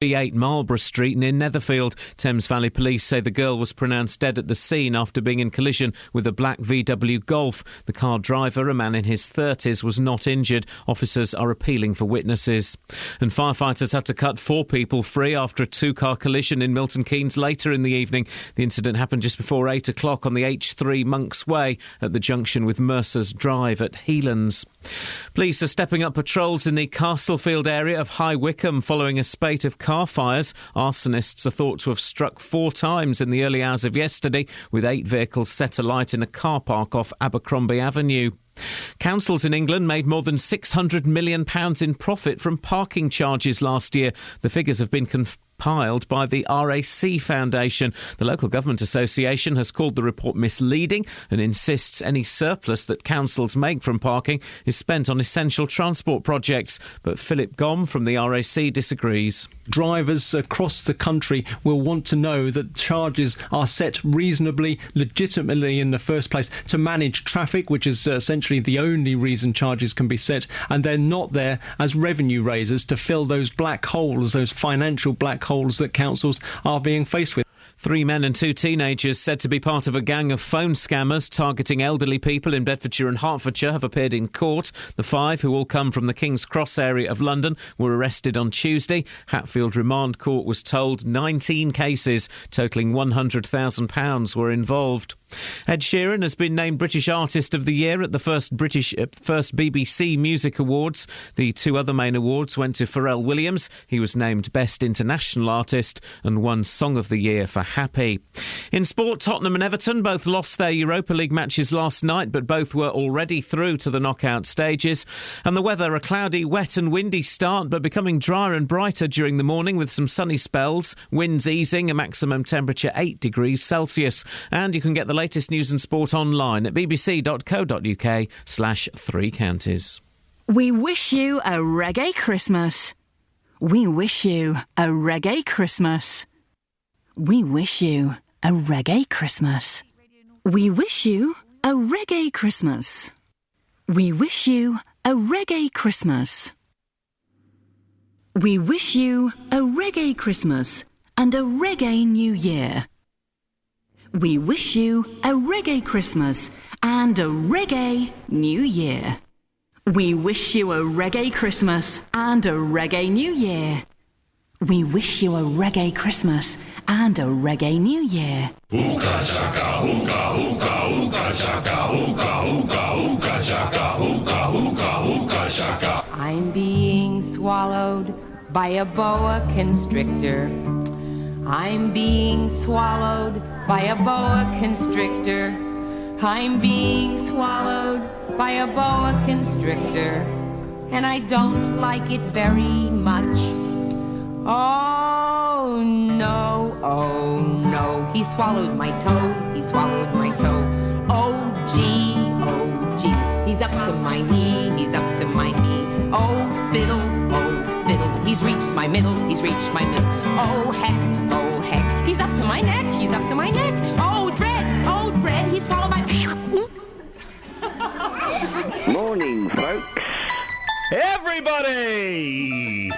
B8 Marlborough Street near Netherfield. Thames Valley Police say the girl was pronounced dead at the scene after being in collision with a black VW Golf. The car driver, a man in his 30s, was not injured. Officers are appealing for witnesses. And firefighters had to cut 4 people free after a 2-car collision in Milton Keynes later in the evening. The incident happened just before 8 o'clock on the H3 Monks Way at the junction with Mercer's Drive at Healands. Police are stepping up patrols in the Castlefield area of High Wycombe following a spate of car fires. Arsonists are thought to have struck 4 times in the early hours of yesterday, with 8 vehicles set alight in a car park off Abercrombie Avenue. Councils in England made more than £600 million in profit from parking charges last year. The figures have been compiled by the RAC Foundation. The Local Government Association has called the report misleading and insists any surplus that councils make from parking is spent on essential transport projects. But Philip Gomm from the RAC disagrees. Drivers across the country will want to know that charges are set reasonably, legitimately in the first place to manage traffic, which is essentially the only reason charges can be set, and they're not there as revenue raisers to fill those black holes, those financial black holes that councils are being faced with. 3 men and 2 teenagers said to be part of a gang of phone scammers targeting elderly people in Bedfordshire and Hertfordshire have appeared in court. The 5, who all come from the King's Cross area of London, were arrested on Tuesday. Hatfield Remand Court was told 19 cases totalling £100,000 were involved. Ed Sheeran has been named British Artist of the Year at the first BBC Music Awards. The 2 other main awards went to Pharrell Williams. He was named Best International Artist and won Song of the Year for Happy. In sport, Tottenham and Everton both lost their Europa League matches last night, but both were already through to the knockout stages. And the weather, a cloudy, wet and windy start, but becoming drier and brighter during the morning with some sunny spells. Winds easing, a maximum temperature 8 degrees Celsius. And you can get the latest news and sport online at bbc.co.uk/3 counties. We wish you a reggae Christmas. We wish you a reggae Christmas. We wish you a reggae Christmas. We wish you a reggae Christmas. We wish you a reggae Christmas. We wish you a reggae Christmas and a reggae New Year. We wish you a reggae Christmas and a reggae New Year. We wish you a reggae Christmas and a reggae New Year. We wish you a reggae Christmas and a reggae New Year. Hookah chaka, hookah, hookah, hookah chaka, hookah, hookah, hookah chaka, hookah, hookah, hookah chaka. I'm being swallowed by a boa constrictor. I'm being swallowed by a boa constrictor. I'm being swallowed by a boa constrictor, and I don't like it very much. Oh no, he swallowed my toe, he swallowed my toe. Oh gee, he's up to my knee, he's up to my knee. Oh fiddle, he's reached my middle, he's reached my middle. Oh heck, he's up to my neck, he's up to my neck. Oh dread, he's swallowed my... Morning, folks. Everybody!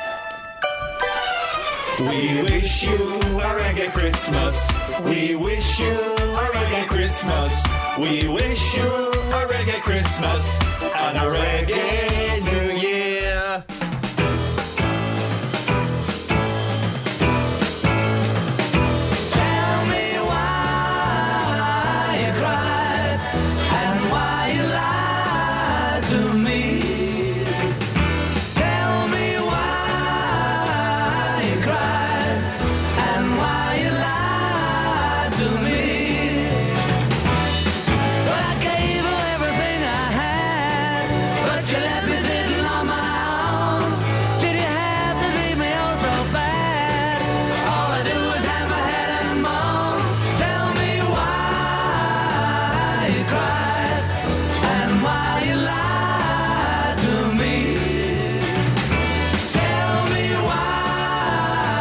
We wish you a reggae Christmas. We wish you a reggae Christmas. We wish you a reggae Christmas and a reggae New Year. Tell me why you cried and why you lied to me. Tell me why you cried and why you lied to me. Well, I gave you everything I had, but you left me sitting on my own. Did you have to leave me oh so bad? All I do is hang my head and moan. Tell me why you cried and why you lied to me. Tell me why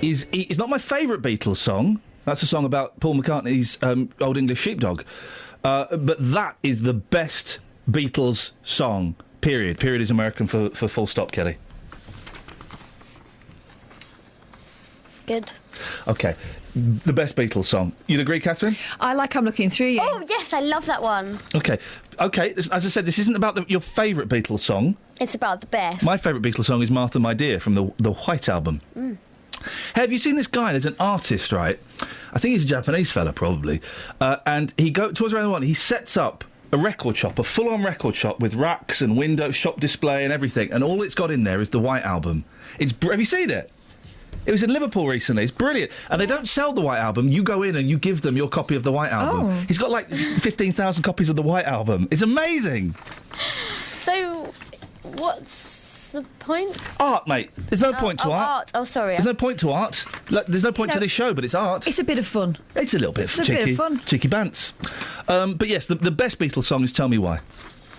is not my favourite Beatles song. That's a song about Paul McCartney's Old English Sheepdog. But that is the best Beatles song, period. Period is American for full stop, Kelly. Good. OK. The best Beatles song. You'd agree, Catherine? I like I'm Looking Through You. Oh, yes, I love that one. OK. As I said, this isn't about your favourite Beatles song. It's about the best. My favourite Beatles song is Martha, My Dear from the White Album. Mm. Hey, have you seen this guy? There's an artist, right? I think he's a Japanese fella, probably. And he tours around the world. He sets up a record shop, a full-on record shop with racks and windows, shop display and everything. And all it's got in there is the White Album. Have you seen it? It was in Liverpool recently. It's brilliant. And they don't sell the White Album. You go in and you give them your copy of the White Album. Oh. He's got, 15,000 copies of the White Album. It's amazing. So, what's the point? Art, mate. There's no point to art. Oh, sorry. There's no point to art. There's no point to this show, but it's art. It's a bit of fun. It's a little bit cheeky. A bit of fun. Cheeky bants. But yes, the best Beatles song is Tell Me Why.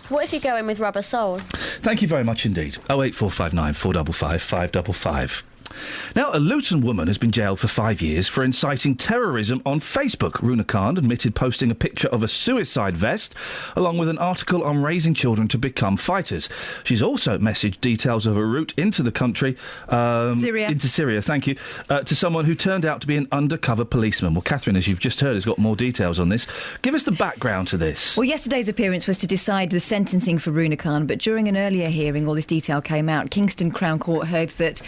What if you go in with Rubber Soul? Thank you very much indeed. 08459 455 555. Now, a Luton woman has been jailed for 5 years for inciting terrorism on Facebook. Runa Khan admitted posting a picture of a suicide vest along with an article on raising children to become fighters. She's also messaged details of a route into the country... Syria. Into Syria, thank you, to someone who turned out to be an undercover policeman. Well, Catherine, as you've just heard, has got more details on this. Give us the background to this. Well, yesterday's appearance was to decide the sentencing for Runa Khan, but during an earlier hearing, all this detail came out. Kingston Crown Court heard that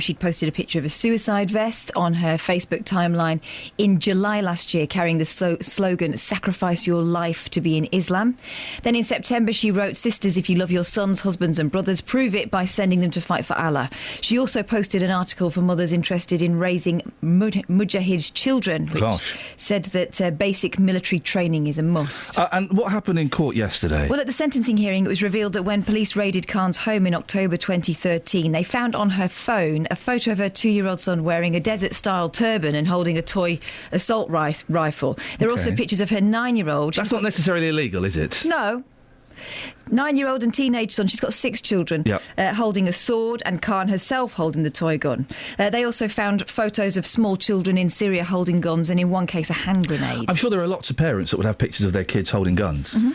she'd posted a picture of a suicide vest on her Facebook timeline in July last year, carrying the slogan, "Sacrifice your life to be in Islam." Then in September, she wrote, "Sisters, if you love your sons, husbands and brothers, prove it by sending them to fight for Allah." She also posted an article for mothers interested in raising Mujahid children, which said that basic military training is a must. And what happened in court yesterday? Well, at the sentencing hearing, it was revealed that when police raided Khan's home in October 2013, they found on her phone a photo of her 2-year-old son wearing a desert-style turban and holding a toy assault rifle. There are also pictures of her 9-year-old. That's not necessarily illegal, is it? No. 9-year-old and teenage son, she's got 6 children, holding a sword, and Khan herself holding the toy gun. They also found photos of small children in Syria holding guns, and in one case a hand grenade. I'm sure there are lots of parents that would have pictures of their kids holding guns. Mm-hmm.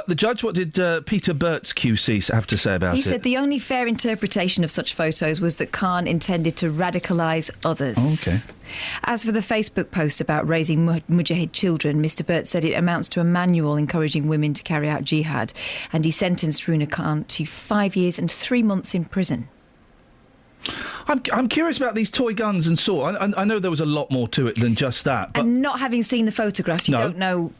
The judge, what did Peter Burt's QC have to say about it? He said the only fair interpretation of such photos was that Khan intended to radicalise others. Oh, OK. As for the Facebook post about raising Mujahid children, Mr Burt said it amounts to a manual encouraging women to carry out jihad, and he sentenced Runa Khan to 5 years and 3 months in prison. I'm curious about these toy guns and sword. I know there was a lot more to it than just that. But and not having seen the photographs, you don't know...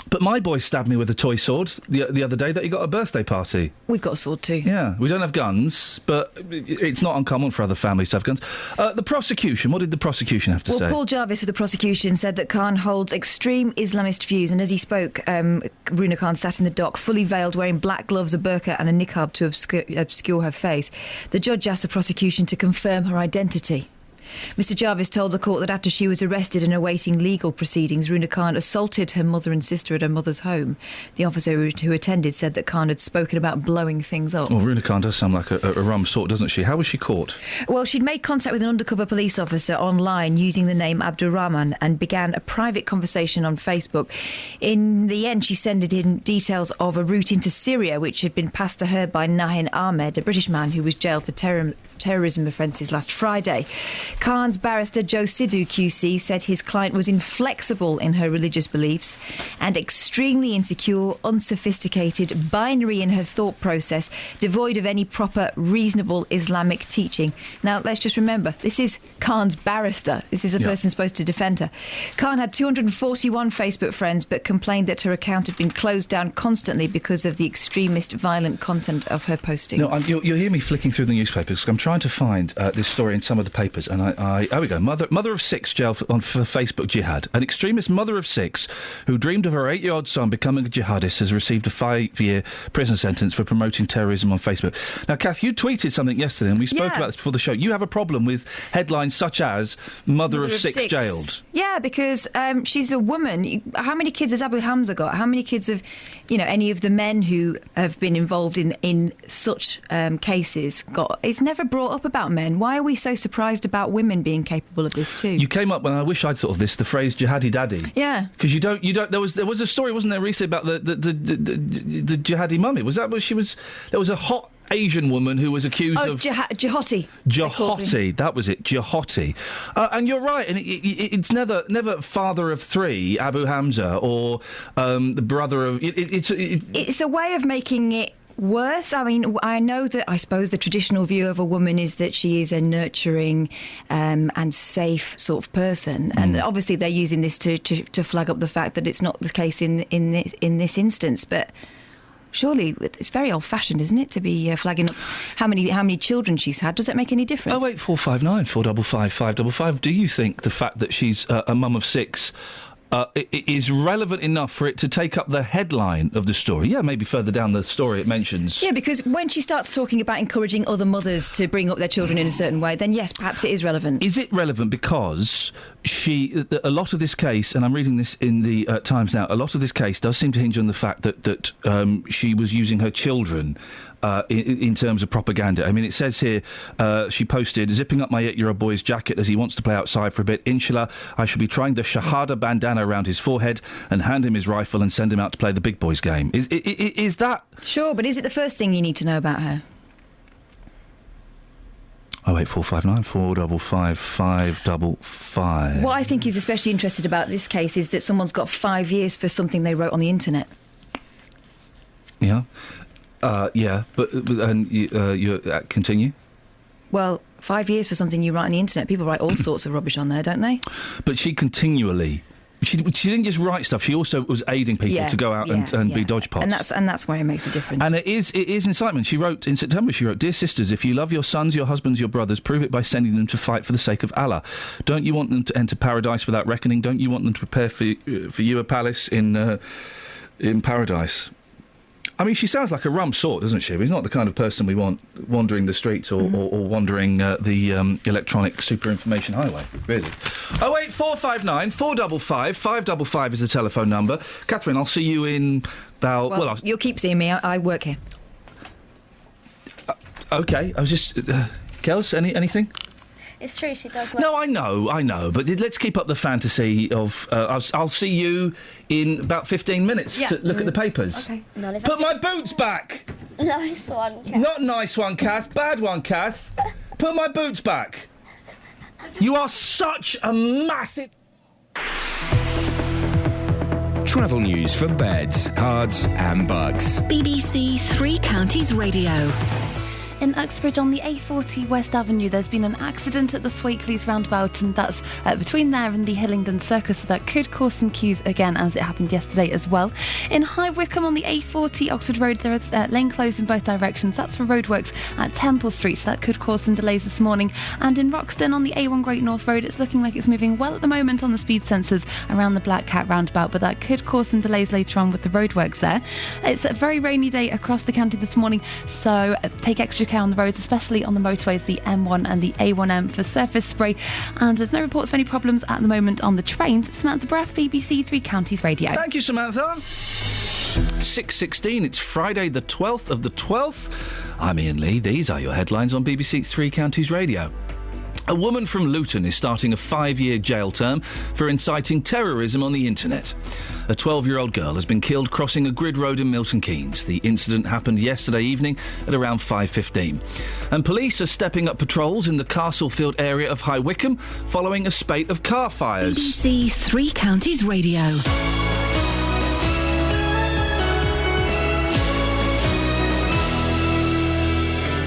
But my boy stabbed me with a toy sword the other day that he got at a birthday party. We've got a sword too. Yeah, we don't have guns, but it's not uncommon for other families to have guns. The prosecution, what did the prosecution have to say? Well, Paul Jarvis of the prosecution said that Khan holds extreme Islamist views, and as he spoke, Runa Khan sat in the dock, fully veiled, wearing black gloves, a burqa and a niqab to obscure her face. The judge asked the prosecution to confirm her identity. Mr Jarvis told the court that after she was arrested and awaiting legal proceedings, Runa Khan assaulted her mother and sister at her mother's home. The officer who attended said that Khan had spoken about blowing things up. Well, Runa Khan does sound like a rum sort, doesn't she? How was she caught? Well, she'd made contact with an undercover police officer online using the name Abdurrahman and began a private conversation on Facebook. In the end, she sent in details of a route into Syria, which had been passed to her by Nahin Ahmed, a British man who was jailed for terrorism offences last Friday. Khan's barrister Joe Sidhu QC said his client was inflexible in her religious beliefs and extremely insecure, unsophisticated, binary in her thought process, devoid of any proper, reasonable Islamic teaching. Now, let's just remember, this is Khan's barrister. This is a person supposed to defend her. Khan had 241 Facebook friends, but complained that her account had been closed down constantly because of the extremist, violent content of her postings. No, you'll hear me flicking through the newspapers. I'm trying to find this story in some of the papers, and here we go. Mother of 6 jailed for Facebook jihad. An extremist mother of 6 who dreamed of her 8-year-old son becoming a jihadist has received a 5-year prison sentence for promoting terrorism on Facebook. Now, Kath, you tweeted something yesterday, and we spoke about this before the show. You have a problem with headlines such as Mother of 6 jailed. Yeah, because she's a woman. How many kids has Abu Hamza got? How many kids have, any of the men who have been involved in such cases got? It's never brought brought up about men. Why are we so surprised about women being capable of this too? You came up, and I wish I'd thought of this, the phrase jihadi daddy. Yeah. Because you don't. There was a story, wasn't there, recently about the jihadi mummy? Was that what she was? There was a hot Asian woman who was accused of... Jihati. Jihati, that was it, Jihati. And you're right, and it's never father of three, Abu Hamza, or the brother of... It's a way of making it worse. I mean, I know that I suppose the traditional view of a woman is that she is a nurturing and safe sort of person, and obviously they're using this to flag up the fact that it's not the case in this instance, but... Surely it's very old-fashioned, isn't it, to be flagging up how many children she's had? Does it make any difference? 08459 455 555. Do you think the fact that she's a mum of six is relevant enough for it to take up the headline of the story? Yeah, maybe further down the story it mentions... Yeah, because when she starts talking about encouraging other mothers to bring up their children in a certain way, then yes, perhaps it is relevant. Is it relevant because a lot of this case, and I'm reading this in the Times now, a lot of this case does seem to hinge on the fact that she was using her children in terms of propaganda. I mean, it says here, she posted, zipping up my 8-year-old boy's jacket as he wants to play outside for a bit. Inshallah, I shall be trying the Shahada bandana around his forehead and hand him his rifle and send him out to play the big boys game. Is that... Sure, but is it the first thing you need to know about her? 08459 455 555. What I think is especially interesting about this case is that someone's got 5 years for something they wrote on the internet. Yeah. Yeah, but you continue? Well, 5 years for something you write on the internet. People write all sorts of rubbish on there, don't they? But she continually... She didn't just write stuff, she also was aiding people to go out and be dodgepots. And that's where it makes a difference. And it is incitement. She wrote, in September, Dear sisters, if you love your sons, your husbands, your brothers, prove it by sending them to fight for the sake of Allah. Don't you want them to enter paradise without reckoning? Don't you want them to prepare for you a palace in paradise? I mean, she sounds like a rum sort, doesn't she? She's not the kind of person we want wandering the streets or wandering the electronic super-information highway, really. 08459 455 555 is the telephone number. Catherine, I'll see you in about... Well, you'll keep seeing me. I work here. OK, I was just... Kels, anything? It's true, she does work. No, I know, but let's keep up the fantasy of... I'll see you in about 15 minutes to look at the papers. OK. Put my boots back! Nice one, Kath. Not nice one, Kath. Bad one, Kath. Put my boots back. You are such a massive... Travel news for beds, cards and bugs. BBC Three Counties Radio. In Uxbridge on the A40 West Avenue, there's been an accident at the Swakeleys roundabout, and that's between there and the Hillingdon Circus, so that could cause some queues again, as it happened yesterday as well. In High Wycombe on the A40 Oxford Road, there is lane closed in both directions. That's for roadworks at Temple Street, so that could cause some delays this morning. And in Roxton on the A1 Great North Road, it's looking like it's moving well at the moment on the speed sensors around the Black Cat roundabout, but that could cause some delays later on with the roadworks there. It's a very rainy day across the county this morning, so take extra care on the roads, especially on the motorways, the M1 and the A1M for surface spray. And there's no reports of any problems at the moment on the trains. Samantha Braff, BBC Three Counties Radio. Thank you, Samantha. 6:16, it's Friday the 12th of the 12th. I'm Iain Lee. These are your headlines on BBC Three Counties Radio. A woman from Luton is starting a 5-year jail term for inciting terrorism on the internet. A 12-year-old girl has been killed crossing a grid road in Milton Keynes. The incident happened yesterday evening at around 5:15. And police are stepping up patrols in the Castlefield area of High Wycombe following a spate of car fires. BBC Three Counties Radio.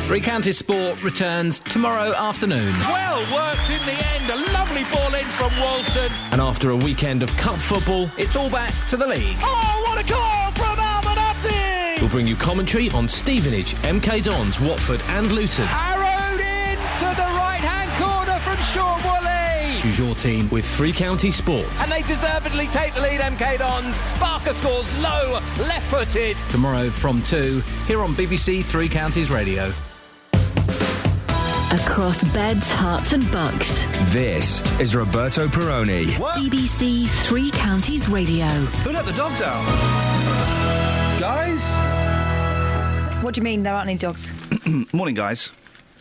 Three Counties Sport returns tomorrow afternoon. Well worked in the end. A lovely ball in from Walton. And after a weekend of cup football, it's all back to the league. Oh, what a goal from Almanatti! We'll bring you commentary on Stevenage, MK Dons, Watford and Luton. Arrowed into the right-hand corner from Sean Woolley. Choose your team with Three Counties Sport. And they deservedly take the lead, MK Dons. Barker scores low, left-footed. Tomorrow from 2, here on BBC Three Counties Radio. Across beds, hearts and bucks. This is Roberto Perrone. What? BBC Three Counties Radio. Who let the dogs out? Guys? What do you mean there aren't any dogs? Morning, guys.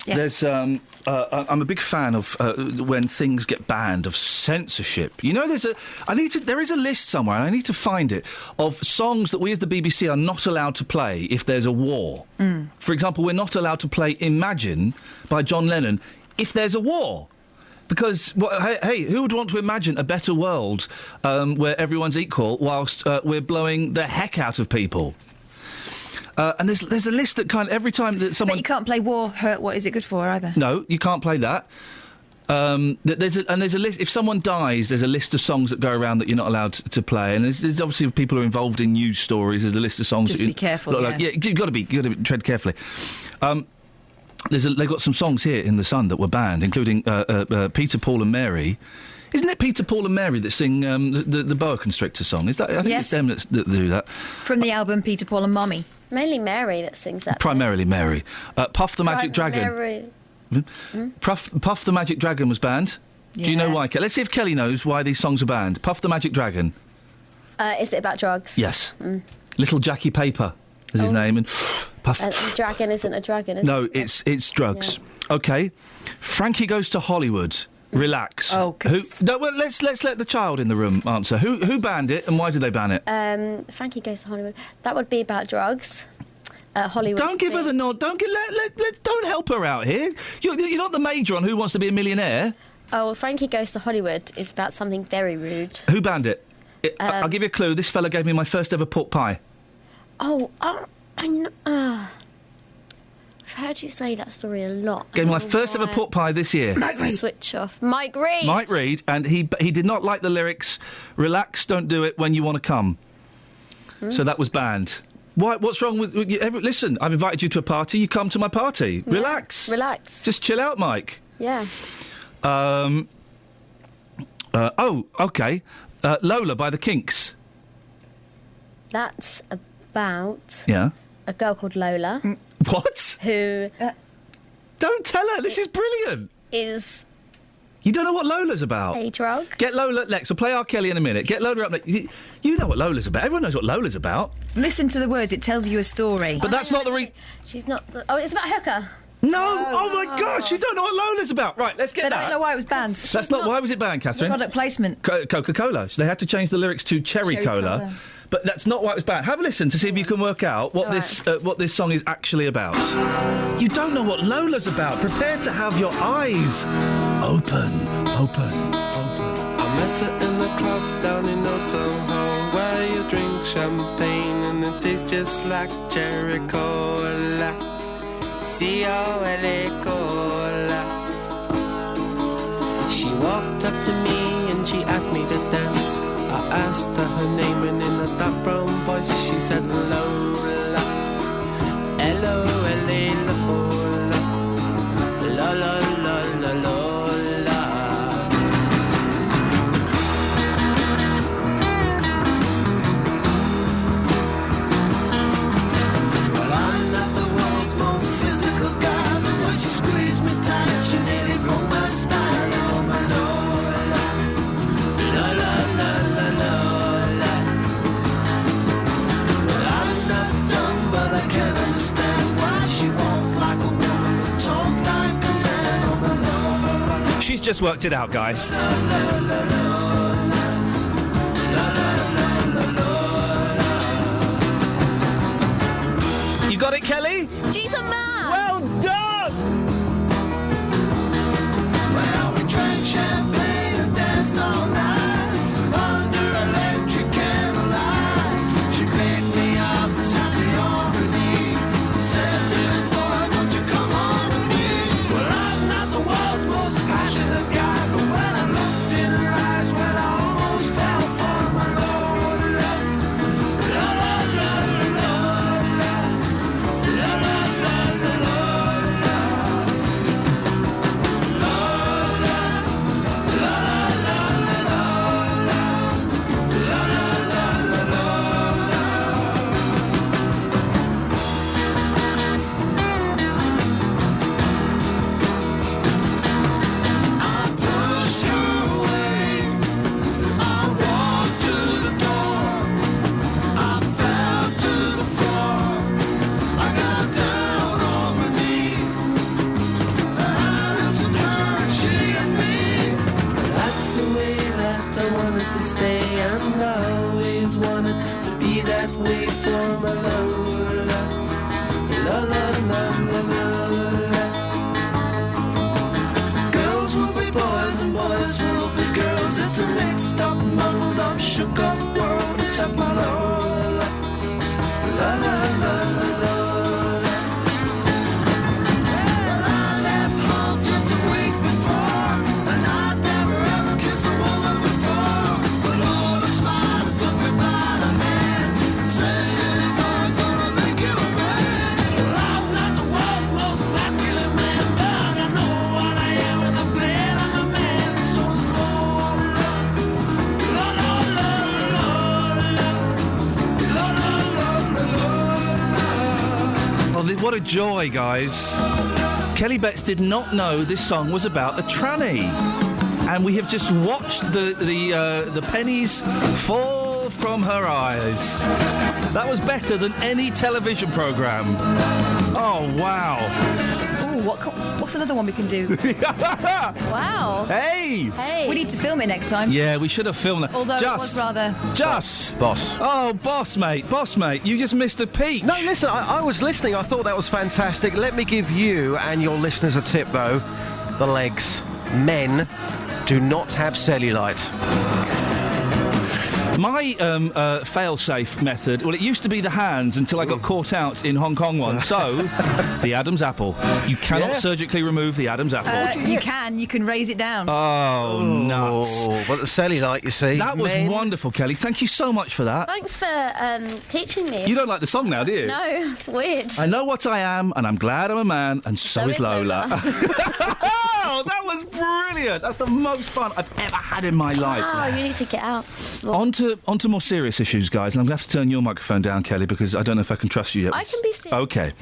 There's I'm a big fan of when things get banned, of censorship. You know, there is a list somewhere, and I need to find it, of songs that we as the BBC are not allowed to play if there's a war. For example, we're not allowed to play Imagine by John Lennon if there's a war. Because, hey, who would want to imagine a better world where everyone's equal whilst we're blowing the heck out of people? And there's a list that kind of every time that someone... But you can't play War, Hurt, What Is It Good For either. No, you can't play that. There's a list. If someone dies, there's a list of songs that go around that you're not allowed to play. And there's obviously people who are involved in news stories. There's a list of songs. Just be careful. You've got to tread carefully. They've got some songs here in the Sun that were banned, including Peter, Paul and Mary. Isn't it Peter, Paul and Mary that sing the Boa Constrictor song? Is that? I think it's them that do that. From the album Peter, Paul and Mommy. Mainly Mary that sings that. Primarily Mary. Puff the Magic Dragon. Puff the Magic Dragon was banned. Yeah. Do you know why? Let's see if Kelly knows why these songs are banned. Puff the Magic Dragon. Is it about drugs? Yes. Little Jackie Paper is his name, and Puff. Dragon isn't a dragon, is No, it? it's drugs. Yeah. Okay. Frankie Goes to Hollywood. Relax. Oh, well, let's let the child in the room answer. Who banned it and why did they ban it? Frankie Goes to Hollywood. That would be about drugs. Hollywood. Don't give her the nod. Don't help her out here. You're not the major on Who Wants to Be a Millionaire. Oh, well, Frankie Goes to Hollywood is about something very rude. Who banned it? I'll give you a clue. This fella gave me my first ever pork pie. I know. I've heard you say that story a lot. Gave me my first ever pork pie this year. Switch off. Mike Reid. Mike Reid, and he did not like the lyrics, relax, don't do it when you want to come. So that was banned. What's wrong with... Listen, I've invited you to a party, you come to my party. Yeah, relax. Relax. Just chill out, Mike. Yeah. Okay. Lola by the Kinks. That's about... Yeah. A girl called Lola. What? Who... Don't tell her, this is brilliant. Is... You don't know what Lola's about? A drug. Get Lola... Lex, we'll play R. Kelly in a minute. Get Lola up... You know what Lola's about. Everyone knows what Lola's about. Listen to the words, it tells you a story. But that's not the She's not... it's about a hooker. No! Oh, my gosh, you don't know what Lola's about. Right, let's get that. That's not why it was banned. That's not... Why was it banned, Catherine? Product placement. Coca-Cola. So they had to change the lyrics to Cherry Cola. But that's not why it was banned. Have a listen to see if you can work out what this song is actually about. You don't know what Lola's about. Prepare to have your eyes open. I met her in the club down in Old Soho, where you drink champagne and it tastes just like cherry cola. C-O-L-A cola. She walked up to me and she asked me to dance. I asked her her name and in a dark brown voice she said Lola. L-O-L-A Lola. La-la-la-la-la. She nearly broke my spine. Oh, my Lola. La-la-la-la-la-la. Well, I'm not dumb, but I can't understand why she walked like a woman and talked like a man. Oh, my Lola. She's just worked it out, guys. You got it, Kelly? She's a man. Well done! Well, we drank champagne and danced all night under electric candlelight. She picked me up and slapped me on her knee. Said, "Little boy, won't you come home to me?" Well, I'm not the world's most passionate guy, but when I looked in her eyes, well, I almost fell for my Lola. La la la la la la la la la. what a joy, guys. Kelly Betts did not know this song was about a tranny. And we have just watched the pennies fall from her eyes. That was better than any television programme. Oh, wow. What's another one we can do? Wow. Hey! We need to film it next time. Yeah, we should have filmed that. Although it was rather... Boss. Oh, boss, mate. You just missed a peak. No, listen, I was listening. I thought that was fantastic. Let me give you and your listeners a tip, though. The legs. Men do not have cellulite. My fail-safe method, well, it used to be the hands until I got caught out in Hong Kong once. So, the Adam's apple. You cannot surgically remove the Adam's apple. You can raise it down. Oh, nuts. But the cellulite, you see. That was wonderful, Kelly. Thank you so much for that. Thanks for teaching me. You don't like the song now, do you? No, it's weird. I know what I am, and I'm glad I'm a man, and so is Lola. Oh, that was brilliant. That's the most fun I've ever had in my life. Oh, you need to get out. On to more serious issues, guys, and I'm going to have to turn your microphone down, Kelly, because I don't know if I can trust you yet. I can be serious. OK.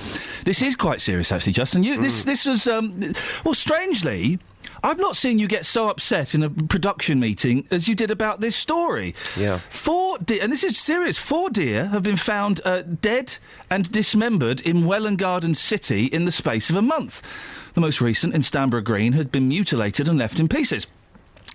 This is quite serious, actually, Justin. This was... well, strangely... I've not seen you get so upset in a production meeting as you did about this story. Yeah. 4 deer, and this is serious, 4 deer have been found dead and dismembered in Welland Garden City in the space of a month. The most recent, in Stanborough Green, had been mutilated and left in pieces.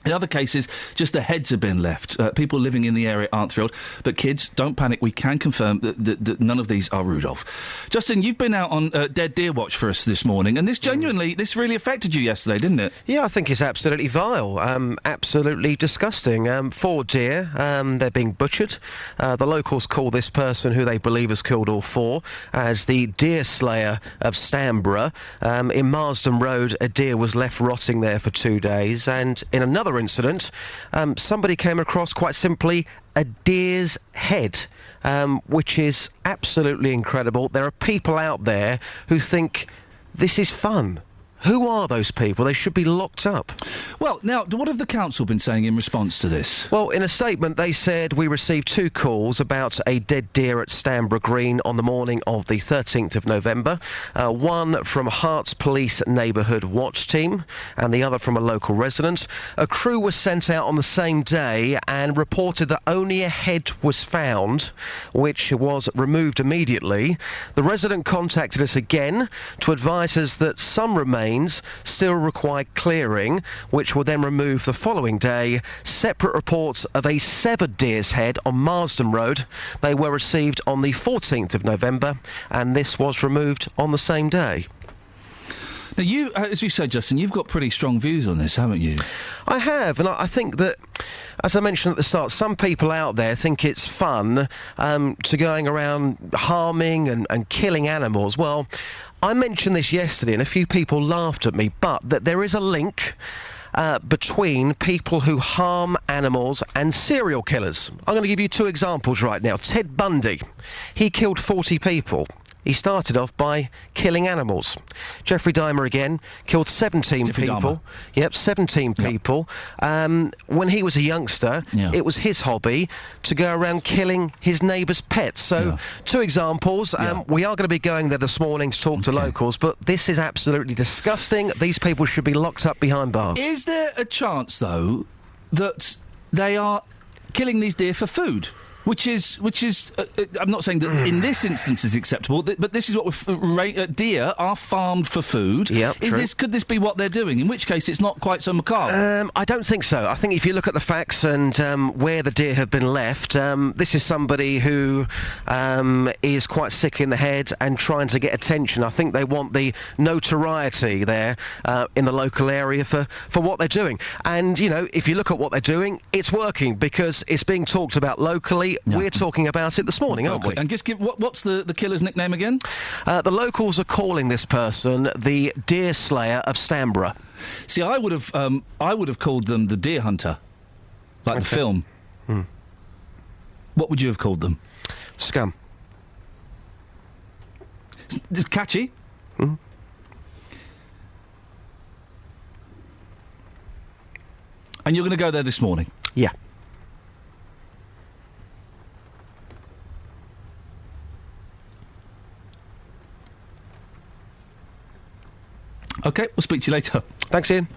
In other cases, just the heads have been left. People living in the area aren't thrilled. But kids, don't panic. We can confirm that none of these are Rudolph. Justin, you've been out on Dead Deer Watch for us this morning, and this really affected you yesterday, didn't it? Yeah, I think it's absolutely vile. Absolutely disgusting. 4 deer, they're being butchered. The locals call this person, who they believe has killed all 4, as the deer slayer of Stanborough. In Marsden Road, a deer was left rotting there for 2 days, and in another incident, somebody came across, quite simply, a deer's head, which is absolutely incredible. There are people out there who think this is fun. Who are those people? They should be locked up. Well, now, what have the council been saying in response to this? Well, in a statement, they said, we received 2 calls about a dead deer at Stanborough Green on the morning of the 13th of November. One from Herts Police Neighbourhood Watch Team and the other from a local resident. A crew was sent out on the same day and reported that only a head was found, which was removed immediately. The resident contacted us again to advise us that some remains still required clearing, which were then removed the following day. Separate reports of a severed deer's head on Marsden Road. They were received on the 14th of November, and this was removed on the same day. Now, you, as you said, Justin, you've got pretty strong views on this, haven't you? I have, and I think that, as I mentioned at the start, some people out there think it's fun to going around harming and killing animals. Well, I mentioned this yesterday, and a few people laughed at me, but that there is a link between people who harm animals and serial killers. I'm going to give you 2 examples right now. Ted Bundy, he killed 40 people. He started off by killing animals. Jeffrey Dahmer, again, killed 17 people. Dahmer. Yep, 17 people. When he was a youngster, it was his hobby to go around killing his neighbours' pets. So, 2 examples. We are going to be going there this morning to talk to locals, but this is absolutely disgusting. These people should be locked up behind bars. Is there a chance, though, that they are killing these deer for food? Which is I'm not saying that in this instance is acceptable, but this is what deer are farmed for food. Yep, Could this be what they're doing? In which case, it's not quite so macabre. I don't think so. I think if you look at the facts and where the deer have been left, this is somebody who is quite sick in the head and trying to get attention. I think they want the notoriety there in the local area for what they're doing. And, you know, if you look at what they're doing, it's working because it's being talked about locally. We're talking about it this morning, aren't we? And just give what's the killer's nickname again? The locals are calling this person the deer slayer of Stanborough. See, I would have called them the deer hunter, like the film. What would you have called them? Scum. It's catchy. Mm. And you're going to go there this morning? Yeah. OK, we'll speak to you later. Thanks, Ian.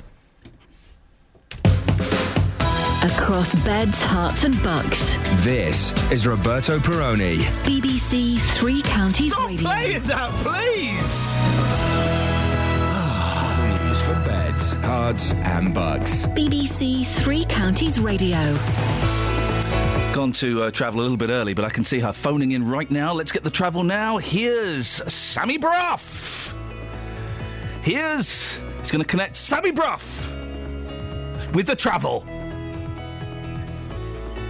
Across beds, hearts and bucks. This is Roberto Perrone. BBC Three Counties Radio. Stop playing that, please! Travel news for beds, cards and bugs. BBC Three Counties Radio. Gone to travel a little bit early, but I can see her phoning in right now. Let's get the travel now. Here's Sammy Bruff. He's going to connect Sammy Bruff with the travel.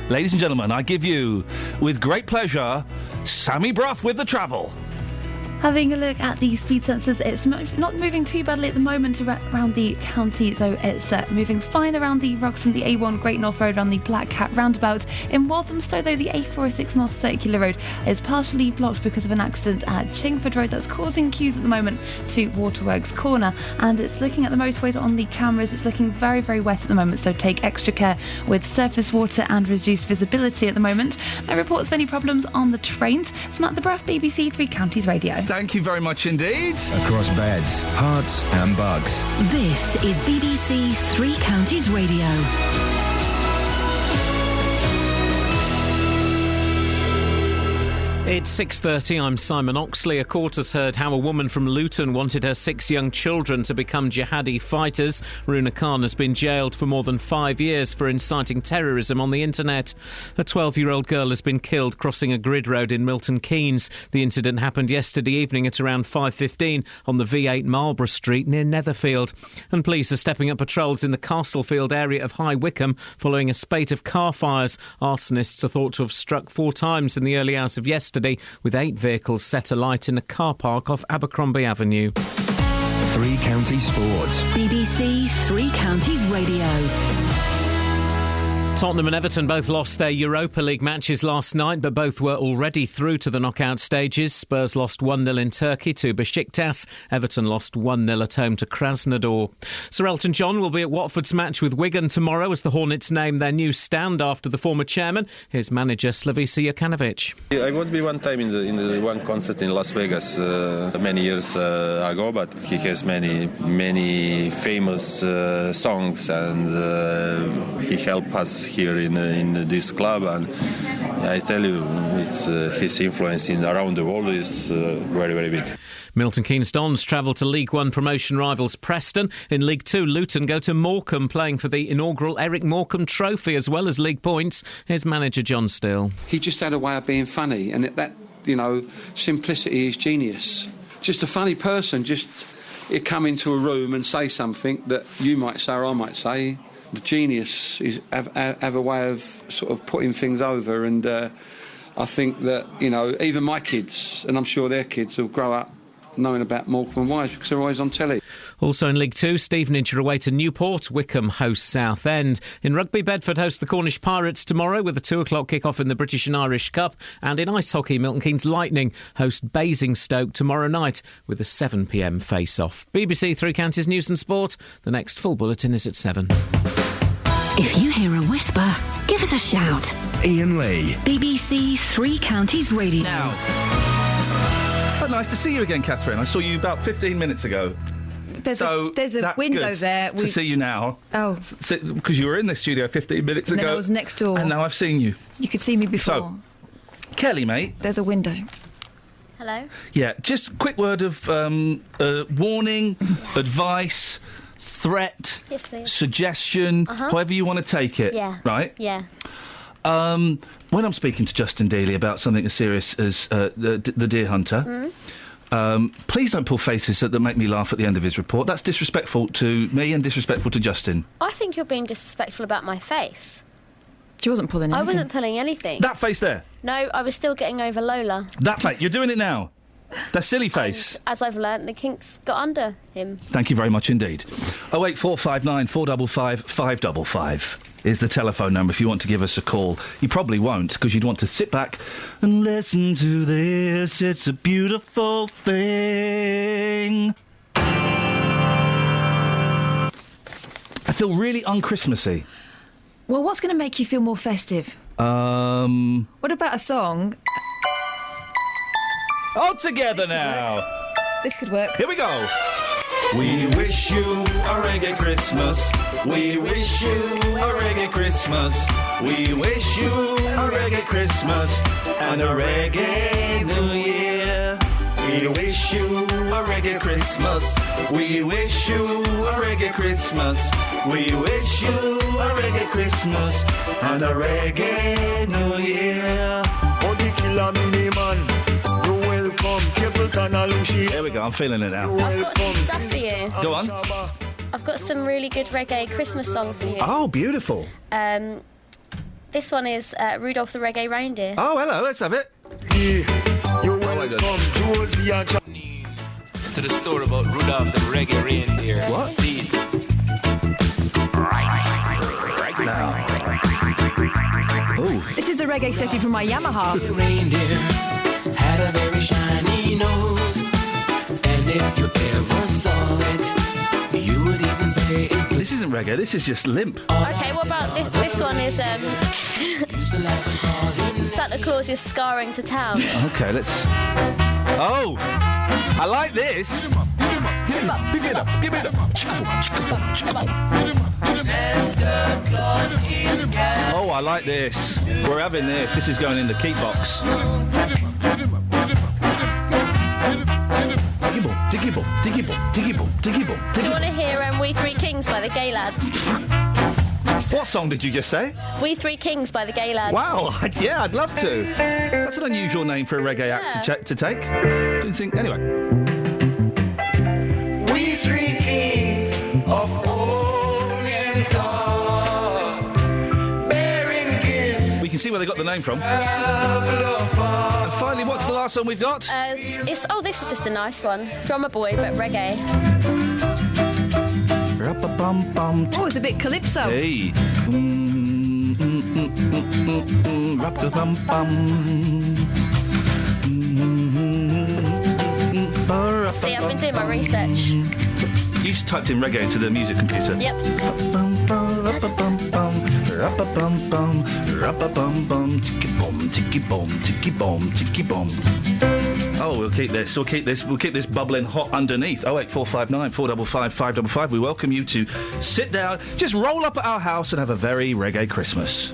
Ladies and gentlemen, I give you, with great pleasure, Sammy Bruff with the travel. Having a look at the speed sensors, it's not moving too badly at the moment around the county, though it's moving fine around the Roxham, the A1 Great North Road, around the Black Cat roundabout. In Walthamstow, though, the A406 North Circular Road is partially blocked because of an accident at Chingford Road that's causing queues at the moment to Waterworks Corner. And it's looking at the motorways on the cameras, it's looking very, very wet at the moment, so take extra care with surface water and reduced visibility at the moment. No reports of any problems on the trains. Samantha Bruff, BBC Three Counties Radio. Thank you very much indeed. Across beds, hearts and bugs. This is BBC Three Counties Radio. It's 6:30, I'm Simon Oxley. A court has heard how a woman from Luton wanted her 6 young children to become jihadi fighters. Runa Khan has been jailed for more than 5 years for inciting terrorism on the internet. A 12-year-old girl has been killed crossing a grid road in Milton Keynes. The incident happened yesterday evening at around 5:15 on the V8 Marlborough Street near Netherfield. And police are stepping up patrols in the Castlefield area of High Wycombe following a spate of car fires. Arsonists are thought to have struck 4 times in the early hours of yesterday, with 8 vehicles set alight in a car park off Abercrombie Avenue. Three Counties Sports. BBC Three Counties Radio. Tottenham and Everton both lost their Europa League matches last night, but both were already through to the knockout stages. Spurs lost 1-0 in Turkey to Besiktas. Everton lost 1-0 at home to Krasnodar. Sir Elton John will be at Watford's match with Wigan tomorrow as the Hornets name their new stand after the former chairman. Here's manager Slavisa Jokanovic. I was one time in the one concert in Las Vegas many years ago, but he has many famous songs, and he helped us here in this club, and I tell you, it's his influence around the world is very, very big. Milton Keynes Dons travel to League One promotion rivals Preston. In League Two, Luton go to Morecambe, playing for the inaugural Eric Morecambe Trophy as well as league points. Here's manager John Still. He just had a way of being funny, and that simplicity is genius. Just a funny person, he'd come into a room and say something that you might say or I might say. The genius is have a way of sort of putting things over, and I think that, even my kids, and I'm sure their kids, will grow up knowing about Morecambe and Wise because they're always on telly. Also in League Two, Stevenage are away to Newport. Wycombe hosts Southend. In rugby, Bedford host the Cornish Pirates tomorrow with a 2:00 kick-off in the British and Irish Cup. And in ice hockey, Milton Keynes Lightning host Basingstoke tomorrow night with a 7 p.m. face-off. BBC Three Counties News and Sport. The next full bulletin is at 7. If you hear a whisper, give us a shout. Iain Lee. BBC Three Counties Radio. Now. Oh, nice to see you again, Catherine. I saw you about 15 minutes ago. There's a window there. To see you now. Oh. Because you were in the studio 15 minutes ago. And then I was next door. And now I've seen you. You could see me before. So, Kelly, mate. There's a window. Hello? Yeah, just a quick word of warning, advice, threat, yes, please. suggestion, however you want to take it. Yeah. Right? Yeah. When I'm speaking to Justin Dealey about something as serious as the Deer Hunter, please don't pull faces that make me laugh at the end of his report. That's disrespectful to me and disrespectful to Justin. I think you're being disrespectful about my face. She wasn't pulling anything. I wasn't pulling anything. That face there? No, I was still getting over Lola. That face? You're doing it now? That silly face? And as I've learnt, the kinks got under him. Thank you very much indeed. 08459 455 555 is the telephone number if you want to give us a call. You probably won't, because you'd want to sit back and listen to this. It's a beautiful thing. I feel really un-Christmassy. Well, what's going to make you feel more festive? What about a song? All together now. This could work. Here we go. We wish you a reggae Christmas. We wish you a reggae Christmas. We wish you a reggae Christmas and a reggae New Year. We wish you a reggae Christmas. We wish you a reggae Christmas. We wish you a reggae Christmas and a reggae New Year. There we go, I'm feeling it now. I've got some stuff for you. Go on. I've got some really good reggae Christmas songs for you. Oh, beautiful. This one is Rudolph the Reggae Reindeer. Oh, hello, let's have it. To the story about Rudolph the Reggae Reindeer. What? See it. Right now. Ooh. This is the reggae setting from my Yamaha. The reindeer had a very shiny nose, and if you ever saw it, you would even say it. This isn't reggae, this is just limp. Okay, what about this? This one is Santa Claus is scarring to town. Okay, let's... Oh! I like this! Give it up, give it up, give it up. Santa Claus is scared. Oh, I like this. We're having this. This is going in the keep box. Diggy boom, diggy boom, diggy boom, diggy boom, diggy boom. Do you want to hear We Three Kings by the Gay Lads? What song did you just say? We Three Kings by the Gay Lads. Wow, yeah, I'd love to. That's an unusual name for a reggae act to take. Didn't think... Anyway. We three kings of Oriental, bearing gifts. We can see where they got the name from. Yeah. And finally, what's the last one we've got? This is just a nice one. Drummer Boy, but reggae. Oh, it's a bit calypso. Hey. See, I've been doing my research. You just typed in reggae into the music computer. Yep. Oh, we'll keep this. We'll keep this bubbling hot underneath. 08459 455 555. We welcome you to sit down, just roll up at our house and have a very reggae Christmas.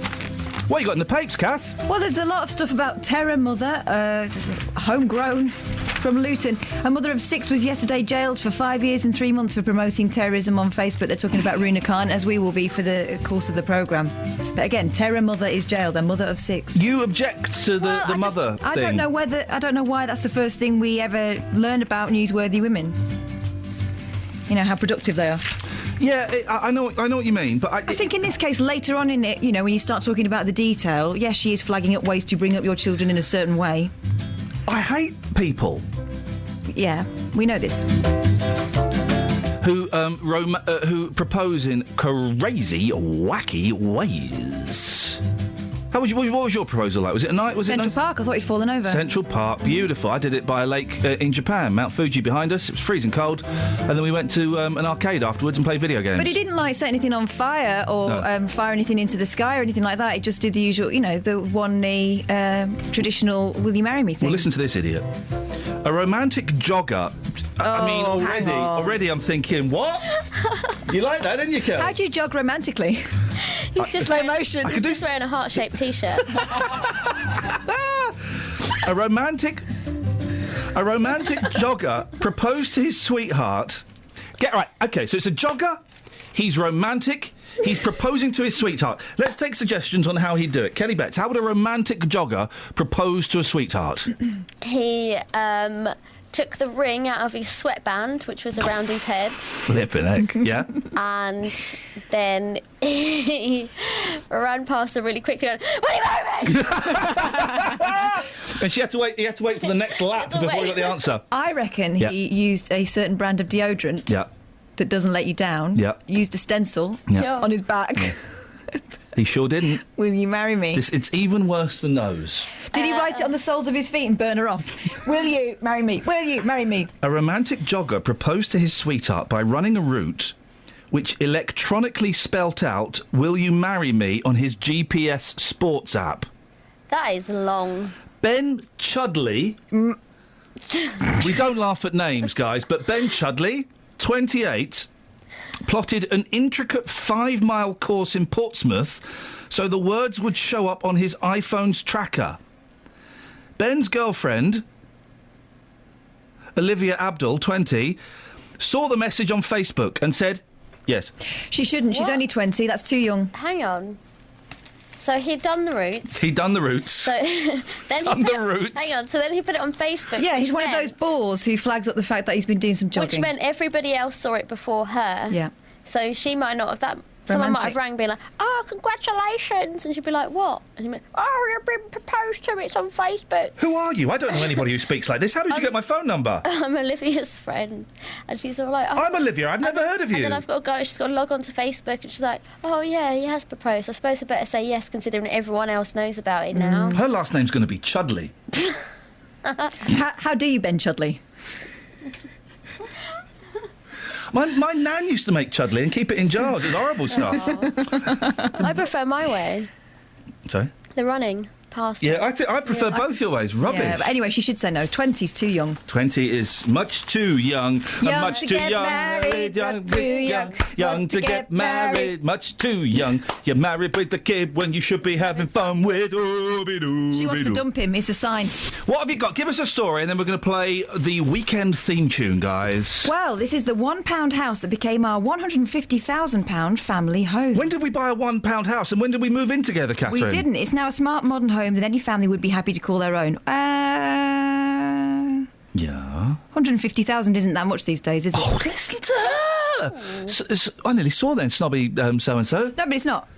What you got in the papes, Kath? Well, there's a lot of stuff about Terror Mother, homegrown from Luton. A mother of 6 was yesterday jailed for 5 years and 3 months for promoting terrorism on Facebook. They're talking about Runa Khan, as we will be for the course of the programme. But again, Terror Mother is jailed, a mother of 6. You object to the mother thing? I don't know why that's the first thing we ever learn about newsworthy women. You know, how productive they are. Yeah, I know what you mean, but I think in this case, later on in it, you know, when you start talking about the detail, yes, she is flagging up ways to bring up your children in a certain way. I hate people. Yeah, we know this. Who propose in crazy, wacky ways. What was your proposal like? Was it a night? Was Central it Park? I thought he'd fallen over. Central Park, beautiful. I did it by a lake in Japan, Mount Fuji behind us. It was freezing cold, and then we went to an arcade afterwards and played video games. But he didn't set anything on fire or fire anything into the sky or anything like that. He just did the usual, the one knee traditional "Will you marry me" thing. Well, listen to this idiot. A romantic jogger. I mean, already I'm thinking, what? You like that, didn't you, Kel? How do you jog romantically? He's just slow motion. He's just wearing a heart-shaped T-shirt. A romantic jogger proposed to his sweetheart. Get right. Okay, so it's a jogger. He's romantic. He's proposing to his sweetheart. Let's take suggestions on how he'd do it. Kelly Betts, how would a romantic jogger propose to a sweetheart? He took the ring out of his sweatband, which was around his head. Flippin' heck, yeah. And then he ran past her really quickly and went, "Will you marry me?" And he had to wait for the next lap before he got the answer. I reckon he used a certain brand of deodorant that doesn't let you down. Yeah. Used a stencil on his back. Yeah. He sure didn't. Will you marry me? It's even worse than those. Did he write it on the soles of his feet and burn her off? Will you marry me? Will you marry me? A romantic jogger proposed to his sweetheart by running a route which electronically spelt out "Will you marry me" on his GPS sports app. That is long. Ben Chudley... We don't laugh at names, guys, but Ben Chudley, 28, plotted an intricate 5-mile course in Portsmouth so the words would show up on his iPhone's tracker. Ben's girlfriend, Olivia Abdul, 20, saw the message on Facebook and said, yes. She shouldn't. She's only 20. That's too young. Hang on. So he'd done the routes. He'd done the routes. So then Hang on. So then he put it on Facebook. Yeah, he's one of those bores who flags up the fact that he's been doing some jogging. Which meant everybody else saw it before her. Yeah. So she might not have Someone might have rang being like, oh, congratulations. And she'd be like, what? And he went, oh, you've been proposed to. It's on Facebook. Who are you? I don't know anybody who speaks like this. How did you get my phone number? I'm Olivia's friend. And she's all like... Oh, I'm Olivia. I've never heard of you. And then I've got to go. She's got to log on to Facebook. And she's like, oh, yeah, he has proposed. I suppose I better say yes, considering everyone else knows about it now. Her last name's going to be Chudley. How do you, Ben Chudley? My nan used to make chudley and keep it in jars. It's horrible stuff. I prefer my way. Sorry? The running past. Yeah, I prefer both your ways. Rubbish. Yeah, but anyway, she should say no. 20's too young. 20 is much too young. Much to too get young. married, Young to get get married. Much too young. You're married with the kid when you should be having fun with. She wants to dump him. It's a sign. What have you got? Give us a story and then we're going to play the weekend theme tune, guys. Well, this is the £1 house that became our £150,000 family home. When did we buy a £1 house and when did we move in together, Catherine? We didn't. It's now a smart modern home that any family would be happy to call their own. Yeah. 150,000 isn't that much these days, is it? Oh, listen to her! I nearly swore then, snobby so-and-so. No, but it's not.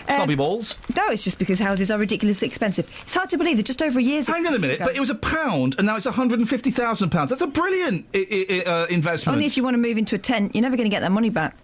Snobby balls. No, it's just because houses are ridiculously expensive. It's hard to believe that just over a year's... Hang on a minute, but it was £1 and now it's £150,000. That's a brilliant investment. Only if you want to move into a tent, you're never going to get that money back.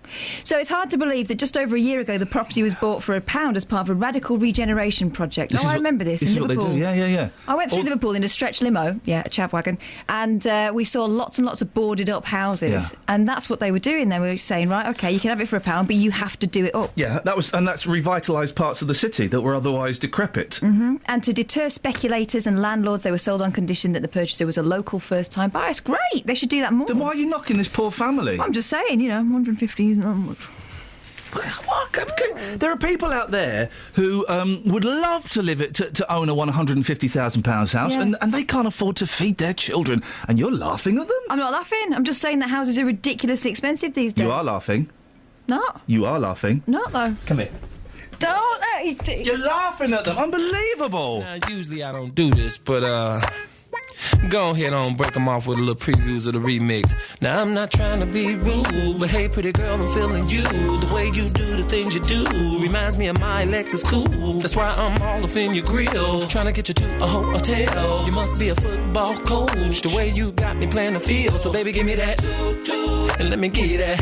So it's hard to believe that just over a year ago the property was bought for £1 as part of a radical regeneration project. I remember this in Liverpool. This is what they do, yeah. I went through Liverpool in a stretch limo, a chav wagon, and we saw lots and lots of boarded up houses, and that's what they were doing. They were saying, right, OK, you can have it for £1, but you have to do it up. Yeah, that's revitalised parts of the city that were otherwise decrepit. Mm-hmm. And to deter speculators and landlords, they were sold on condition that the purchaser was a local first-time buyer. It's great. They should do that more. Then why are you knocking this poor family? I'm just saying, 150 is not much. There are people out there who would love to to own a £150,000 house, and they can't afford to feed their children. And you're laughing at them? I'm not laughing. I'm just saying that houses are ridiculously expensive these days. You are laughing. Not. You are laughing. Not though. Come here. Don't. You're laughing at them. Unbelievable. Now, usually I don't do this, but go ahead on, break them off with a little previews of the remix. Now, I'm not trying to be rude, but hey, pretty girl, I'm feeling you. The way you do the things you do reminds me of my Lexus cool. That's why I'm all up in your grill, trying to get you to a hotel. You must be a football coach, the way you got me playing the field. So, baby, give me that, and let me give you that.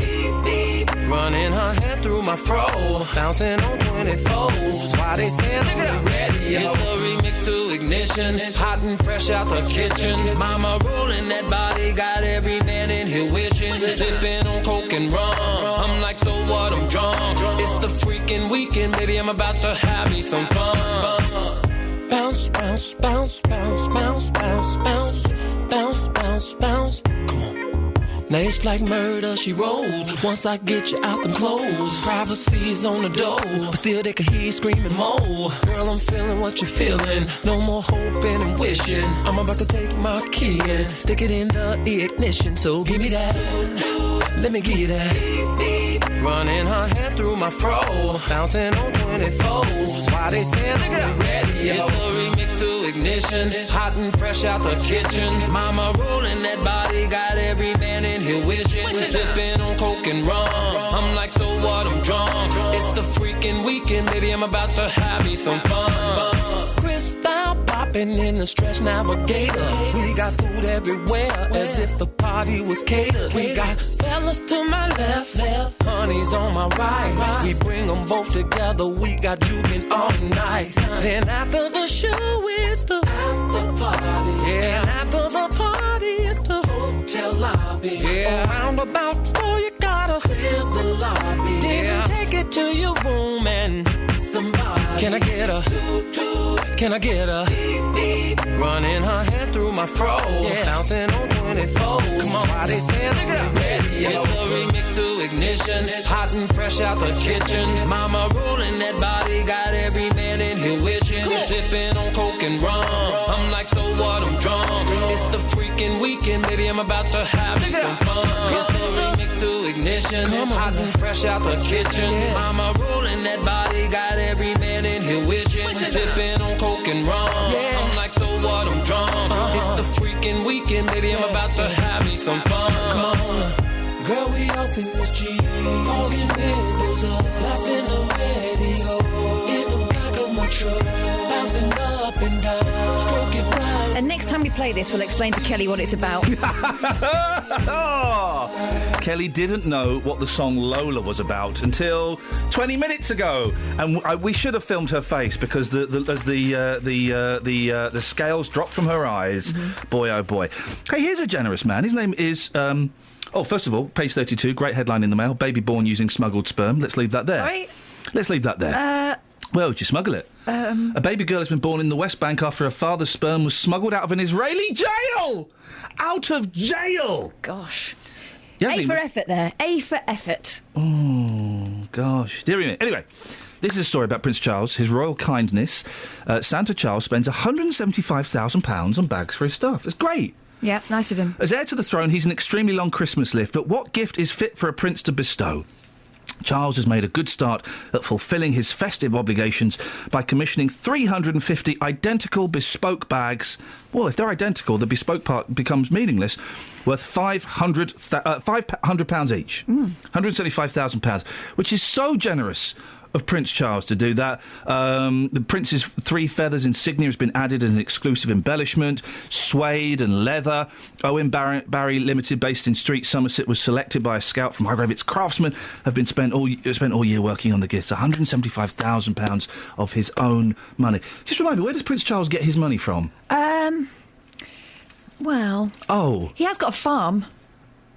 Running her hands through my fro, bouncing on 24s. Why they say I'm ready? It's the remix to Ignition, hot and fresh out the kitchen. Mama rolling that body, got every man in here wishing. Sipping on coke and rum, I'm like, so what, I'm drunk. It's the freaking weekend, baby, I'm about to have me some fun. Bounce, bounce, bounce, bounce, bounce, bounce, bounce, bounce, bounce, bounce. Come on. Now it's like murder, she rolled. Once I get you out them clothes, privacy's on the door, but still they can hear you screaming more. Girl, I'm feeling what you're feeling. No more hoping and wishing. I'm about to take my key and stick it in the ignition. So give me that, let me give you that. Running her hands through my fro, bouncing on 24s. Why they saying I'm ready? It's the remix to Ignition, hot and fresh out the kitchen. Mama rolling that body, got every man in here wishing. Sipping on coke and rum, I'm like, so what, I'm drunk. It's the freaking weekend, baby, I'm about to have me some fun. Crystal popping in the Stretch Navigator. We got food everywhere, as if the party was catered. We got fellas to my left, honey's on my right. We bring them both together, we got juking all night. Then after the show, it's the after party. Yeah, and after the party, it's the hotel lobby. Yeah, around about 4, you gotta clear the lobby. Then take it to your room and somebody Can I get a? Can I get a? Running her hands through my fro. Yeah. Bouncing on 24. Come on, why they say I'm ready? It's the remix to Ignition. Hot and fresh out the kitchen. Mama rolling that body. Got every man in here wishing. Sipping on coke and rum. I'm like, so what? I'm drunk. It's the freaking weekend, baby. I'm about to have me some fun. It's the remix to Ignition. Hot and fresh out the kitchen. Mama rolling that body. Got every man in here wishing. Sipping on coke and rum. I'm like, so what? I'm drunk. It's the freaking weekend, baby. I'm about to have me some fun. Come on, girl, we off in this Jeep. Walking windows up, lost in the radio. In the back of my truck, bouncing up and down, stroking round. And next time we play this, we'll explain to Kelly what it's about. Kelly didn't know what the song Lola was about until 20 minutes ago, and we should have filmed her face because as the scales dropped from her eyes. Boy, oh boy. Hey, here's a generous man. His name is. First of all, page 32, great headline in the Mail. Baby born using smuggled sperm. Let's leave that there. Sorry? Let's leave that there. Where would you smuggle it? A baby girl has been born in the West Bank after her father's sperm was smuggled out of an Israeli jail! Out of jail! Gosh. A for effort there. A for effort. Oh, gosh. Deary me. Anyway, this is a story about Prince Charles, his royal kindness. Santa Charles spends £175,000 on bags for his staff. It's great. Yeah, nice of him. As heir to the throne, he's an extremely long Christmas list, but what gift is fit for a prince to bestow? Charles has made a good start at fulfilling his festive obligations by commissioning 350 identical bespoke bags. Well, if they're identical, the bespoke part becomes meaningless, worth £500 each. £175,000, which is so generous of Prince Charles to do that. The Prince's 3 feathers insignia has been added as an exclusive embellishment. Suede and leather. Owen Barry Limited, based in Street, Somerset, was selected by a scout from Highgrove. Its craftsmen have been spent all year working on the gifts. £175,000 of his own money. Just remind me, where does Prince Charles get his money from? Well... Oh. He has got a farm.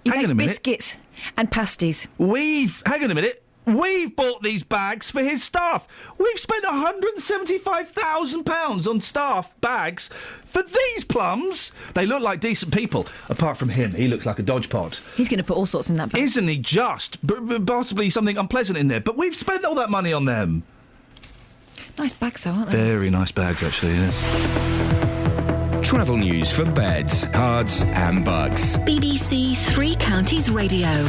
He makes biscuits and pasties. Hang on a minute. We've bought these bags for his staff. We've spent £175,000 on staff bags for these plums. They look like decent people, apart from him. He looks like a dodge pot. He's going to put all sorts in that bag. Isn't he just? Possibly something unpleasant in there. But we've spent all that money on them. Nice bags, though, aren't they? Very nice bags, actually, yes. Travel news for beds, cards and bugs. BBC Three Counties Radio.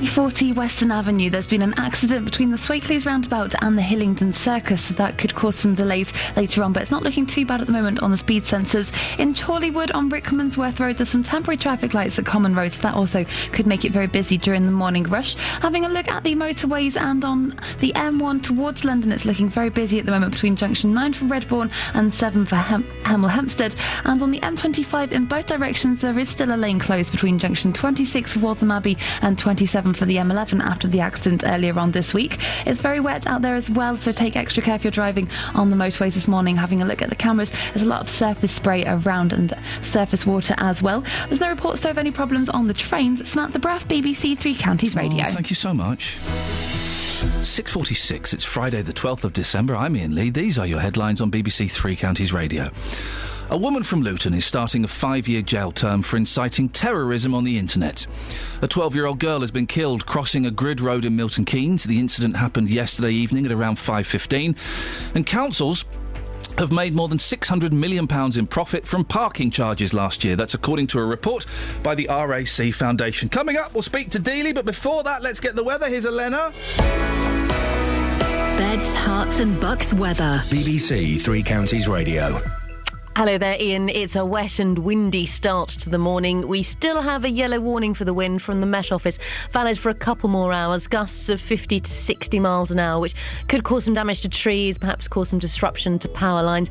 40 Western Avenue, there's been an accident between the Swakeleys roundabout and the Hillingdon Circus, so that could cause some delays later on, but it's not looking too bad at the moment on the speed sensors. In Chorleywood on Rickmansworth Road, there's some temporary traffic lights at Common Road, so that also could make it very busy during the morning rush. Having a look at the motorways, and on the M1 towards London, it's looking very busy at the moment between junction 9 for Redbourne and 7 for Hemel Hempstead, and on the M25 in both directions there is still a lane closed between junction 26 for Waltham Abbey and 27 for the M11 after the accident earlier on this week. It's very wet out there as well, so take extra care if you're driving on the motorways this morning. Having a look at the cameras, there's a lot of surface spray around and surface water as well. There's no reports though of any problems on the trains. Samantha Braff, BBC Three Counties Radio. Thank you so much. 6:46, it's Friday the 12th of December. I'm Iain Lee. These are your headlines on BBC Three Counties Radio. A woman from Luton is starting a 5-year jail term for inciting terrorism on the internet. A 12-year-old girl has been killed crossing a grid road in Milton Keynes. The incident happened yesterday evening at around 5:15. And councils have made more than £600 million in profit from parking charges last year. That's according to a report by the RAC Foundation. Coming up, we'll speak to Dealey, but before that, let's get the weather. Here's Elena. Beds, Hearts and Bucks weather. BBC Three Counties Radio. Hello there, Ian. It's a wet and windy start to the morning. We still have a yellow warning for the wind from the Met Office, valid for a couple more hours, gusts of 50 to 60 miles an hour, which could cause some damage to trees, perhaps cause some disruption to power lines.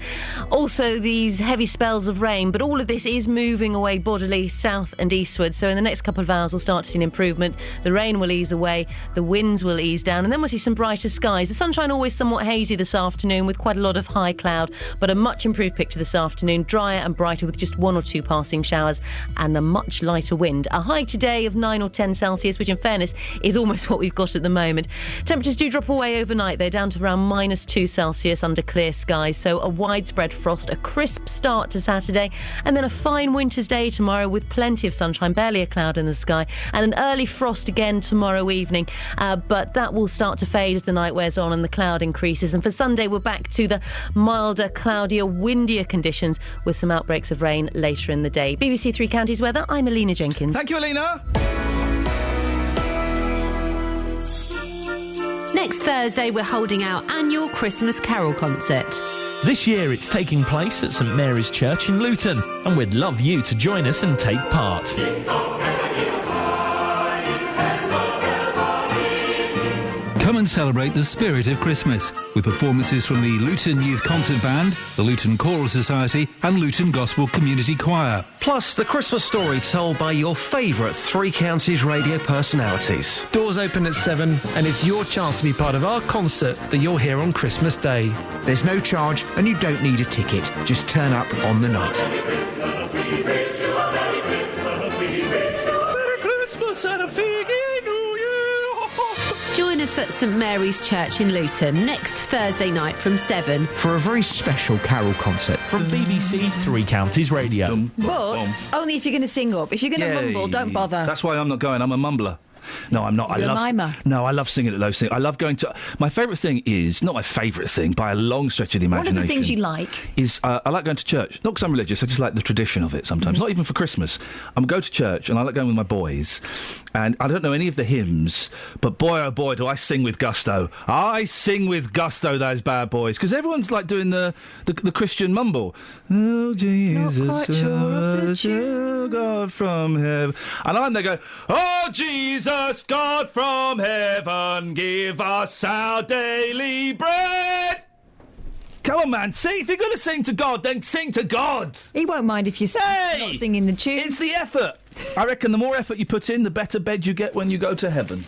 Also, these heavy spells of rain, but all of this is moving away bodily south and eastward. So in the next couple of hours, we'll start to see an improvement. The rain will ease away, the winds will ease down, and then we'll see some brighter skies. The sunshine always somewhat hazy this afternoon with quite a lot of high cloud, but a much improved picture this afternoon. afternoon, drier and brighter with just 1 or 2 passing showers and a much lighter wind. A high today of 9 or 10 Celsius, which in fairness is almost what we've got at the moment. Temperatures do drop away overnight. They're down to around -2 Celsius under clear skies. So a widespread frost, a crisp start to Saturday, and then a fine winter's day tomorrow with plenty of sunshine, barely a cloud in the sky, and an early frost again tomorrow evening. But that will start to fade as the night wears on and the cloud increases. And for Sunday, we're back to the milder, cloudier, windier conditions with some outbreaks of rain later in the day. BBC Three Counties weather, I'm Alina Jenkins. Thank you, Alina. Next Thursday, we're holding our annual Christmas Carol concert. This year it's taking place at St Mary's Church in Luton, and we'd love you to join us and take part. Come and celebrate the spirit of Christmas with performances from the Luton Youth Concert Band, the Luton Choral Society and Luton Gospel Community Choir. Plus, the Christmas story told by your favourite Three Counties radio personalities. Doors open at 7 and it's your chance to be part of our concert that you'll hear on Christmas Day. There's no charge and you don't need a ticket. Just turn up on the night. Merry Christmas and a figgy New Year! Join us at St Mary's Church in Luton next Thursday night from 7 for a very special carol concert from BBC Three Counties Radio. But only if you're going to sing up. If you're going to mumble, don't bother. That's why I'm not going. I'm a mumbler. No, I'm not. You're a mimer. No, I love singing at those things. I love going to... My favourite thing is... Not my favourite thing, by a long stretch of the imagination. One of the things you like? Is I like going to church. Not because I'm religious, I just like the tradition of it sometimes. Not even for Christmas. I'm go to church and I like going with my boys. And I don't know any of the hymns, but boy, oh boy, do I sing with gusto. I sing with gusto, those bad boys. Because everyone's like doing the Christian mumble. Oh, Jesus, not quite sure of the tune. God from heaven. And I'm there going, oh, Jesus, God from heaven, give us our daily bread. Come on, man, sing. If you're going to sing to God, then sing to God. He won't mind if you're not singing the tune. It's the effort. I reckon the more effort you put in, the better bed you get when you go to heaven.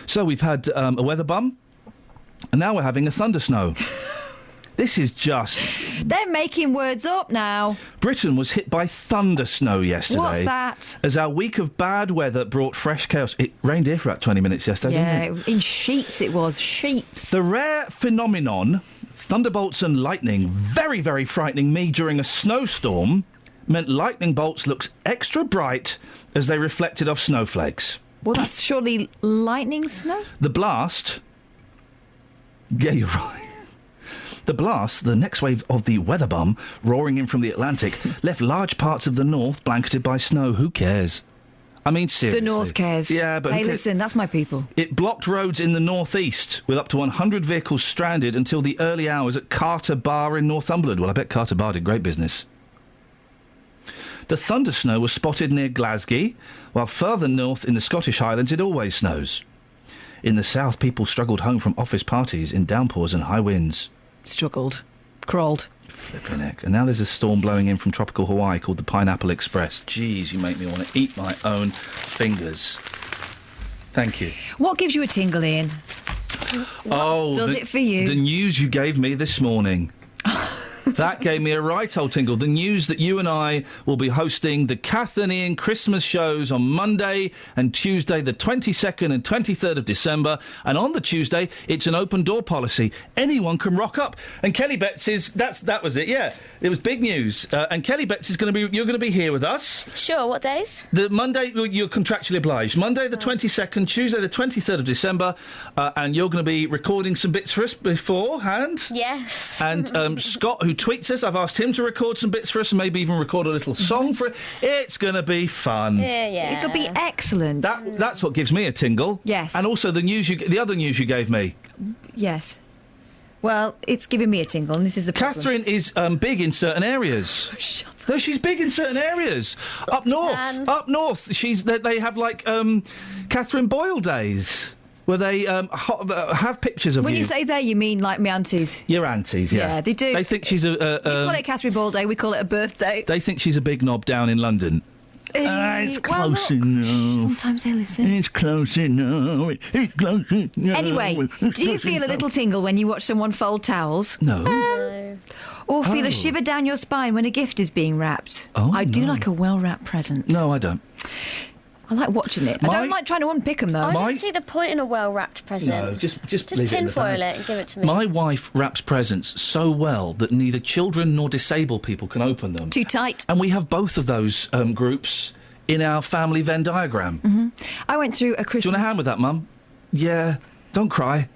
So we've had a weather bum, and now we're having a thundersnow. This is just... They're making words up now. Britain was hit by thundersnow yesterday. What's that? As our week of bad weather brought fresh chaos. It rained here for about 20 minutes yesterday, didn't it? In sheets it was. Sheets. The rare phenomenon, thunderbolts and lightning, very, very frightening me during a snowstorm, meant lightning bolts looked extra bright as they reflected off snowflakes. Well, that's surely lightning snow? The blast... Yeah, you're right. The blast, the next wave of the weather bum, roaring in from the Atlantic, left large parts of the north blanketed by snow. Who cares? I mean, seriously. The north cares. Yeah, but... Hey, listen, that's my people. It blocked roads in the northeast, with up to 100 vehicles stranded until the early hours at Carter Bar in Northumberland. Well, I bet Carter Bar did great business. The thunder snow was spotted near Glasgow, while further north in the Scottish Highlands it always snows. In the south, people struggled home from office parties in downpours and high winds. Struggled. Crawled. Flipping heck. And now there's a storm blowing in from tropical Hawaii called the Pineapple Express. Jeez, you make me want to eat my own fingers. Thank you. What gives you a tingle, Ian? Does it for you? The news you gave me this morning. That gave me a right old tingle. The news that you and I will be hosting the Kath and Ian Christmas shows on Monday and Tuesday, the 22nd and 23rd of December. And on the Tuesday, it's an open door policy. Anyone can rock up. And Kelly Betts is... That was it, yeah. It was big news. And Kelly Betts is going to be... You're going to be here with us. Sure, what days? The Monday, you're contractually obliged. Monday the 22nd, Tuesday the 23rd of December. And you're going to be recording some bits for us beforehand. Yes. And Scott, who tweets us, I've asked him to record some bits for us and maybe even record a little song for it. It's going to be fun. Yeah. It'll be excellent. That's what gives me a tingle. Yes. And also the other news you gave me. Yes. Well, it's giving me a tingle, and this is the problem. Catherine is big in certain areas. Shut up. No, she's big in certain areas. Up north, they have like Catherine Boyle days. Where they have pictures of you. When you say they, you mean like my aunties? Your aunties, yeah. Yeah, they do. They think she's a... you call it Catherine Ball Day, we call it a birthday. They think she's a big knob down in London. It's close enough. Sometimes they listen. It's close enough. It's close enough. Anyway, do you feel a little tingle when you watch someone fold towels? No. Or feel a shiver down your spine when a gift is being wrapped? Oh, I do like a well-wrapped present. No, I don't. I like watching it. I don't like trying to unpick them, though. I don't see the point in a well-wrapped present. No, just leave tinfoil it and give it to me. My wife wraps presents so well that neither children nor disabled people can open them. Too tight. And we have both of those groups in our family Venn diagram. Mm-hmm. I went through a Christmas... Do you want a hand with that, Mum? Yeah. Don't cry.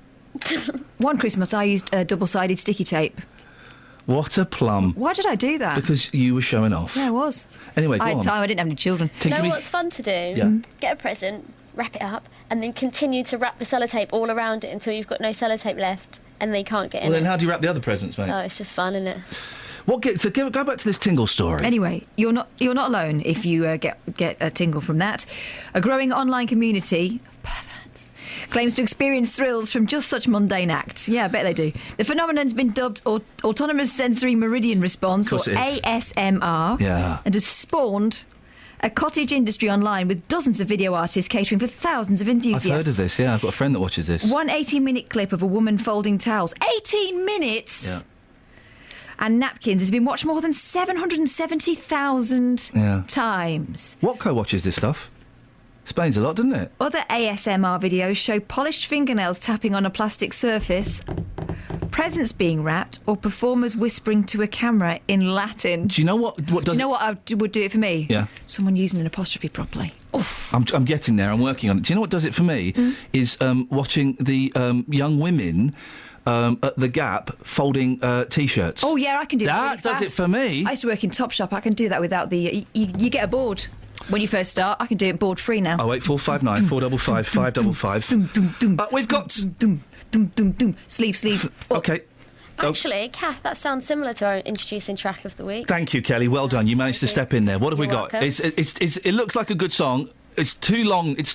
One Christmas I used double-sided sticky tape. What a plum. Why did I do that? Because you were showing off. Yeah, I was. Anyway, go I had on. time, I didn't have any children. You know what's fun to do? Yeah. Get a present, wrap it up, and then continue to wrap the sellotape all around it until you've got no sellotape left, and then you can't get in Well, it. then how do you wrap the other presents, mate? Oh, it's just fun, isn't it? Go back to this tingle story. Anyway, you're not alone if you get a tingle from that. A growing online community of perverts claims to experience thrills from just such mundane acts. Yeah, I bet they do. The phenomenon's been dubbed Autonomous Sensory Meridian Response, or ASMR, and has spawned a cottage industry online with dozens of video artists catering for thousands of enthusiasts. I've heard of this, yeah. I've got a friend that watches this. One 18-minute clip of a woman folding towels. 18 minutes? Yeah. And napkins has been watched more than 770,000 times. Watco watches this stuff. Explains a lot, doesn't it? Other ASMR videos show polished fingernails tapping on a plastic surface, presents being wrapped, or performers whispering to a camera in Latin. Do you know what does... Do you know what would do it for me? Yeah. Someone using an apostrophe properly. Oof. I'm getting there. I'm working on it. Do you know what does it for me? Is watching the young women... at the Gap, folding T-shirts. Oh, yeah, I can do that. That does it for me. I used to work in Topshop. I can do that without the... You get a board when you first start. I can do it board free now. 08459 455 555. We've got... Sleeves. OK. Actually, Kath, that sounds similar to our introducing track of the week. Thank you, Kelly. Well done. You managed to step in there. What have we You're got? welcome. It looks like a good song. It's too long. It's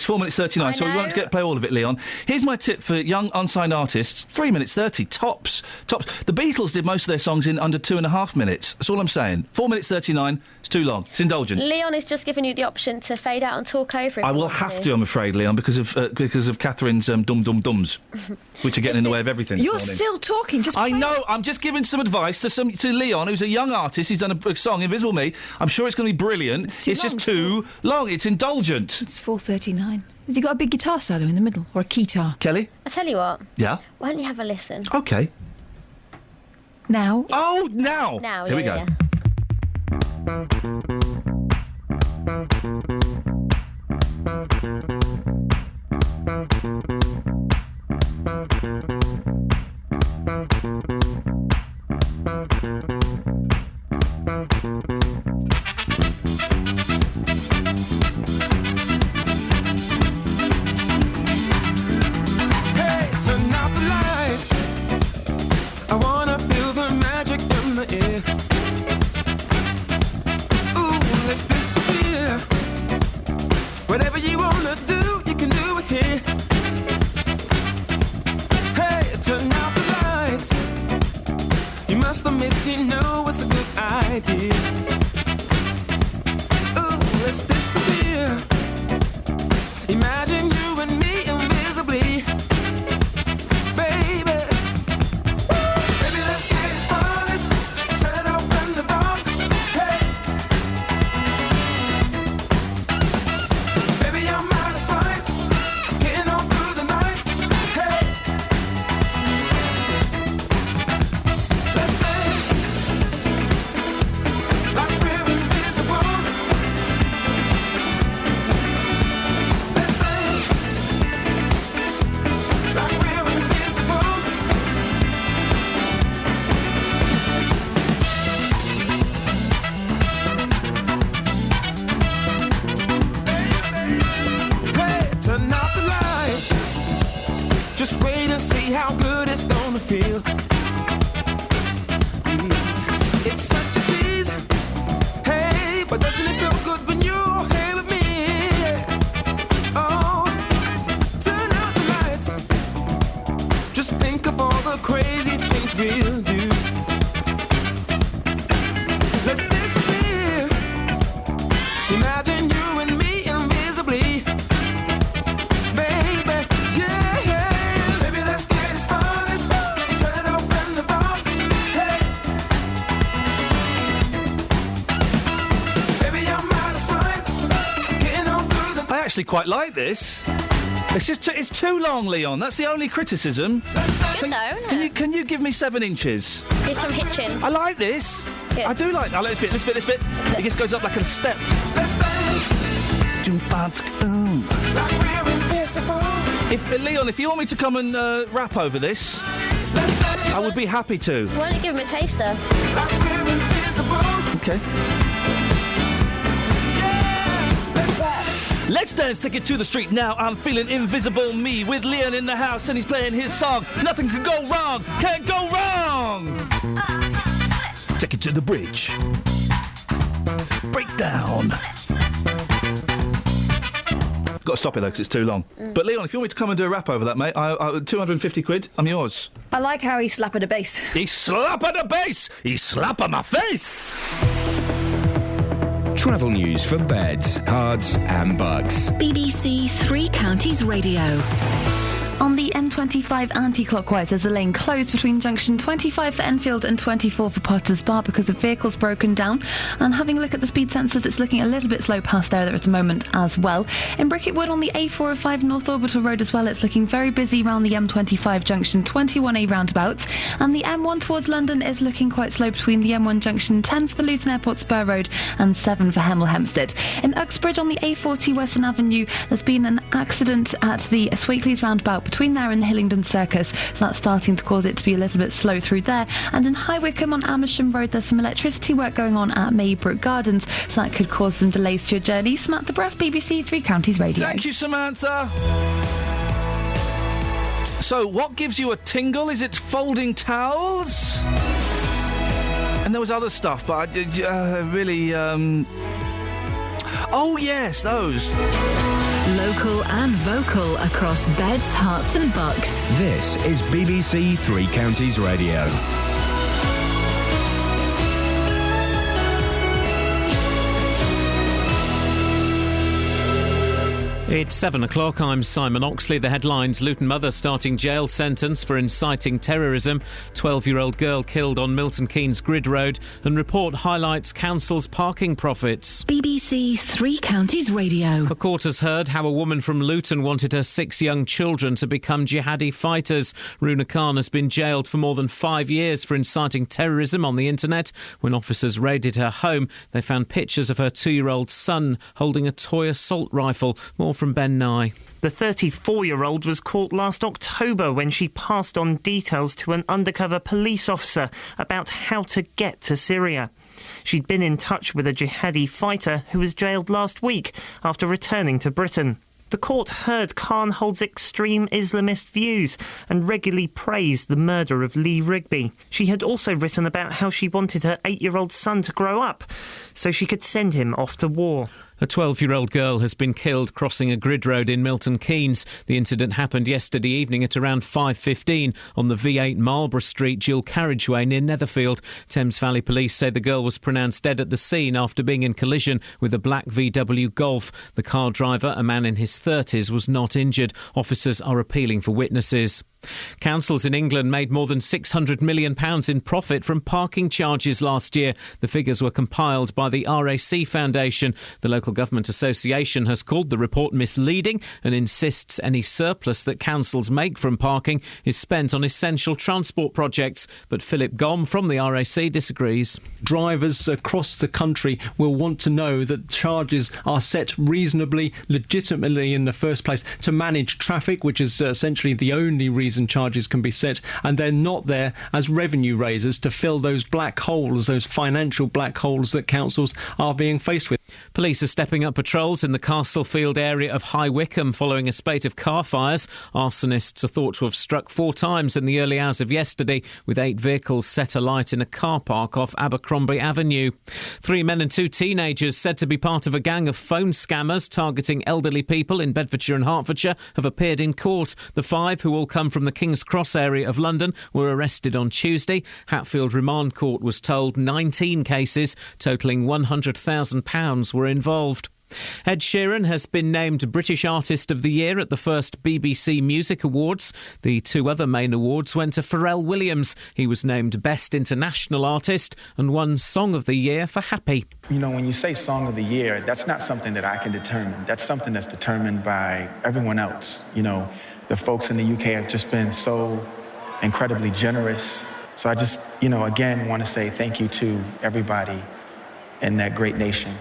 4 minutes 39, so we won't play all of it, Leon. Here's my tip for young unsigned artists: 3 minutes 30 tops. The Beatles did most of their songs in under 2.5 minutes. That's all I'm saying. 4 minutes 39. It's too long. It's indulgent. Leon is just giving you the option to fade out and talk over it. I will have to, I'm afraid, Leon, because of Catherine's dum-dums, which are getting in the way of everything. You're this morning. still talking. Just I know. I'm just giving some advice to Leon, who's a young artist. He's done a song, Invisible Me. I'm sure it's going to be brilliant. It's just too long. It's indulgent. It's 4:39. Has he got a big guitar solo in the middle, or a keytar? Kelly? I tell you what. Yeah? Why don't you have a listen? OK. Now? Oh, now! Now, Here we go. Whatever you wanna do, you can do it here. Hey, turn out the lights. You must admit you know it's a good idea. Ooh, let's disappear. Imagine you and me invisibly. Baby. Baby, let's get it started. Set it up in the dark. Hey. Baby, I'm out of sight. Getting on through the night. Hey. Let's dance like we're invisible. Let's dance like we're invisible. Hey, turn out the lights. Just wait and see how good it's gonna feel. It's such a tease. Hey, but doesn't it feel good when you're here with me? Oh, turn out the lights. Just think of all the crazy things we'll do. Let's disappear. Imagine actually quite like this. It's just it's too long, Leon. That's the only criticism. Good though, isn't it? Can you give me 7 inches? It's from Hitchin. I like this. Good. I do like. Oh, this bit. It just goes up like a step. Leon, if you want me to come and rap over this, I would be happy to. Why don't you give him a taster? Okay. Let's dance, take it to the street now. I'm feeling invisible me with Leon in the house and he's playing his song. Nothing can go wrong, can't go wrong. Take it to the bridge. Breakdown. Got to stop it though, because it's too long. But Leon, if you want me to come and do a rap over that, mate, 250 quid, I'm yours. I like how he slapped the bass. He slapped the bass! He slapped my face! Travel news for beds, cards and bugs. BBC Three Counties Radio. On the M25 anti-clockwise, there's a lane closed between junction 25 for Enfield and 24 for Potters Bar because of vehicles broken down. And having a look at the speed sensors, it's looking a little bit slow past there at the moment as well. In Bricket Wood on the A405 North Orbital Road as well, it's looking very busy around the M25 junction 21A roundabout. And the M1 towards London is looking quite slow between the M1 junction 10 for the Luton Airport Spur Road and 7 for Hemel Hempstead. In Uxbridge on the A40 Western Avenue, there's been an accident at the Sweetleys roundabout between there and the Hillingdon Circus, so that's starting to cause it to be a little bit slow through there. And in High Wycombe on Amersham Road, there's some electricity work going on at Maybrook Gardens, so that could cause some delays to your journey. Samantha Bruff, BBC Three Counties Radio. Thank you, Samantha. So, what gives you a tingle? Is it folding towels? And there was other stuff, but I really... Oh, yes, those. Local and vocal across beds, hearts and bucks. This is BBC Three Counties Radio. It's 7 o'clock. I'm Simon Oxley. The headlines: Luton mother starting jail sentence for inciting terrorism, 12-year-old girl killed on Milton Keynes Grid Road, and report highlights council's parking profits. BBC Three Counties Radio. A court has heard how a woman from Luton wanted her 6 young children to become jihadi fighters. Runa Khan has been jailed for more than 5 years for inciting terrorism on the internet. When officers raided her home, they found pictures of her 2-year-old son holding a toy assault rifle. More from Ben Nye. The 34-year-old was caught last October when she passed on details to an undercover police officer about how to get to Syria. She'd been in touch with a jihadi fighter who was jailed last week after returning to Britain. The court heard Khan holds extreme Islamist views and regularly praised the murder of Lee Rigby. She had also written about how she wanted her 8-year-old son to grow up so she could send him off to war. A 12-year-old girl has been killed crossing a grid road in Milton Keynes. The incident happened yesterday evening at around 5:15 on the V8 Marlborough Street dual carriageway near Netherfield. Thames Valley Police say the girl was pronounced dead at the scene after being in collision with a black VW Golf. The car driver, a man in his 30s, was not injured. Officers are appealing for witnesses. Councils in England made more than £600 million in profit from parking charges last year. The figures were compiled by the RAC Foundation. The Local Government Association has called the report misleading and insists any surplus that councils make from parking is spent on essential transport projects. But Philip Gomm from the RAC disagrees. Drivers across the country will want to know that charges are set reasonably, legitimately in the first place to manage traffic, which is essentially the only reason charges can be set, and they're not there as revenue raisers to fill those black holes, those financial black holes that councils are being faced with. Police are stepping up patrols in the Castlefield area of High Wycombe following a spate of car fires. Arsonists are thought to have struck 4 times in the early hours of yesterday, with 8 vehicles set alight in a car park off Abercrombie Avenue. 3 men and 2 teenagers said to be part of a gang of phone scammers targeting elderly people in Bedfordshire and Hertfordshire have appeared in court. The 5, who all come from the King's Cross area of London, were arrested on Tuesday. Hatfield Remand Court was told 19 cases totalling £100,000 were involved. Ed Sheeran has been named British Artist of the Year at the first BBC Music Awards. The two other main awards went to Pharrell Williams. He was named Best International Artist and won Song of the Year for Happy. You know, when you say Song of the Year, that's not something that I can determine. That's something that's determined by everyone else. You know, the folks in the UK have just been so incredibly generous. So I just, again, want to say thank you to everybody in that great nation.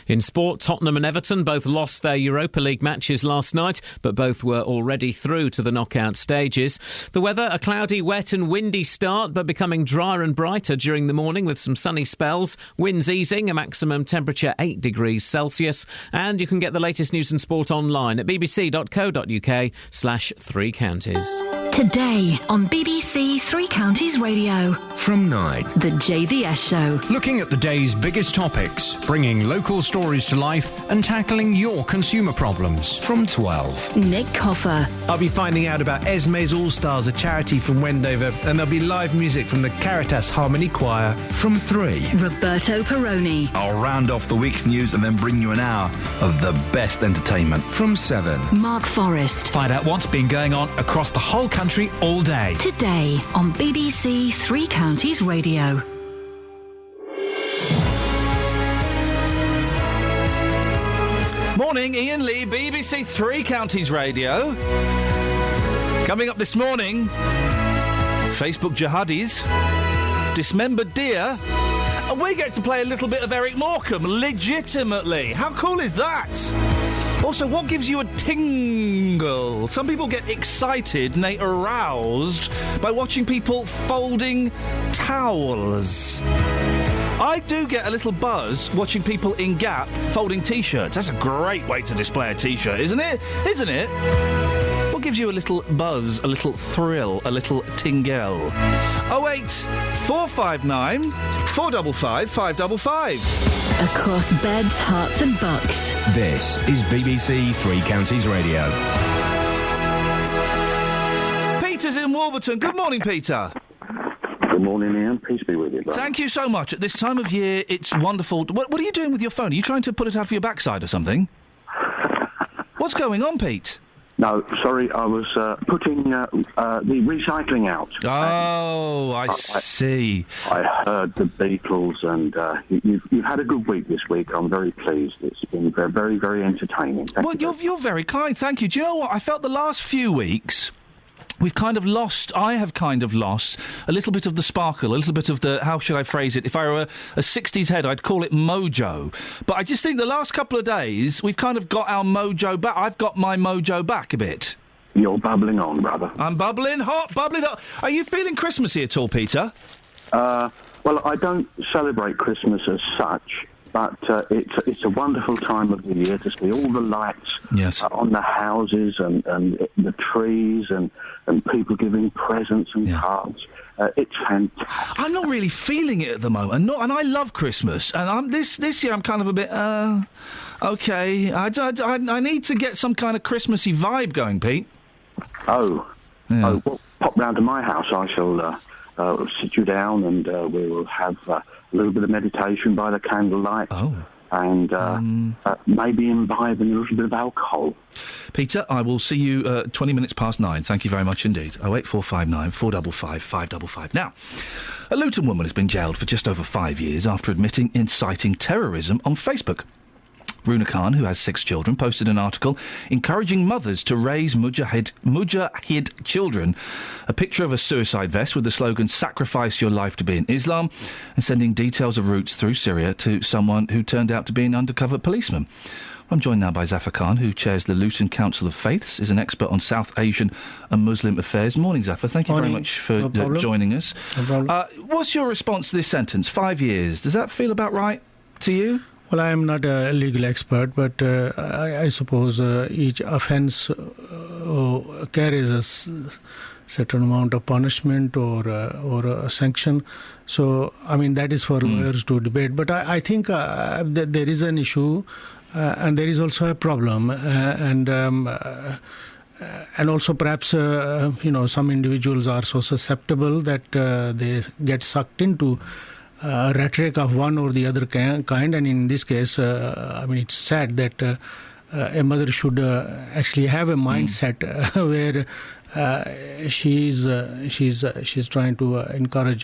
In sport, Tottenham and Everton both lost their Europa League matches last night, but both were already through to the knockout stages. The weather, a cloudy, wet and windy start, but becoming drier and brighter during the morning with some sunny spells. Winds easing, a maximum temperature 8 degrees Celsius. And you can get the latest news and sport online at bbc.co.uk/Three Counties. Today on BBC Three Counties Radio. From 9. The JVS Show. Looking at the day's biggest topics, bringing local stories to life and tackling your consumer problems. From 12. Nick Coffer. I'll be finding out about Esme's All Stars, a charity from Wendover, and there'll be live music from the Caritas Harmony Choir. From 3. Roberto Perroni. I'll round off the week's news and then bring you an hour of the best entertainment. From 7. Mark Forrest. Find out what's been going on across the whole country all day. Today on BBC Three Counties Radio. Morning, Iain Lee, BBC Three Counties Radio. Coming up this morning, Facebook jihadis, dismembered deer, and we get to play a little bit of Eric Morecambe, legitimately. How cool is that? Also, what gives you a tingle? Some people get excited and they aroused by watching people folding towels. I do get a little buzz watching people in Gap folding T-shirts. That's a great way to display a T-shirt, isn't it? Isn't it? What gives you a little buzz, a little thrill, a little tingle? 08459 455 555. Across beds, hearts and bucks. This is BBC Three Counties Radio. Peter's in Wolverton. Good morning, Peter. Good morning, Ian. Peace be with you, brother. Thank you so much. At this time of year, it's wonderful. What are you doing with your phone? Are you trying to pull it out of your backside or something? What's going on, Pete? No, sorry, I was putting the recycling out. Oh, I see. I heard the Beatles, and you've had a good week this week. I'm very pleased. It's been very, very entertaining. Thank you. You're very kind. Thank you. Do you know what? I felt the last few weeks we've kind of lost, I have kind of lost a little bit of the sparkle, a little bit of the, how should I phrase it? If I were a 60s head, I'd call it mojo. But I just think the last couple of days, we've kind of got our mojo back. I've got my mojo back a bit. You're bubbling on, brother. I'm bubbling hot, bubbling hot. Are you feeling Christmassy at all, Peter? Well, I don't celebrate Christmas as such. But it's a wonderful time of the year to see all the lights on the houses and the trees and people giving presents and cards. It's fantastic. I'm not really feeling it at the moment, and I love Christmas. And this year I'm kind of a bit okay. I need to get some kind of Christmassy vibe going, Pete. Oh, well, pop round to my house. I shall sit you down and we will have a little bit of meditation by the candlelight. And maybe imbibe in a little bit of alcohol. Peter, I will see you 20 minutes past 9. Thank you very much indeed. 08459 455 555. Now, a Luton woman has been jailed for just over 5 years after admitting inciting terrorism on Facebook. Runa Khan, who has 6 children, posted an article encouraging mothers to raise Mujahid children, a picture of a suicide vest with the slogan, "Sacrifice your life to be in Islam," and sending details of routes through Syria to someone who turned out to be an undercover policeman. I'm joined now by Zafar Khan, who chairs the Luton Council of Faiths, is an expert on South Asian and Muslim affairs. Morning, Zafar. Thank you very much for joining us. No problem. What's your response to this sentence? 5 years. Does that feel about right to you? Well, I am not a legal expert, but I suppose each offence carries a certain amount of punishment or a sanction. So, I mean, that is for lawyers to debate. But I think that there is an issue and there is also a problem. And also perhaps, some individuals are so susceptible that they get sucked into rhetoric of one or the other kind. And in this case, it's sad that a mother should actually have a mindset where she's trying to encourage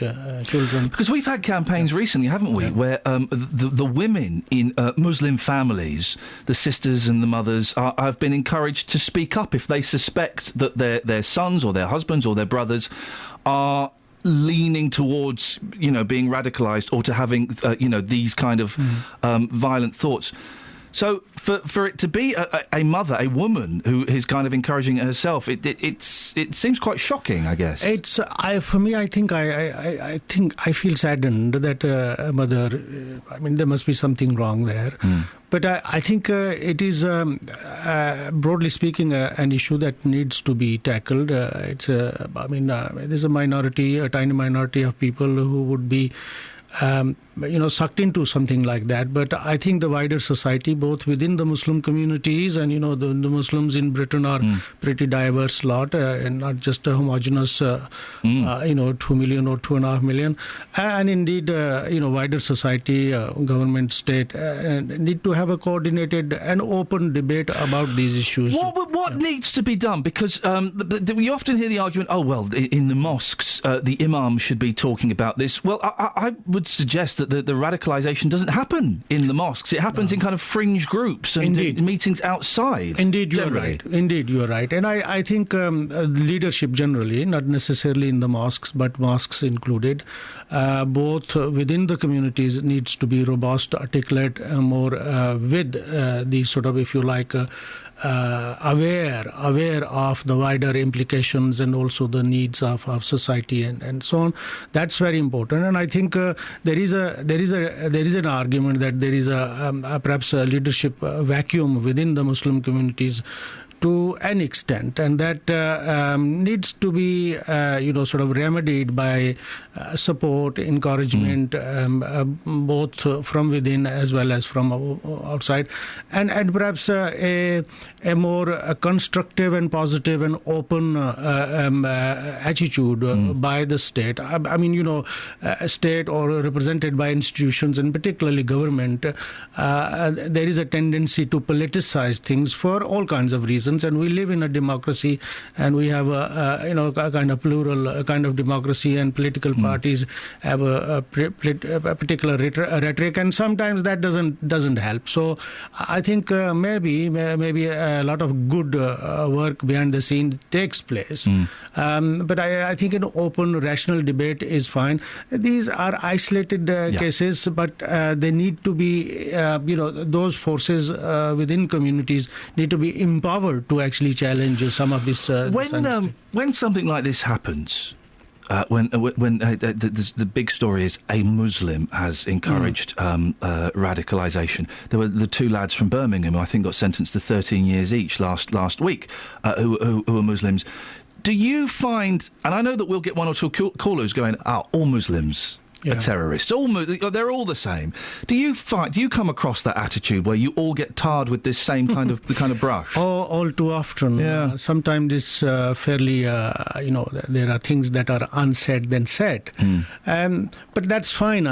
children. Because we've had campaigns recently, haven't we, where the women in Muslim families, the sisters and the mothers, have been encouraged to speak up if they suspect that their sons or their husbands or their brothers are leaning towards, being radicalised or to having, these kind of violent thoughts. So for it to be a mother, a woman who is kind of encouraging it herself, it seems quite shocking, I guess. For me, I think I feel saddened that a mother. There must be something wrong there. But I think it is, broadly speaking, an issue that needs to be tackled. There's a minority, a tiny minority of people who would be sucked into something like that. But I think the wider society, both within the Muslim communities and, the Muslims in Britain are pretty diverse lot and not just a homogenous, 2 million or 2.5 million. And indeed, wider society, government, state, need to have a coordinated and open debate about these issues. What needs to be done? Because we often hear the argument, in the mosques, the imam should be talking about this. Well, I would suggest that the radicalisation doesn't happen in the mosques. It happens in kind of fringe groups and meetings outside. Indeed, you are right. And I think leadership generally, not necessarily in the mosques, but mosques included, both within the communities needs to be robust, articulate, more with the sort of, if you like, aware of the wider implications and also the needs of society and so on. That's very important. And I think there is an argument that there is perhaps a leadership vacuum within the Muslim communities to an extent, and that needs to be, sort of remedied by support, encouragement, both from within as well as from outside, and perhaps a more constructive and positive and open attitude by the state. State or represented by institutions, and particularly government, there is a tendency to politicize things for all kinds of reasons. And we live in a democracy, and we have a kind of plural kind of democracy, and political parties have a particular rhetoric, and sometimes that doesn't help. So I think maybe a lot of good work behind the scenes takes place. But I think an open, rational debate is fine. These are isolated cases, but they need to be, those forces within communities need to be empowered to actually challenge some of this. When something like this happens, when the big story is a Muslim has encouraged radicalisation. There were the two lads from Birmingham who I think got sentenced to 13 years each last week, who are Muslims. Do you find, and I know that we'll get one or two callers going, all Muslims are terrorists. They're all the same. Do you come across that attitude where you all get tarred with this same kind of brush? All too often. Yeah. Sometimes it's fairly, there are things that are unsaid than said. But that's fine.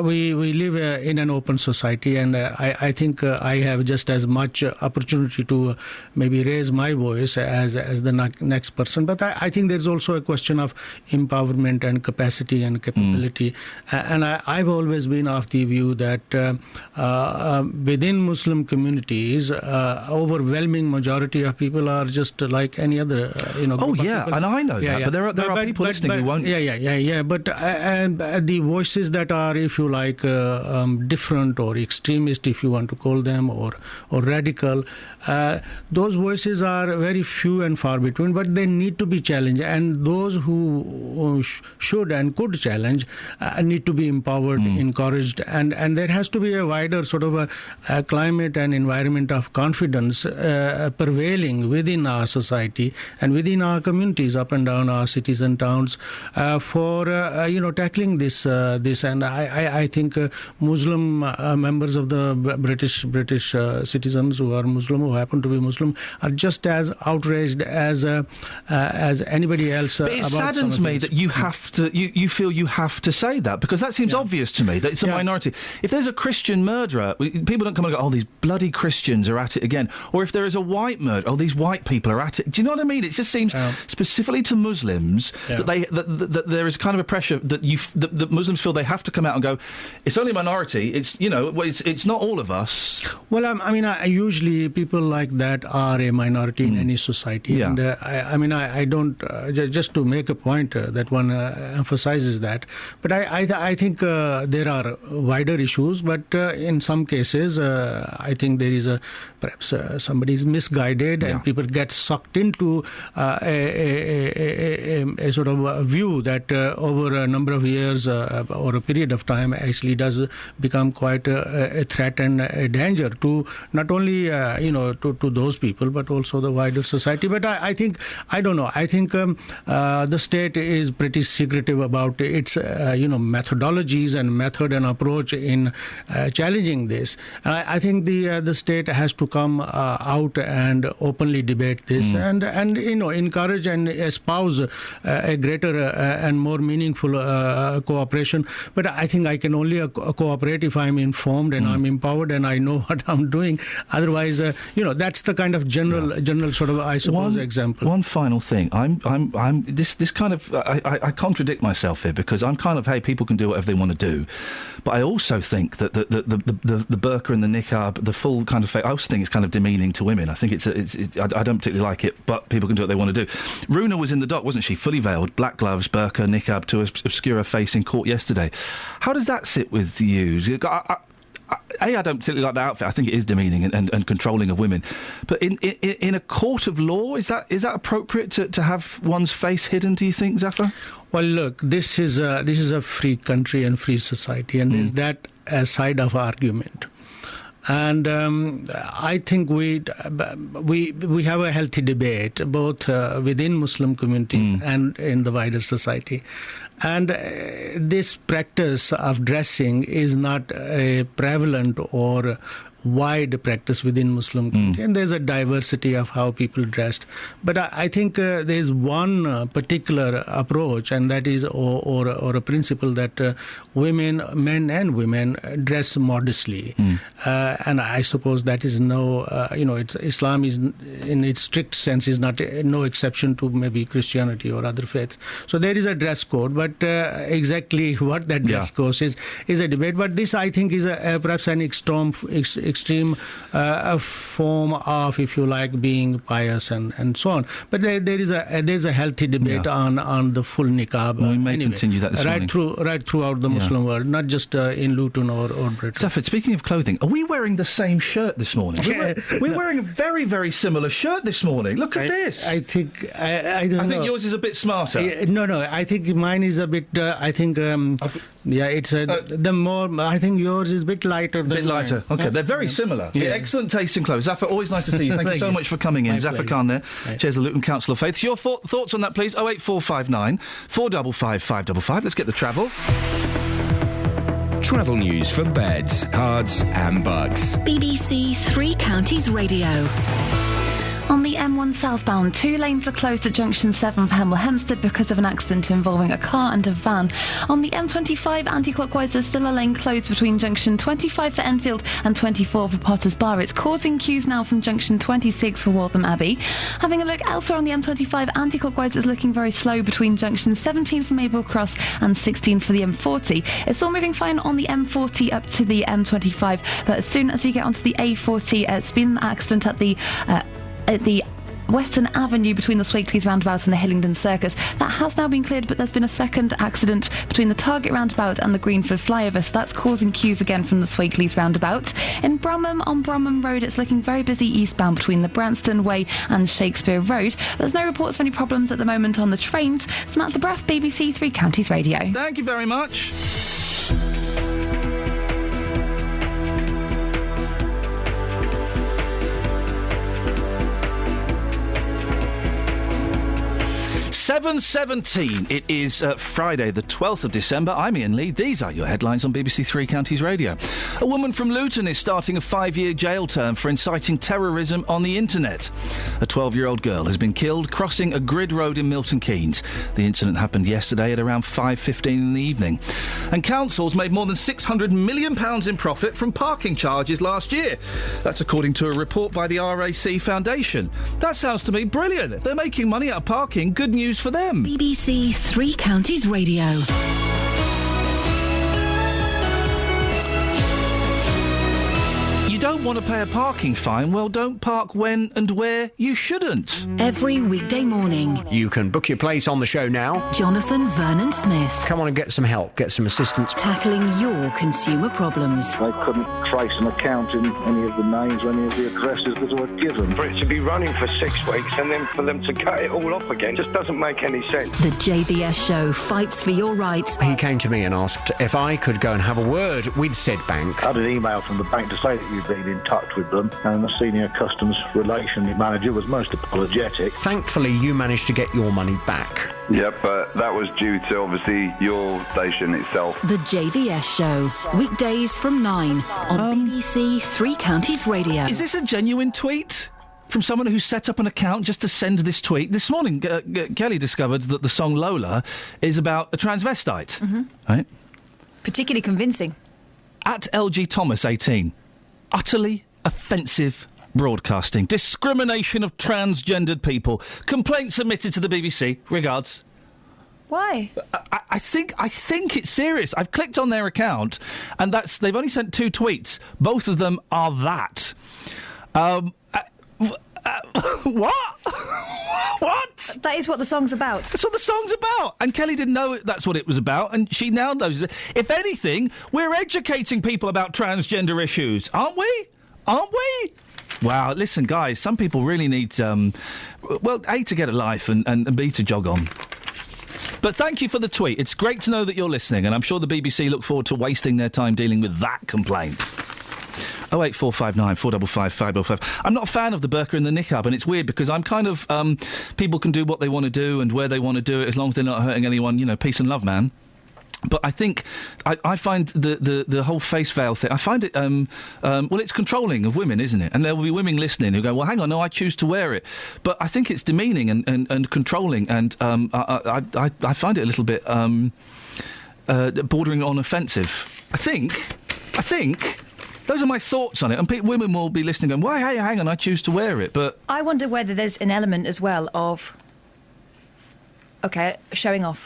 We live in an open society, and I think I have just as much opportunity to maybe raise my voice as the next person. But I think there's also a question of empowerment and capacity and capability. And I've always been of the view that within Muslim communities, overwhelming majority of people are just like any other, and I know that. But there are people listening who won't. But the voices that are, if you like, different or extremist, if you want to call them, or radical, those voices are very few and far between, but they need to be challenged. And those who should and could challenge need to be empowered, encouraged, and there has to be a wider sort of a climate and environment of confidence prevailing within our society and within our communities up and down our cities and towns for tackling this. And I think Muslim members of the British citizens who are Muslim, who happen to be Muslim, are just as outraged as anybody else. But it saddens me that you have to. You feel feel you have to say that? Because that seems obvious to me, that it's a minority. If there's a Christian murderer, people don't come and go, oh, these bloody Christians are at it again. Or if there is a white murderer, oh, these white people are at it. Do you know what I mean? It just seems, specifically to Muslims, that there is kind of a pressure that Muslims feel they have to come out and go, it's only a minority, it's not all of us. Well, usually people like that are a minority in any society. And I don't, just to make a point that one emphasizes that, but I think there are wider issues, but in some cases I think there is perhaps somebody is misguided and people get sucked into a sort of a view that over a number of years or a period of time actually does become quite a threat and a danger to not only to those people but also the wider society. But I think the state is pretty secretive about its methodologies and method and approach in challenging this. And I think the state has to come out and openly debate this and encourage and espouse a greater and more meaningful cooperation. But I think I can only cooperate if I'm informed and I'm empowered and I know what I'm doing. Otherwise, that's the kind of general sort of, I suppose, example. One final thing. I'm this kind of, I contradict myself here because I'm kind of, hey, people can do whatever they want to do. But I also think that the burqa and the niqab, the full kind of, I also think it's kind of demeaning to women. I think I don't particularly like it, but people can do what they want to do. Runa was in the dock, wasn't she? Fully veiled, black gloves, burqa, niqab to obscure her face in court yesterday. How does that sit with you? I don't particularly like the outfit. I think it is demeaning and controlling of women. But in a court of law, is that appropriate to have one's face hidden, do you think, Zafar? Well, look, this is a free country and free society, and is that a side of argument? And I think we have a healthy debate both within Muslim communities and in the wider society. And this practice of dressing is not a prevalent or wide practice within Muslim community, and there's a diversity of how people dressed. But I think there's one particular approach, and that is or a principle that women, men and women, dress modestly. And I suppose that is Islam is, in its strict sense, is not no exception to maybe Christianity or other faiths. So there is a dress code, but exactly what that dress code is a debate. But this, I think, is perhaps an extreme form of, if you like, being pious and so on. But there's a healthy debate on the full niqab. We may continue that this morning. Right throughout the Muslim world, not just in Luton or Britain. Stafford, speaking of clothing, are we wearing the same shirt this morning? We're wearing a very, very similar shirt this morning. Look at this. I think I don't know. I think yours is a bit smarter. No. I think mine is a bit. It's the more. I think yours is a bit lighter. Lighter. Okay, they're very similar. Yeah. Excellent taste in clothes. Zafar, always nice to see you. Thank you so much for coming in. Zafar Khan there, Chairs of the Luton Council of Faith. Your thoughts on that, please? 08459 455 555. Let's get the travel. Travel news for beds, cards and bugs. BBC Three Counties Radio. On the M1 southbound, 2 lanes are closed at junction 7 for Hemel Hempstead because of an accident involving a car and a van. On the M25 anti-clockwise, there's still a lane closed between junction 25 for Enfield and 24 for Potters Bar. It's causing queues now from junction 26 for Waltham Abbey. Having a look elsewhere on the M25, anti-clockwise is looking very slow between junction 17 for Maple Cross and 16 for the M40. It's all moving fine on the M40 up to the M25, but as soon as you get onto the A40, it's been an accident at the Western Avenue between the Swakeleys roundabout and the Hillingdon Circus. That has now been cleared, but there's been a second accident between the Target roundabout and the Greenford flyover, so that's causing queues again from the Swakeleys roundabout. In Bromham, on Bromham Road, it's looking very busy eastbound between the Branston Way and Shakespeare Road. There's no reports of any problems at the moment on the trains. Samantha Braff, BBC Three Counties Radio. Thank you very much. 7:17. It is Friday, the 12th of December. I'm Iain Lee. These are your headlines on BBC Three Counties Radio. A woman from Luton is starting a 5-year jail term for inciting terrorism on the internet. A 12-year-old girl has been killed crossing a grid road in Milton Keynes. The incident happened yesterday at around 5:15 in the evening. And councils made more than £600 million in profit from parking charges last year. That's according to a report by the RAC Foundation. That sounds to me brilliant. If they're making money out of parking, good news for them. BBC Three Counties Radio. You don't want to pay a parking fine? Well, don't park when and where you shouldn't. Every weekday morning. You can book your place on the show now. Jonathan Vernon Smith. Come on and get some help, get some assistance. Tackling your consumer problems. They couldn't trace an account in any of the names or any of the addresses that were given. For it to be running for 6 weeks and then for them to cut it all off again just doesn't make any sense. The JVS show fights for your rights. He came to me and asked if I could go and have a word with said bank. I had an email from the bank to say that you'd been in touch with them, and the senior customs relations manager was most apologetic. Thankfully, you managed to get your money back. Yep, but that was due to, obviously, your station itself. The JVS show, weekdays from 9 on BBC Three Counties Radio. Is this a genuine tweet? From someone who set up an account just to send this tweet. This morning, Kelly discovered that the song Lola is about a transvestite. Mm-hmm. Right? Particularly convincing. At LG Thomas 18. Utterly offensive broadcasting. Discrimination of transgendered people. Complaint submitted to the BBC. Regards. Why? I think it's serious. I've clicked on their account, and they've only sent 2 tweets. Both of them are that. What? What? That is what the song's about. That's what the song's about. And Kelly didn't know that's what it was about, and she now knows it. If anything, we're educating people about transgender issues, aren't we? Aren't we? Wow, listen, guys, some people really need, A, to get a life, and B, to jog on. But thank you for the tweet. It's great to know that you're listening, and I'm sure the BBC look forward to wasting their time dealing with that complaint. 08459 455 555. I'm not a fan of the burqa and the niqab, and it's weird because I'm kind of people can do what they want to do and where they want to do it as long as they're not hurting anyone. You know, peace and love, man. But I think I find the whole face veil thing. I find it it's controlling of women, isn't it? And there will be women listening who go, "Well, hang on, no, I choose to wear it." But I think it's demeaning and controlling, and I find it a little bit bordering on offensive. I think. Those are my thoughts on it. And women will be listening going, "Why, hey, hang on, I choose to wear it." But I wonder whether there's an element as well of, showing off.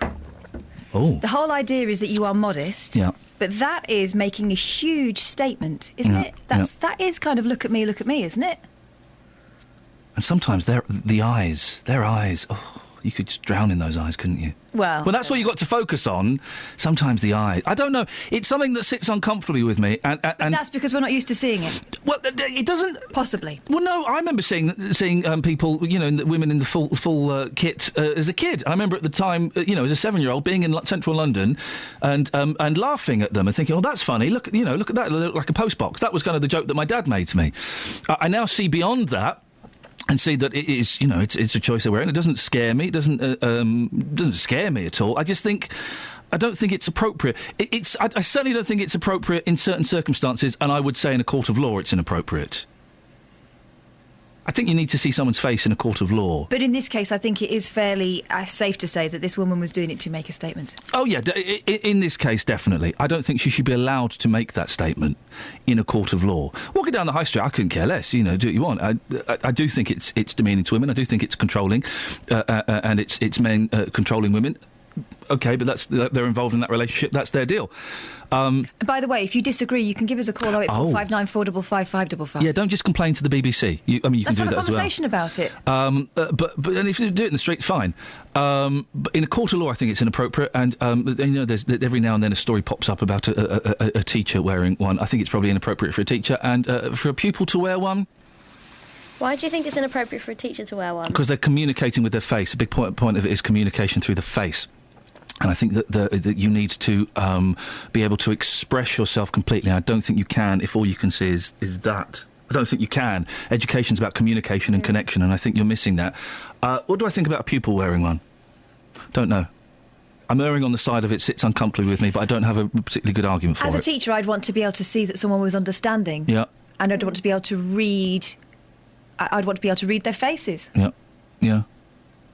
Oh. The whole idea is that you are modest. Yeah. But that is making a huge statement, isn't it? That is kind of look at me, isn't it? And sometimes their eyes. Oh, you could just drown in those eyes, couldn't you? Well, that's what you got to focus on. Sometimes the eye. I don't know. It's something that sits uncomfortably with me. And that's because we're not used to seeing it. Well, it doesn't. Possibly. Well, no. I remember seeing people, women in the full kit as a kid. I remember at the time, as a 7-year-old, being in central London and laughing at them and thinking, "Oh, that's funny. Look at that. It looked like a postbox." That was kind of the joke that my dad made to me. I now see beyond that. And see that it is, it's a choice they're wearing. It doesn't scare me. It doesn't scare me at all. I don't think it's appropriate. I certainly don't think it's appropriate in certain circumstances, and I would say in a court of law it's inappropriate. I think you need to see someone's face in a court of law. But in this case, I think it is fairly safe to say that this woman was doing it to make a statement. Oh, yeah, in this case, definitely. I don't think she should be allowed to make that statement in a court of law. Walking down the high street, I couldn't care less, do what you want. I do think it's demeaning to women. I do think it's controlling, and it's men controlling women. OK, but they're involved in that relationship. That's their deal. By the way, if you disagree, you can give us a call 08459 455 555. Yeah, don't just complain to the BBC. You can do that as well. Let's have a conversation about it. But if you do it in the street, fine. But in a court of law, I think it's inappropriate. And there's every now and then a story pops up about a teacher wearing one. I think it's probably inappropriate for a teacher and for a pupil to wear one. Why do you think it's inappropriate for a teacher to wear one? Because they're communicating with their face. A big point of it is communication through the face. And I think that you need to be able to express yourself completely. I don't think you can if all you can see is that. I don't think you can. Education's about communication and connection, and I think you're missing that. What do I think about a pupil wearing one? Don't know. I'm erring on the side of it sits uncomfortably with me, but I don't have a particularly good argument for it. As a teacher, I'd want to be able to see that someone was understanding. Yeah. And I'd want to be able to read... I'd want to be able to read their faces. Yeah. I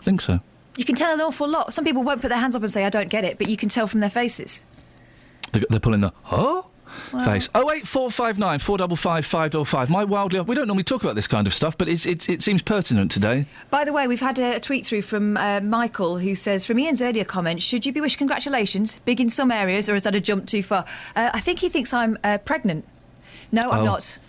think so. You can tell an awful lot. Some people won't put their hands up and say, I don't get it, but you can tell from their faces. They're pulling the, face. 08459 455 555. My wildly... We don't normally talk about this kind of stuff, but it seems pertinent today. By the way, we've had a tweet through from Michael, who says, from Ian's earlier comment, should you be wished congratulations? Big in some areas, or is that a jump too far? I think he thinks I'm pregnant. No, I'm not.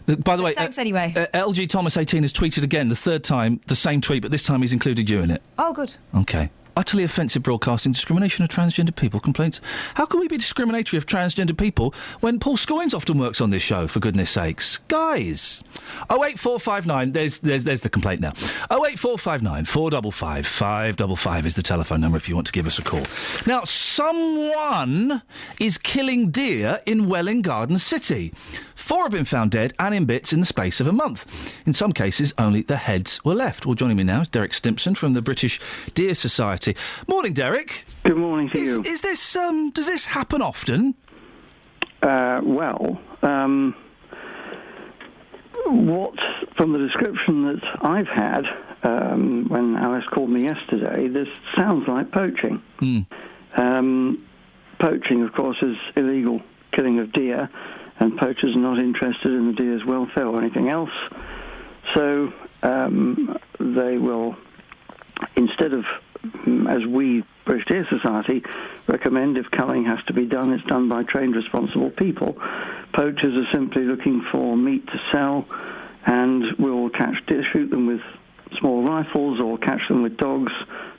By the way, thanks anyway. LG Thomas 18 has tweeted again, the third time, the same tweet, but this time he's included you in it. Oh, good. OK. Utterly offensive broadcasting, discrimination of transgender people, complaints. How can we be discriminatory of transgender people when Paul Scoynes often works on this show, for goodness sakes? Guys! 08459, there's the complaint now. 08459 455 555 is the telephone number if you want to give us a call. Now, someone is killing deer in Welwyn Garden City. 4 have been found dead and in bits in the space of a month. In some cases, only the heads were left. Well, joining me now is Derek Stimpson from the British Deer Society. Morning, Derek. Good morning to you. Is this, does this happen often? From the description that I've had, when Alice called me yesterday, this sounds like poaching. Poaching, of course, is illegal killing of deer, and poachers are not interested in the deer's welfare or anything else. So they will, instead of, as we, British Deer Society, recommend if culling has to be done, it's done by trained responsible people. Poachers are simply looking for meat to sell and will catch deer, shoot them with small rifles or catch them with dogs,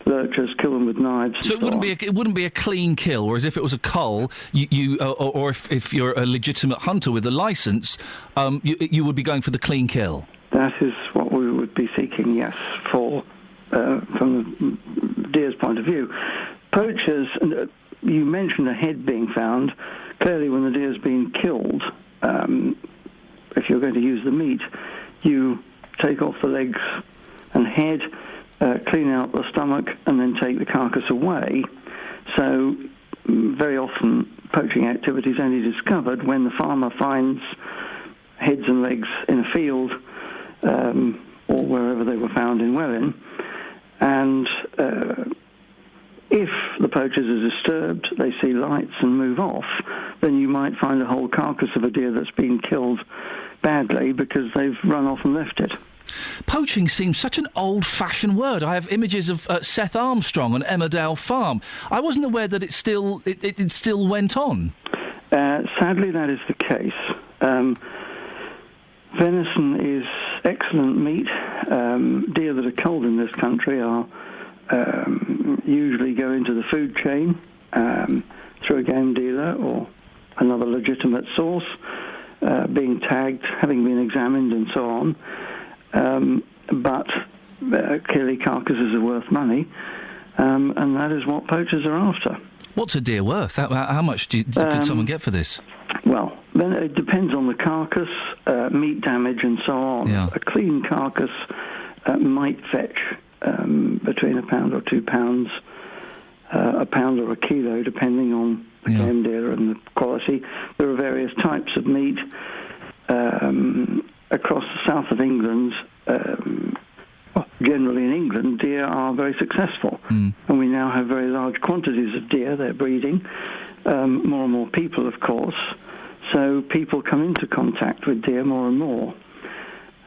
lurchers, kill them with knives. So it wouldn't be a clean kill, whereas if it was a cull, or if you're a legitimate hunter with a licence, you would be going for the clean kill. That is what we would be seeking, yes, from the deer's point of view. Poachers, you mentioned a head being found. Clearly, when the deer's been killed, if you're going to use the meat, you take off the legs and head, clean out the stomach, and then take the carcass away. So very often poaching activity is only discovered when the farmer finds heads and legs in a field or wherever they were found in Welwyn. And if the poachers are disturbed, they see lights and move off, then you might find a whole carcass of a deer that's been killed badly because they've run off and left it. Poaching seems such an old-fashioned word. I have images of Seth Armstrong on Emmerdale Farm. I wasn't aware that it still went on. Sadly, that is the case. Venison is excellent meat. Deer that are culled in this country are usually go into the food chain through a game dealer or another legitimate source, being tagged, having been examined and so on. But clearly carcasses are worth money, and that is what poachers are after. What's a deer worth? How much could someone get for this? Well, then it depends on the carcass, meat damage and so on. Yeah. A clean carcass might fetch between £1 or £2, a pound or a kilo, depending on the game dealer and the quality. There are various types of meat. Across the south of England, generally in England, deer are very successful. And we now have very large quantities of deer. They're breeding. More and more people, of course. So people come into contact with deer more and more.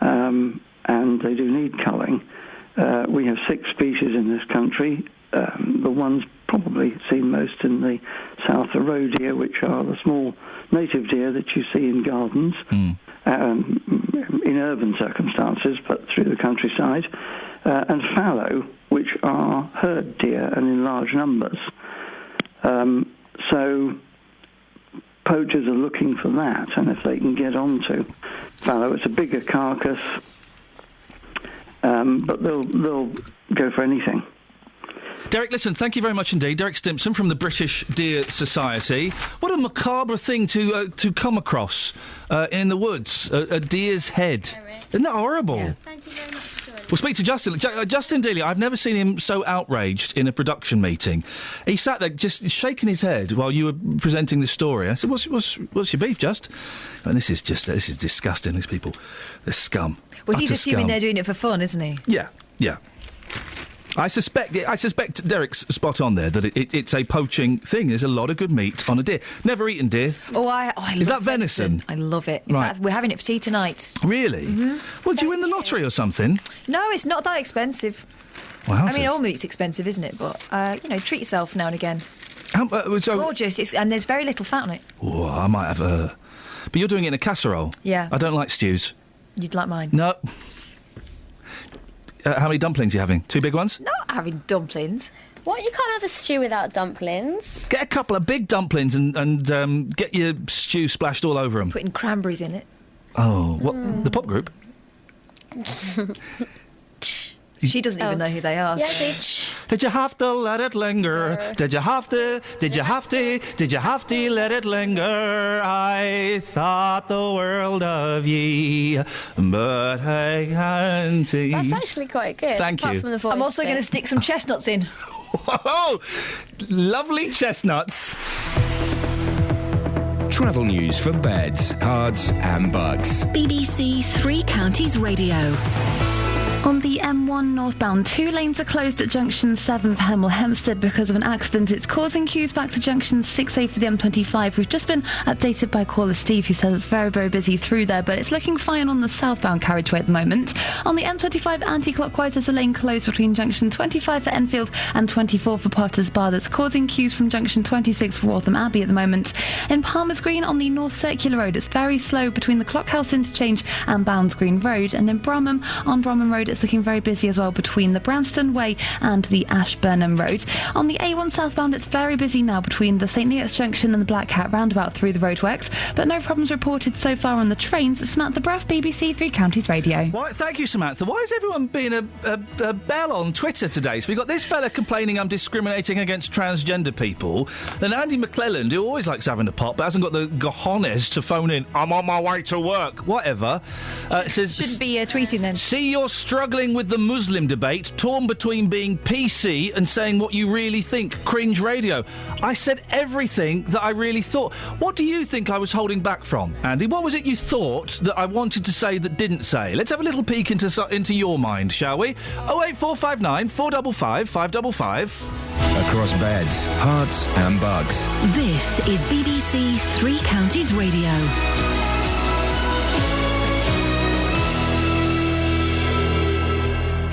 And they do need culling. We have 6 species in this country. The ones probably seen most in the south are roe deer, which are the small native deer that you see in gardens. In urban circumstances, but through the countryside, and fallow, which are herd deer and in large numbers. So poachers are looking for that, and if they can get onto fallow, it's a bigger carcass, but they'll go for anything. Derek, listen, thank you very much indeed. Derek Stimpson from the British Deer Society. What a macabre thing to come across in the woods, a deer's head. Isn't that horrible? Thank you very much for joining. We'll speak to Justin. Justin Dealey, I've never seen him so outraged in a production meeting. He sat there just shaking his head while you were presenting the story. I said, what's your beef, Just? And this is disgusting, these people. They're scum. Well, he's Utter assuming scum. they're doing it for fun, isn't he? Yeah. I suspect Derek's spot on there, that it's a poaching thing. There's a lot of good meat on a deer. Never eaten deer. I Is love that venison? I love it. In fact, we're having it for tea tonight. Really? Mm-hmm. Well, do you win the lottery or something? No, it's not that expensive. Well, I mean, all meat's expensive, isn't it? But, treat yourself now and again. Gorgeous, and there's very little fat on it. Oh, I might have a... But you're doing it in a casserole? Yeah. I don't like stews. You'd like mine? No. How many dumplings are you having? 2 big ones? Not having dumplings. What? You can't have a stew without dumplings. Get a couple of big dumplings and get your stew splashed all over them. Putting cranberries in it. Oh, what? The pop group? She doesn't even know who they are. Yeah, bitch. Did you have to let it linger? Did you have to let it linger? I thought the world of ye, but I can't see. That's actually quite good. Thank you. From the voice I'm also going to stick some chestnuts in. Oh, lovely chestnuts. Travel news for beds, cards and bugs. BBC Three Counties Radio. On the M1 northbound, 2 lanes are closed at junction 7 for Hemel Hempstead because of an accident. It's causing queues back to junction 6A for the M25. We've just been updated by caller Steve, who says it's very, very busy through there, but it's looking fine on the southbound carriageway at the moment. On the M25 anti-clockwise, there's a lane closed between junction 25 for Enfield and 24 for Potters Bar. That's causing queues from junction 26 for Waltham Abbey at the moment. In Palmer's Green on the North Circular Road, it's very slow between the Clockhouse Interchange and Bounds Green Road. And in Bromham, on Bromham Road, it's looking very busy as well between the Branston Way and the Ashburnham Road. On the A1 southbound, it's very busy now between the St Neots Junction and the Black Cat roundabout through the roadworks, but no problems reported so far on the trains. Samantha Braff, BBC Three Counties Radio. Why, thank you, Samantha. Why is everyone being a bell on Twitter today? So we've got this fella complaining I'm discriminating against transgender people, then Andy McClelland, who always likes having a pop but hasn't got the cojones to phone in, I'm on my way to work, whatever, says... Shouldn't be tweeting then. See, you're struggling with the Muslim debate, torn between being PC and saying what you really think. Cringe radio. I said everything that I really thought. What do you think I was holding back from, Andy? What was it you thought that I wanted to say that didn't say? Let's have a little peek into your mind, shall we? 08459 455 555. Across beds, hearts and bugs. This is BBC Three Counties Radio.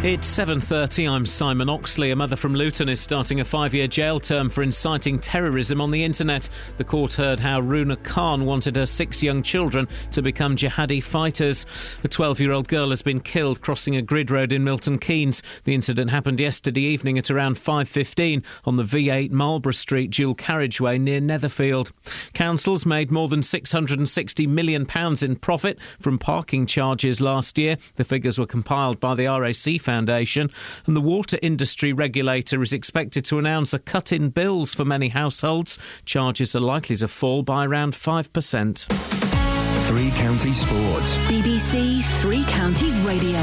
It's 7:30. I'm Simon Oxley. A mother from Luton is starting a 5-year jail term for inciting terrorism on the internet. The court heard how Runa Khan wanted her 6 young children to become jihadi fighters. A 12-year-old girl has been killed crossing a grid road in Milton Keynes. The incident happened yesterday evening at around 5:15 on the V8 Marlborough Street dual carriageway near Netherfield. Councils made more than £660 million in profit from parking charges last year. The figures were compiled by the RAC Foundation, and the water industry regulator is expected to announce a cut in bills for many households. Charges are likely to fall by around 5%. Three Counties Sports. BBC Three Counties Radio.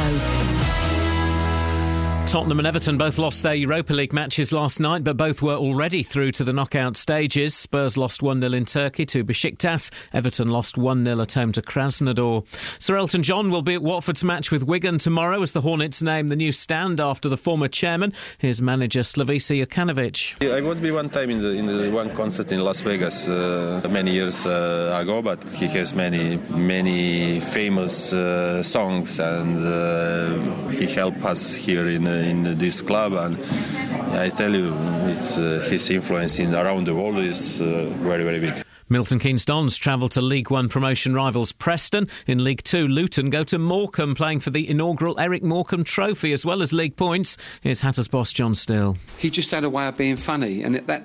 Tottenham and Everton both lost their Europa League matches last night, but both were already through to the knockout stages. Spurs lost 1-0 in Turkey to Besiktas. Everton lost 1-0 at home to Krasnodar. Sir Elton John will be at Watford's match with Wigan tomorrow as the Hornets name the new stand after the former chairman. Here's manager Slavisa Jokanovic. I was one time in the one concert in Las Vegas many years ago, but he has many famous songs, and he helped us here in this club, and I tell you, it's his influence around the world is very, very big. Milton Keynes Dons travel to League One promotion rivals Preston. In League Two, Luton go to Morecambe, playing for the inaugural Eric Morecambe Trophy as well as league points. Here's Hatters boss John Still. He just had a way of being funny, and that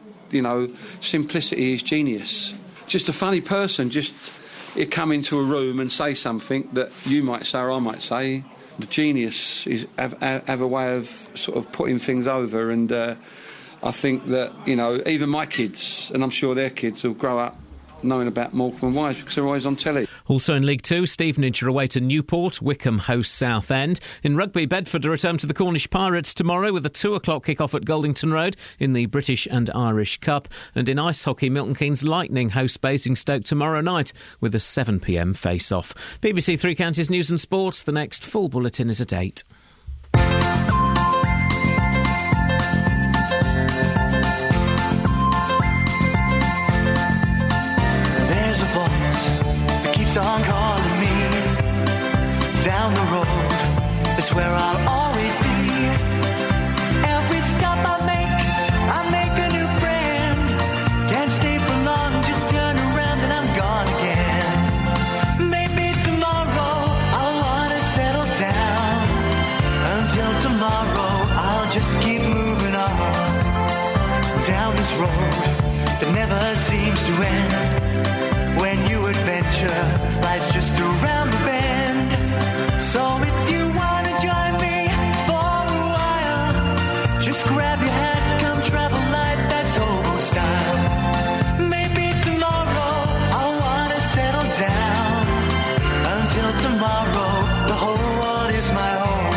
simplicity is genius. Just a funny person, he'd come into a room and say something that you might say or I might say. The genius is have a way of sort of putting things over, and I think that even my kids, and I'm sure their kids, will grow up knowing about Morecambe and Wise because they're always on telly. Also in League Two, Stevenage are away to Newport, Wickham host Southend. In rugby, Bedford are return to the Cornish Pirates tomorrow with a 2 o'clock kick-off at Goldington Road in the British and Irish Cup. And in ice hockey, Milton Keynes Lightning host Basingstoke tomorrow night with a 7 p.m. face-off. BBC Three Counties News and Sports. The next full bulletin is at 8. There's a voice that keeps on calling me. Down the road is where I'll always be. Every stop I make a new friend. Can't stay for long, just turn around and I'm gone again. Maybe tomorrow I'll wanna settle down. Until tomorrow I'll just keep moving on. Down this road that never seems to end. When new adventure lies just around the bend. So if you wanna join me for a while, just grab your hat, come travel light, that's hobo style. Maybe tomorrow I'll wanna settle down. Until tomorrow, the whole world is my home.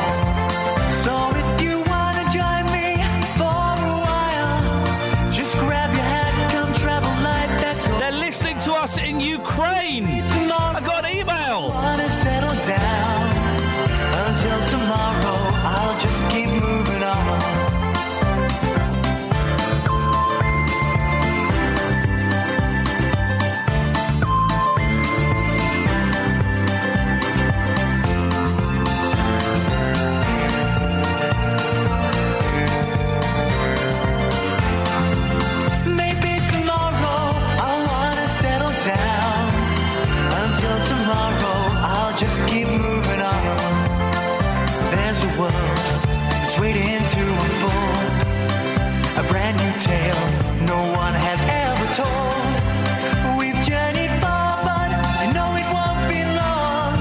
So if you wanna join me for a while, just grab your hat, come travel light, that's hobo. They're listening to us in Ukraine. I got an email. Wanna settle down. Until tomorrow, I'll just keep moving on. Maybe tomorrow, I'll wanna settle down. Until tomorrow, I'll just keep moving on. There's a world that's waiting to unfold. A brand new tale no one has ever told. We've journeyed far, but you know it won't be long.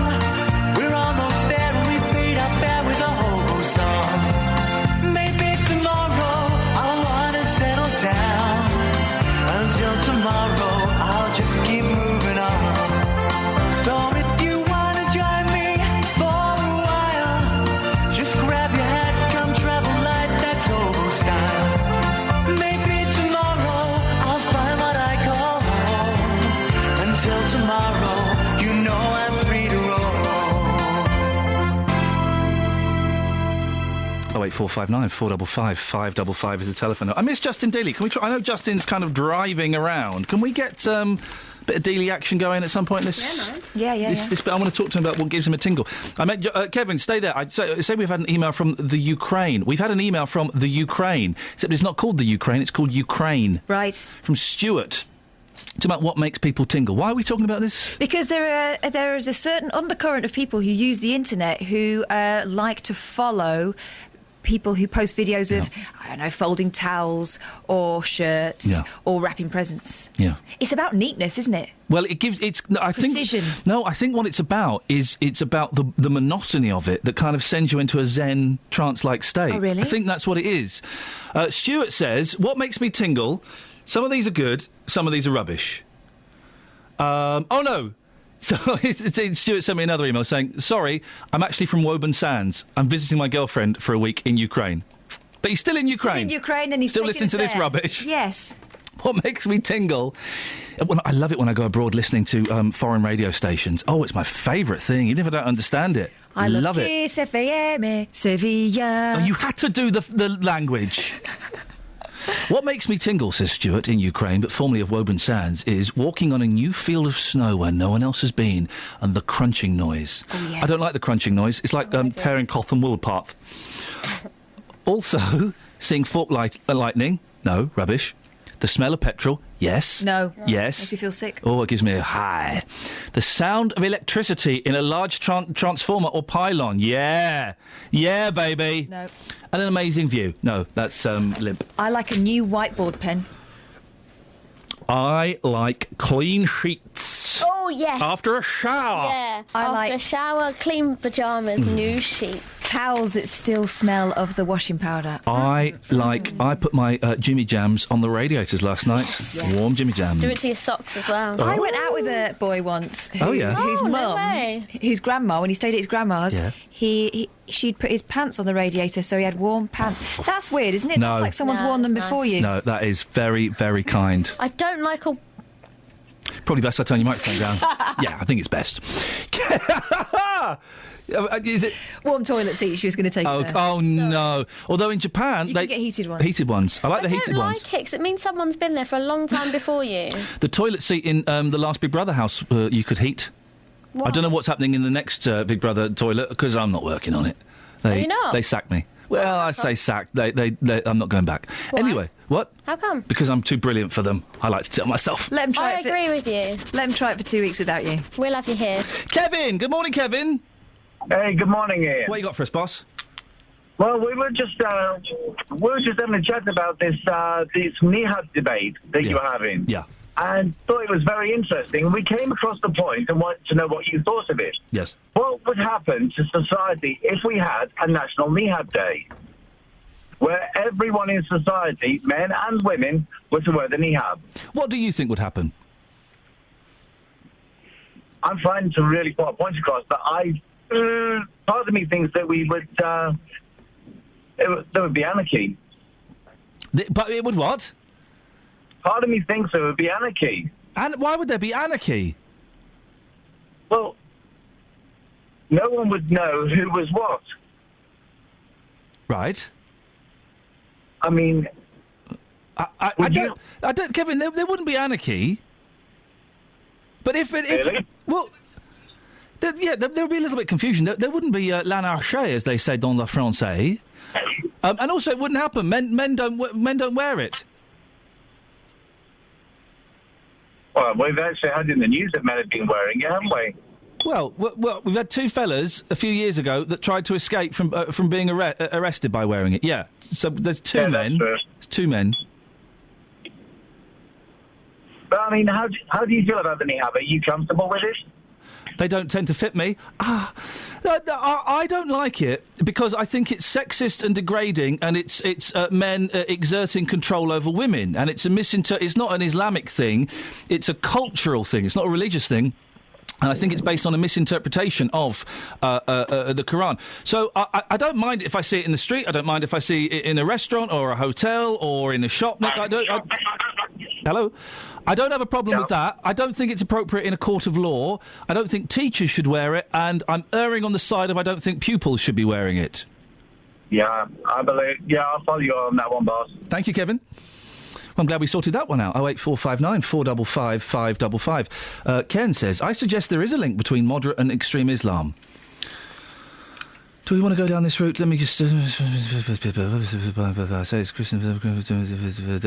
We're almost there and we've paid our fare with a hobo song. Maybe tomorrow I'll wanna settle down. Until tomorrow I'll just keep moving on. So if you wanna join me for a while, just grab your hat, come travel light, that's hobo style. Maybe tomorrow I'll find what I call home. Until tomorrow, you know I'm free to roll. 08459 455 555 is the telephone. I miss Justin Dealey. Can we try? I know Justin's kind of driving around. Can we get a bit of Dealey action going at some point? This, Yeah, This bit, I want to talk to him about what gives him a tingle. I meant Kevin, stay there. I'd say we've had an email from the Ukraine. We've had an email from the Ukraine, except it's not called the Ukraine. It's called Ukraine. Right. From Stuart. It's about what makes people tingle. Why are we talking about this? Because there is a certain undercurrent of people who use the internet who like to follow people who post videos of, I don't know, folding towels or shirts or wrapping presents. Yeah. It's about neatness, isn't it? Well, it gives. I Precision. I think what it's about is it's about the monotony of it that kind of sends you into a Zen trance-like state. Oh, really? I think that's what it is. Stuart says, what makes me tingle? Some of these are good, some of these are rubbish. Oh no. So Stuart sent me another email saying, sorry, I'm actually from Woburn Sands. I'm visiting my girlfriend for a week in Ukraine. But he's still in Ukraine. Still in Ukraine and he's still listening to this rubbish. Yes. What makes me tingle? Well, I love it when I go abroad listening to foreign radio stations. Oh, it's my favourite thing, even if I don't understand it. I love it. Kiss FM, Sevilla. Oh, you had to do the language. What makes me tingle, says Stuart, in Ukraine, but formerly of Woburn Sands, is walking on a new field of snow where no one else has been, and the crunching noise. Oh, yeah. I don't like the crunching noise. It's like tearing cloth and wool apart. Also, seeing fork lightning. No, rubbish. The smell of petrol. Yes. No. Yes. Makes you feel sick. Oh, it gives me a high. The sound of electricity in a large transformer or pylon. Yeah. Yeah, baby. No. And an amazing view. No, that's limp. I like a new whiteboard pen. I like clean sheets. Oh, yes. After a shower. Yeah. After a shower, clean pyjamas, new sheets. Towels that still smell of the washing powder. I put my Jimmy Jams on the radiators last night. Yes. Warm Jimmy Jams. Do it to your socks as well. I went out with a boy once. Whose mum, whose grandma, when he stayed at his grandma's, she'd put his pants on the radiator, so he had warm pants. That's weird, isn't it? No. That's like someone's worn them before you. No, that is very, very kind. I don't like a... Probably best I turn your microphone down. Yeah, I think it's best. Is it warm toilet seat? She was going to take. Oh no! Although in Japan you they can get heated ones. Heated ones. I like the heated ones. I don't like it 'cause it means someone's been there for a long time before you. The toilet seat in the last Big Brother house you could heat. Why? I don't know what's happening in the next Big Brother toilet because I'm not working on it. Are you not? They sacked me. Well, I say sacked. I'm not going back. Why? Anyway, what? How come? Because I'm too brilliant for them. I like to tell myself. Let them try I agree with you. Let them try it for 2 weeks without you. We'll have you here. Kevin, good morning, Kevin. Hey, good morning, Ian. What you got for us, boss? Well, we were just having a chat about this Nihad debate that you were having. Yeah. And thought it was very interesting. We came across the point and wanted to know what you thought of it. Yes. What would happen to society if we had a National Nihad Day, where everyone in society, men and women, were to wear the niqab? What do you think would happen? I'm trying to really put a point across that part of me thinks that we would, there would be anarchy. But it would what? Part of me thinks there would be anarchy. And why would there be anarchy? Well, no one would know who was what. Right. I mean, I don't, Kevin. There wouldn't be anarchy. But really? Well, there would be a little bit of confusion. There wouldn't be l'anarchie, as they say dans le français, and also it wouldn't happen. Men don't wear it. Well, we've actually had in the news that men have been wearing it, haven't we? Well, we've had two fellas a few years ago that tried to escape from being arrested by wearing it. Yeah, so there's two men. There's two men. But I mean, how do you feel about the niqab? Are you comfortable with it? They don't tend to fit me. I don't like it because I think it's sexist and degrading, and it's men exerting control over women, and it's it's not an Islamic thing, it's a cultural thing. It's not a religious thing. And I think it's based on a misinterpretation of the Quran. So I don't mind if I see it in the street. I don't mind if I see it in a restaurant or a hotel or in a shop. Hello? I don't have a problem with that. I don't think it's appropriate in a court of law. I don't think teachers should wear it. And I'm erring on the side of I don't think pupils should be wearing it. Yeah, I believe. Yeah, I'll follow you on that one, boss. Thank you, Kevin. I'm glad we sorted that one out. 08459 455 555. Ken says, I suggest there is a link between moderate and extreme Islam. Do we want to go down this route? Let me just... say it's Christian...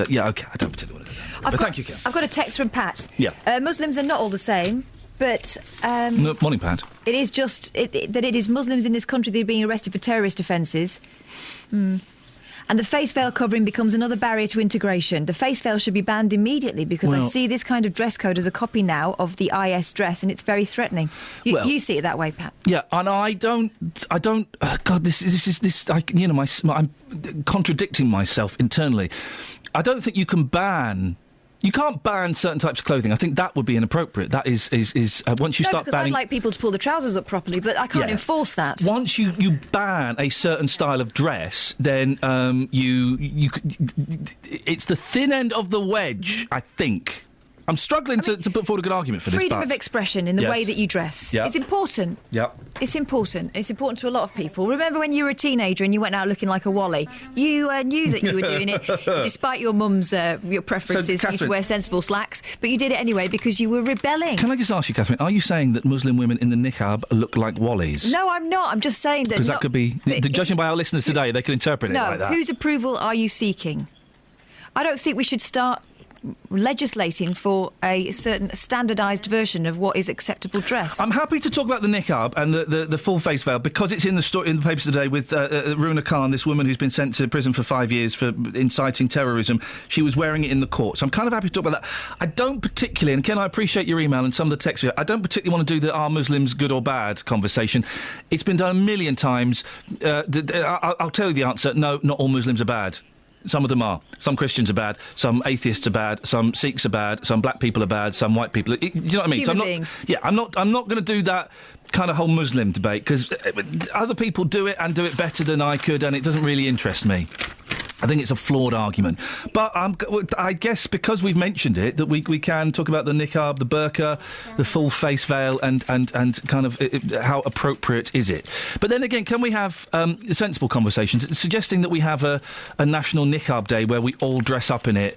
Yeah, OK, I don't particularly want to go down that. But thank you, Ken. I've got a text from Pat. Yeah. Muslims are not all the same, but... Morning, Pat. It is just that it is Muslims in this country that are being arrested for terrorist offences. And the face veil covering becomes another barrier to integration. The face veil should be banned immediately because I see this kind of dress code as a copy now of the IS dress, and it's very threatening. You see it that way, Pat? Yeah, and I don't. God, I'm contradicting myself internally. I don't think you can ban. You can't ban certain types of clothing. I think that would be inappropriate. That is once you start banning... I'd like people to pull the trousers up properly, but I can't enforce that. Once you ban a certain style of dress, then it's the thin end of the wedge, I think. I'm struggling to put forward a good argument for this. Freedom of expression in the way that you dress. It's important. Yep. It's important. It's important to a lot of people. Remember when you were a teenager and you went out looking like a Wally? You knew that you were doing it, despite your mum's your preferences for you to wear sensible slacks, but you did it anyway because you were rebelling. Can I just ask you, Catherine, are you saying that Muslim women in the niqab look like Wallies? No, I'm not. I'm just saying that... Because that could be... Judging by our listeners today, they could interpret it like that. No, whose approval are you seeking? I don't think we should start... legislating for a certain standardised version of what is acceptable dress. I'm happy to talk about the niqab and the full face veil because it's in the papers today with Runa Khan, this woman who's been sent to prison for 5 years for inciting terrorism. She was wearing it in the court. So I'm kind of happy to talk about that. I don't particularly, and Ken, I appreciate your email and some of the text. I don't particularly want to do the are Muslims good or bad conversation. It's been done a million times. I'll tell you the answer. No, not all Muslims are bad. Some of them are. Some Christians are bad. Some atheists are bad. Some Sikhs are bad. Some black people are bad. Some white people. Do you know what I mean? Human beings. Yeah, I'm not going to do that kind of whole Muslim debate because other people do it and do it better than I could, and it doesn't really interest me. I think it's a flawed argument. But I guess because we've mentioned it, that we can talk about the niqab, the burqa, the full face veil, and kind of how appropriate is it. But then again, can we have sensible conversations? Suggesting that we have a national niqab day where we all dress up in it.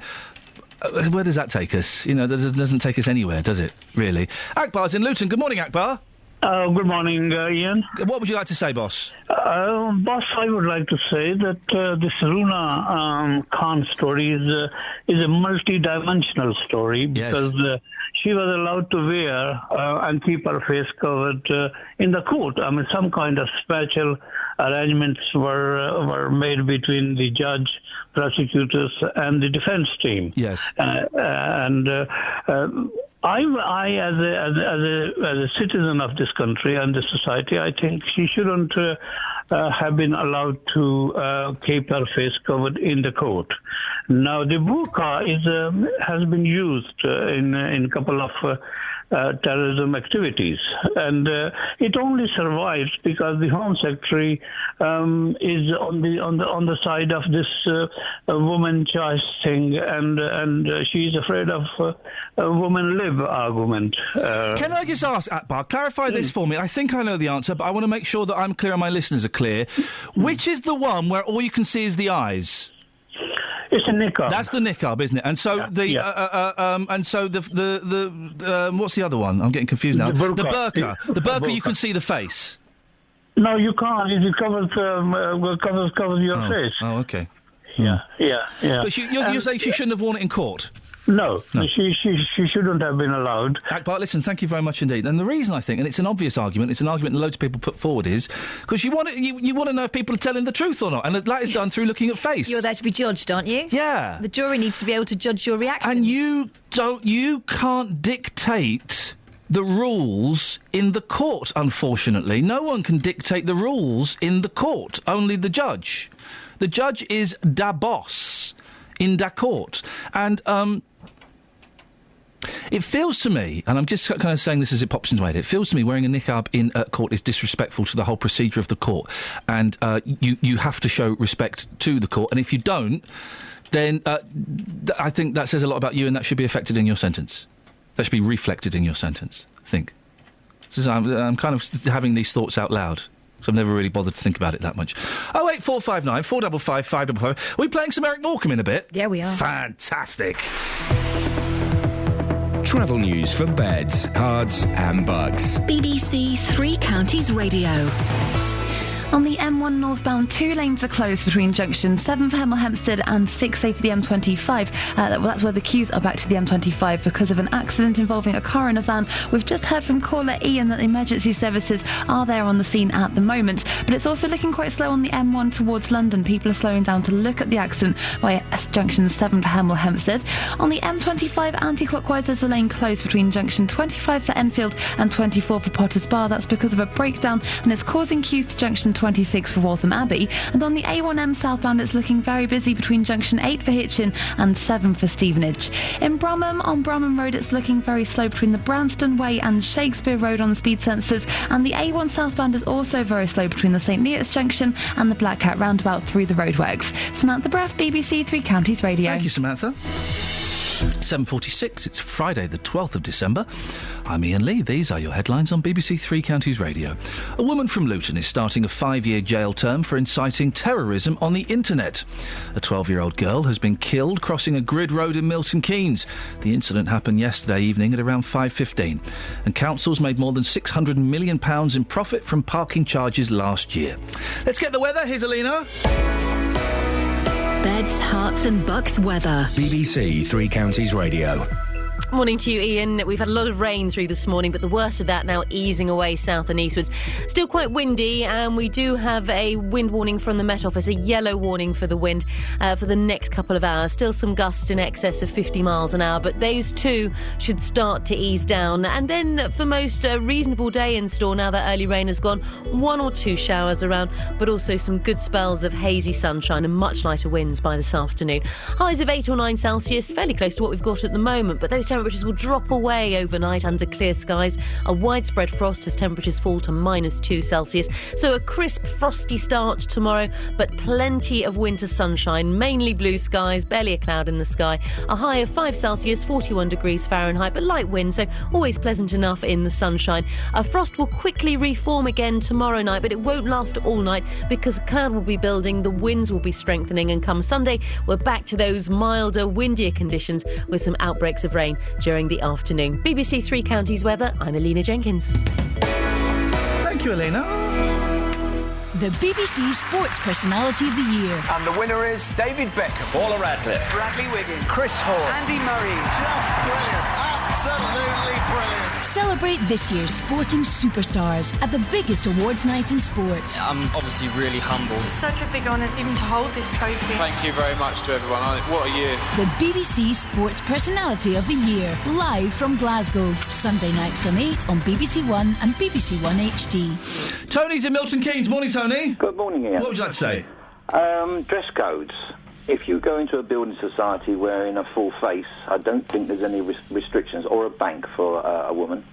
Where does that take us? You know, that doesn't take us anywhere, does it, really? Akbar's in Luton. Good morning, Akbar. Good morning, Ian. What would you like to say, boss? Boss, I would like to say that this Runa Khan story is a multi-dimensional story because she was allowed to wear and keep her face covered in the court. I mean, some kind of special arrangements were made between the judge, prosecutors, and the defence team. Yes. I as a citizen of this country and this society, I think she shouldn't have been allowed to keep her face covered in the court. Now, the burqa has been used in a couple of terrorism activities, and it only survives because the Home Secretary is on the side of this woman choice thing, and she's afraid of a woman live argument. Can I just ask, Akbar, clarify this for me? I think I know the answer, but I want to make sure that I'm clear and my listeners are clear. Which is the one where all you can see is the eyes? It's a niqab. That's the niqab, isn't it? And so what's the other one? I'm getting confused now. The burqa. The burqa, you can see the face. No, you can't. It covers your face. Oh, okay. Yeah. But you're saying she shouldn't have worn it in court? No. She shouldn't have been allowed. Akbar, listen, thank you very much indeed. And the reason I think, and it's an obvious argument, it's an argument that loads of people put forward, is because you want to know if people are telling the truth or not, and that is done through looking at face. You're there to be judged, aren't you? Yeah. The jury needs to be able to judge your reaction. And you can't dictate the rules in the court, unfortunately. No one can dictate the rules in the court, only the judge. The judge is da boss in da court. And, it feels to me, and I'm just kind of saying this as it pops into my head, it feels to me wearing a niqab in court is disrespectful to the whole procedure of the court. And you have to show respect to the court. And if you don't, then I think that says a lot about you, and that should be affected in your sentence. That should be reflected in your sentence, I think. I'm kind of having these thoughts out loud. So I've never really bothered to think about it that much. 08459 455 555. Are we playing some Eric Morecambe in a bit? Yeah, we are. Fantastic. Travel news for beds, cards and bugs. BBC Three Counties Radio. On the M1 northbound, 2 lanes are closed between junction 7 for Hemel Hempstead and 6A for the M25. That's where the queues are back to the M25 because of an accident involving a car and a van. We've just heard from caller Iain that emergency services are there on the scene at the moment. But it's also looking quite slow on the M1 towards London. People are slowing down to look at the accident by junction 7 for Hemel Hempstead. On the M25 anti-clockwise, there's a lane closed between junction 25 for Enfield and 24 for Potters Bar. That's because of a breakdown, and it's causing queues to junction 26 for Waltham Abbey. And on the A1M southbound, it's looking very busy between junction 8 for Hitchin and 7 for Stevenage. In Bromham, on Bromham Road, it's looking very slow between the Branston Way and Shakespeare Road on the speed sensors. And the A1 southbound is also very slow between the St Neots Junction and the Black Cat roundabout through the roadworks. Samantha Braff, BBC Three Counties Radio. Thank you, Samantha. 7:46, it's Friday the 12th of December. I'm Iain Lee. These are your headlines on BBC Three Counties Radio. A woman from Luton is starting a 5-year jail term for inciting terrorism on the internet. A 12-year-old girl has been killed crossing a grid road in Milton Keynes. The incident happened yesterday evening at around 5:15. And councils made more than £600 million in profit from parking charges last year. Let's get the weather. Here's Alina. Beds, Hearts and Bucks weather. BBC Three Counties Radio. Morning to you, Iain. We've had a lot of rain through this morning, but the worst of that now easing away south and eastwards. Still quite windy, and we do have a wind warning from the Met Office, a yellow warning for the wind for the next couple of hours. Still some gusts in excess of 50 miles an hour, but those too should start to ease down. And then for most, a reasonable day in store now that early rain has gone. 1 or 2 showers around, but also some good spells of hazy sunshine and much lighter winds by this afternoon. Highs of 8 or 9 Celsius, fairly close to what we've got at the moment, but those temperatures will drop away overnight under clear skies. A widespread frost as temperatures fall to -2 Celsius. So a crisp, frosty start tomorrow, but plenty of winter sunshine, mainly blue skies, barely a cloud in the sky. A high of 5 Celsius, 41 degrees Fahrenheit, but light wind, so always pleasant enough in the sunshine. A frost will quickly reform again tomorrow night, but it won't last all night because cloud will be building, the winds will be strengthening, and come Sunday, we're back to those milder, windier conditions with some outbreaks of rain during the afternoon. BBC Three Counties weather, I'm Alina Jenkins. Thank you, Alina. The BBC Sports Personality of the Year. And the winner is David Beckham, Paula Radcliffe, Bradley Wiggins, Chris Hall, Andy Murray. Just brilliant, absolutely brilliant. Celebrate this year's sporting superstars at the biggest awards night in sport. I'm obviously really humbled. It's such a big honour even to hold this trophy. Thank you very much to everyone. What a year. The BBC Sports Personality of the Year, live from Glasgow. Sunday night from 8 on BBC One and BBC One HD. Tony's in Milton Keynes. Morning, Tony. Good morning, Ian. What would you like to say? Dress codes. If you go into a building society wearing a full face, I don't think there's any restrictions, or a bank for a woman.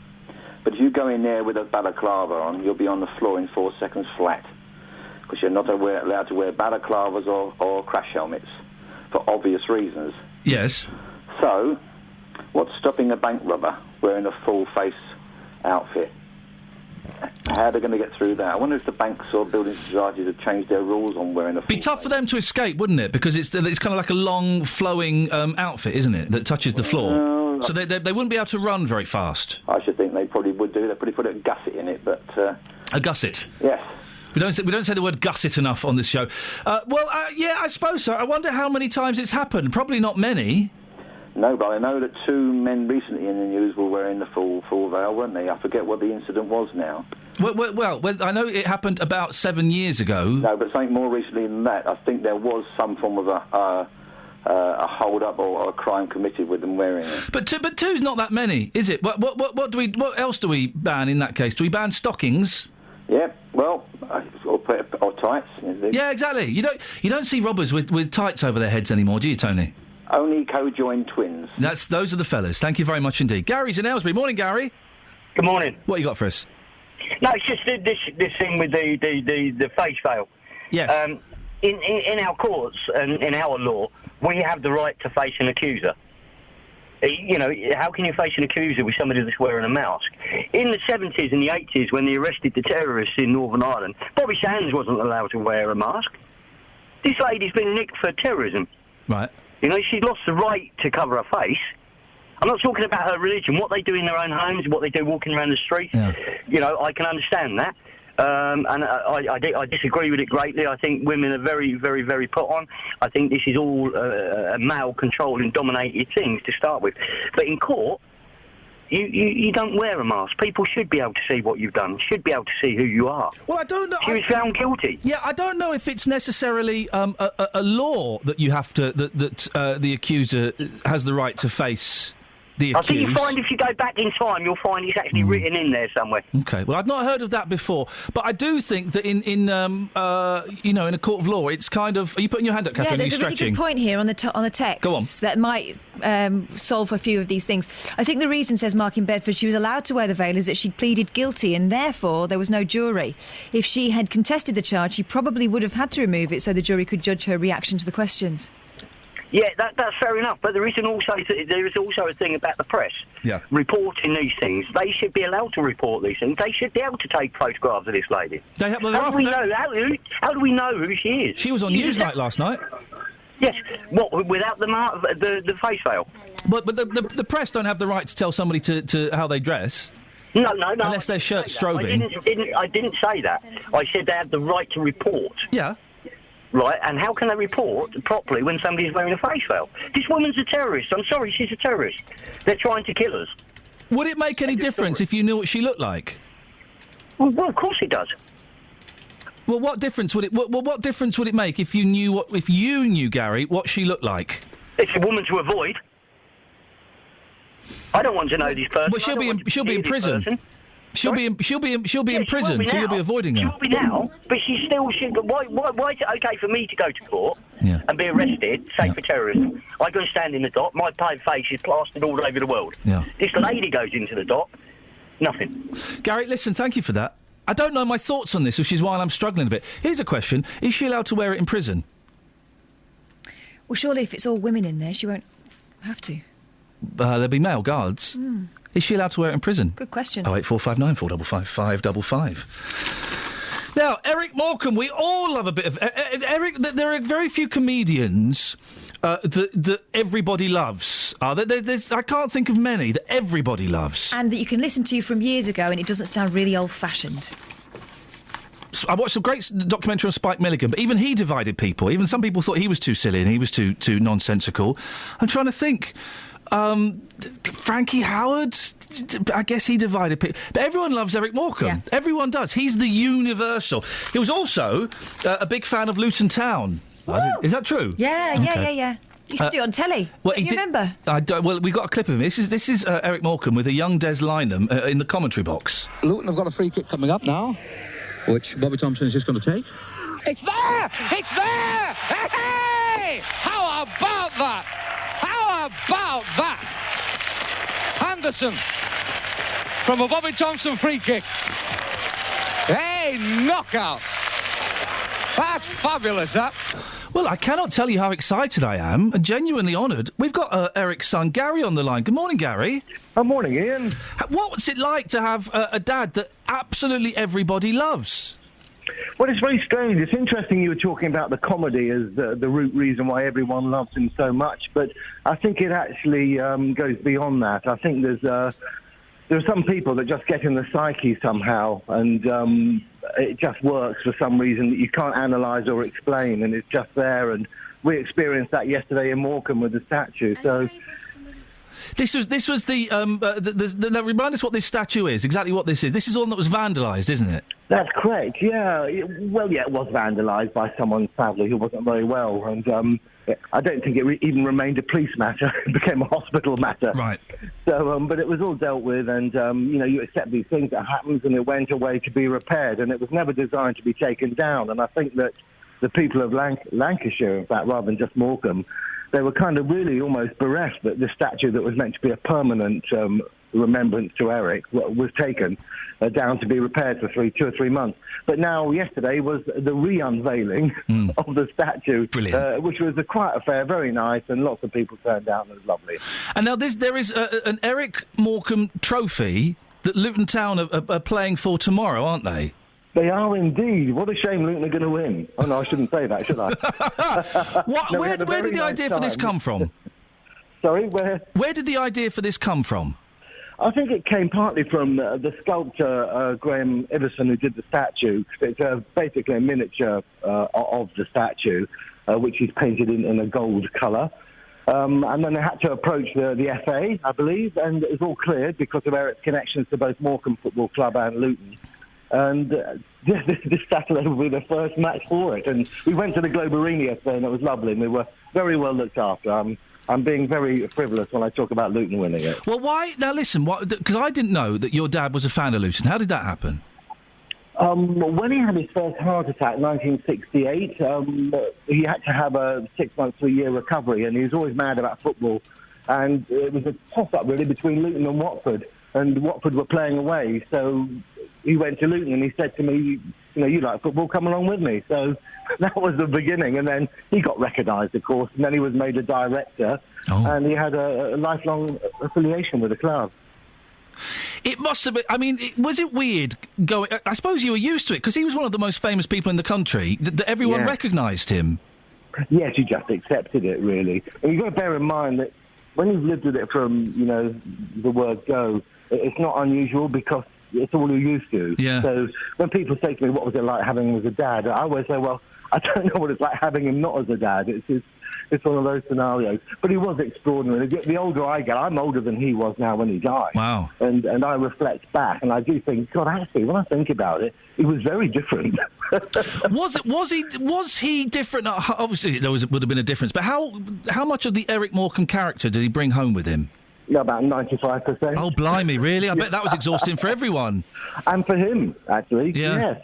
But if you go in there with a balaclava on, you'll be on the floor in 4 seconds flat, because you're not allowed to wear balaclavas or crash helmets for obvious reasons. Yes. So, what's stopping a bank robber wearing a full face outfit? How are they going to get through that? I wonder if the banks or building societies have changed their rules on wearing a full Be tough for them to escape, wouldn't it? Because it's kind of like a long, flowing outfit, isn't it, that touches the floor. So they wouldn't be able to run very fast. I should think they probably would do. They'd probably put a gusset in it, but... A gusset? Yes. We don't say the word gusset enough on this show. Yeah, I suppose so. I wonder how many times it's happened. Probably not many. No, but I know that 2 men recently in the news were wearing the full veil, weren't they? I forget what the incident was now. Well, I know it happened about 7 years ago. No, but something more recently than that. I think there was some form of a hold-up or a crime committed with them wearing it. But two's not that many, is it? What else do we ban in that case? Do we ban stockings? Yeah, well, or tights. Yeah, exactly. You don't see robbers with tights over their heads anymore, do you, Tony? Only co-joined twins. Those are the fellas. Thank you very much indeed. Gary's in Aylesbury. Morning, Gary. Good morning. What you got for us? No, it's just this thing with the face veil. Yes. In our courts and in our law, we have the right to face an accuser. You know, how can you face an accuser with somebody that's wearing a mask? In the 70s and the 80s, when they arrested the terrorists in Northern Ireland, Bobby Sands wasn't allowed to wear a mask. This lady's been nicked for terrorism. Right. You know, she's lost the right to cover her face. I'm not talking about her religion. What they do in their own homes, what they do walking around the street, you know, I can understand that. And I disagree with it greatly. I think women are very, very, very put on. I think this is all a male-controlled and dominated things to start with. But in court, you don't wear a mask. People should be able to see what you've done, should be able to see who you are. Well, I don't know. She was found guilty. Yeah, I don't know if it's necessarily a law that you have to that the accuser has the right to face the accused. I think you find if you go back in time, you'll find it's actually written in there somewhere. Okay, well, I've not heard of that before, but I do think that in in a court of law, it's kind of. Are you putting your hand up, Catherine? Yeah, there's a really good point here on the text. Go on. That might solve a few of these things. I think the reason, says Mark in Bedford, she was allowed to wear the veil is that she'd pleaded guilty and therefore there was no jury. If she had contested the charge, she probably would have had to remove it so the jury could judge her reaction to the questions. Yeah, that's fair enough. But there is also a thing about the press reporting these things. They should be allowed to report these things. They should be able to take photographs of this lady. How do we know who she is? She was on Newsnight last night. Yes. What, without the face veil? But the press don't have the right to tell somebody to how they dress. No. Unless their shirt's strobing. I didn't say that. I said they have the right to report. Yeah. right? And how can they report properly when somebody's wearing a face veil? This woman's a terrorist. I'm sorry, she's a terrorist. They're trying to kill us. Would it make any difference if you knew what she looked like? Well, of course it does. Well, what difference would it? What difference would it make if you knew, Gary, what she looked like? It's a woman to avoid. I don't want to know this person. But she'll be in prison. She'll be in prison, so you'll be avoiding her. She will be now, but she's still. Why is it okay for me to go to court and be arrested, say for terrorism? I go and stand in the dock. My face is plastered all over the world. Yeah. This lady goes into the dock. Nothing. Gary, listen, thank you for that. I don't know my thoughts on this, which is why I'm struggling a bit. Here's a question: is she allowed to wear it in prison? Well, surely if it's all women in there, she won't have to. There'll be male guards. Is she allowed to wear it in prison? Good question. 08459 455 555. Now, Eric Morecambe, we all love a bit of... Eric, there are very few comedians that everybody loves. I can't think of many that everybody loves. And that you can listen to from years ago and it doesn't sound really old-fashioned. I watched a great documentary on Spike Milligan, but even he divided people. Even some people thought he was too silly and he was too nonsensical. I'm trying to think... Frankie Howard, I guess he divided people. But everyone loves Eric Morecambe. Yeah. Everyone does. He's the universal. He was also a big fan of Luton Town. Is that true? Yeah. He used to do it on telly. Well, do you remember? Well, we got a clip of him. This is Eric Morecambe with a young Des Lynam in the commentary box. Luton have got a free kick coming up now, which Bobby Thompson is just going to take. It's there! It's there! Hey! How about that? How about that? Anderson from a Bobby Thompson free kick. Hey, knockout. That's fabulous, that. Well, I cannot tell you how excited I am and genuinely honoured. We've got Eric's son, Gary, on the line. Good morning, Gary. Good morning, Ian. What's it like to have a dad that absolutely everybody loves? Well, it's very strange. It's interesting you were talking about the comedy as the root reason why everyone loves him so much, but I think it actually goes beyond that. I think there are some people that just get in the psyche somehow, and it just works for some reason that you can't analyse or explain, and it's just there. And we experienced that yesterday in Morecambe with the statue. So. This was the remind us what this statue is, exactly what this is. This is all that was vandalised, isn't it? That's correct, yeah. It was vandalised by someone, sadly, who wasn't very well, and I don't think it even remained a police matter. It became a hospital matter. Right. So, but it was all dealt with, and, you accept these things that happens, and it went away to be repaired, and it was never designed to be taken down, and I think that the people of Lancashire, in fact, rather than just Morecambe, they were kind of really almost bereft that the statue that was meant to be a permanent remembrance to Eric was taken down to be repaired for 2 or 3 months. But now, yesterday, was the re-unveiling of the statue, which was a quiet affair, very nice, and lots of people turned out, and it was lovely. And now there is an Eric Morecambe trophy that Luton Town are playing for tomorrow, aren't they? They are indeed. What a shame Luton are going to win. Oh, no, I shouldn't say that, should I? Where did the idea for this come from? Sorry, where? Where did the idea for this come from? I think it came partly from the sculptor, Graham Iverson, who did the statue. It's basically a miniature of the statue, which he's painted in a gold colour. And then they had to approach the FA, I believe, and it was all cleared because of Eric's connections to both Morecambe Football Club and Luton. And this Saturday will be the first match for it. And we went to the Globe Arena yesterday, and it was lovely, and we were very well looked after. I'm being very frivolous when I talk about Luton winning it. Well, why? Now, listen, because I didn't know that your dad was a fan of Luton. How did that happen? When he had his first heart attack in 1968, he had to have a 6 months to a year recovery, and he was always mad about football. And it was a toss-up, really, between Luton and Watford. And Watford were playing away, so he went to Luton and he said to me, you like football, come along with me. So that was the beginning, and then he got recognised, of course, and then he was made a director, and he had a lifelong affiliation with the club. It must have been... I mean, was it weird going... I suppose you were used to it, because he was one of the most famous people in the country, that everyone recognised him. Yes, you just accepted it, really. And you've got to bear in mind that when you've lived with it from, the word go, it's not unusual because it's all you're used to. Yeah. So when people say to me, what was it like having him as a dad, I always say, well, I don't know what it's like having him not as a dad. It's one of those scenarios. But he was extraordinary. The older I get, I'm older than he was now when he died. Wow. And I reflect back, and I do think, God, actually, when I think about it, he was very different. Was he different? Obviously, would have been a difference. But how much of the Eric Morecambe character did he bring home with him? Yeah, about 95%. Oh, blimey, really? I bet that was exhausting for everyone. And for him, actually. Yeah. Yes.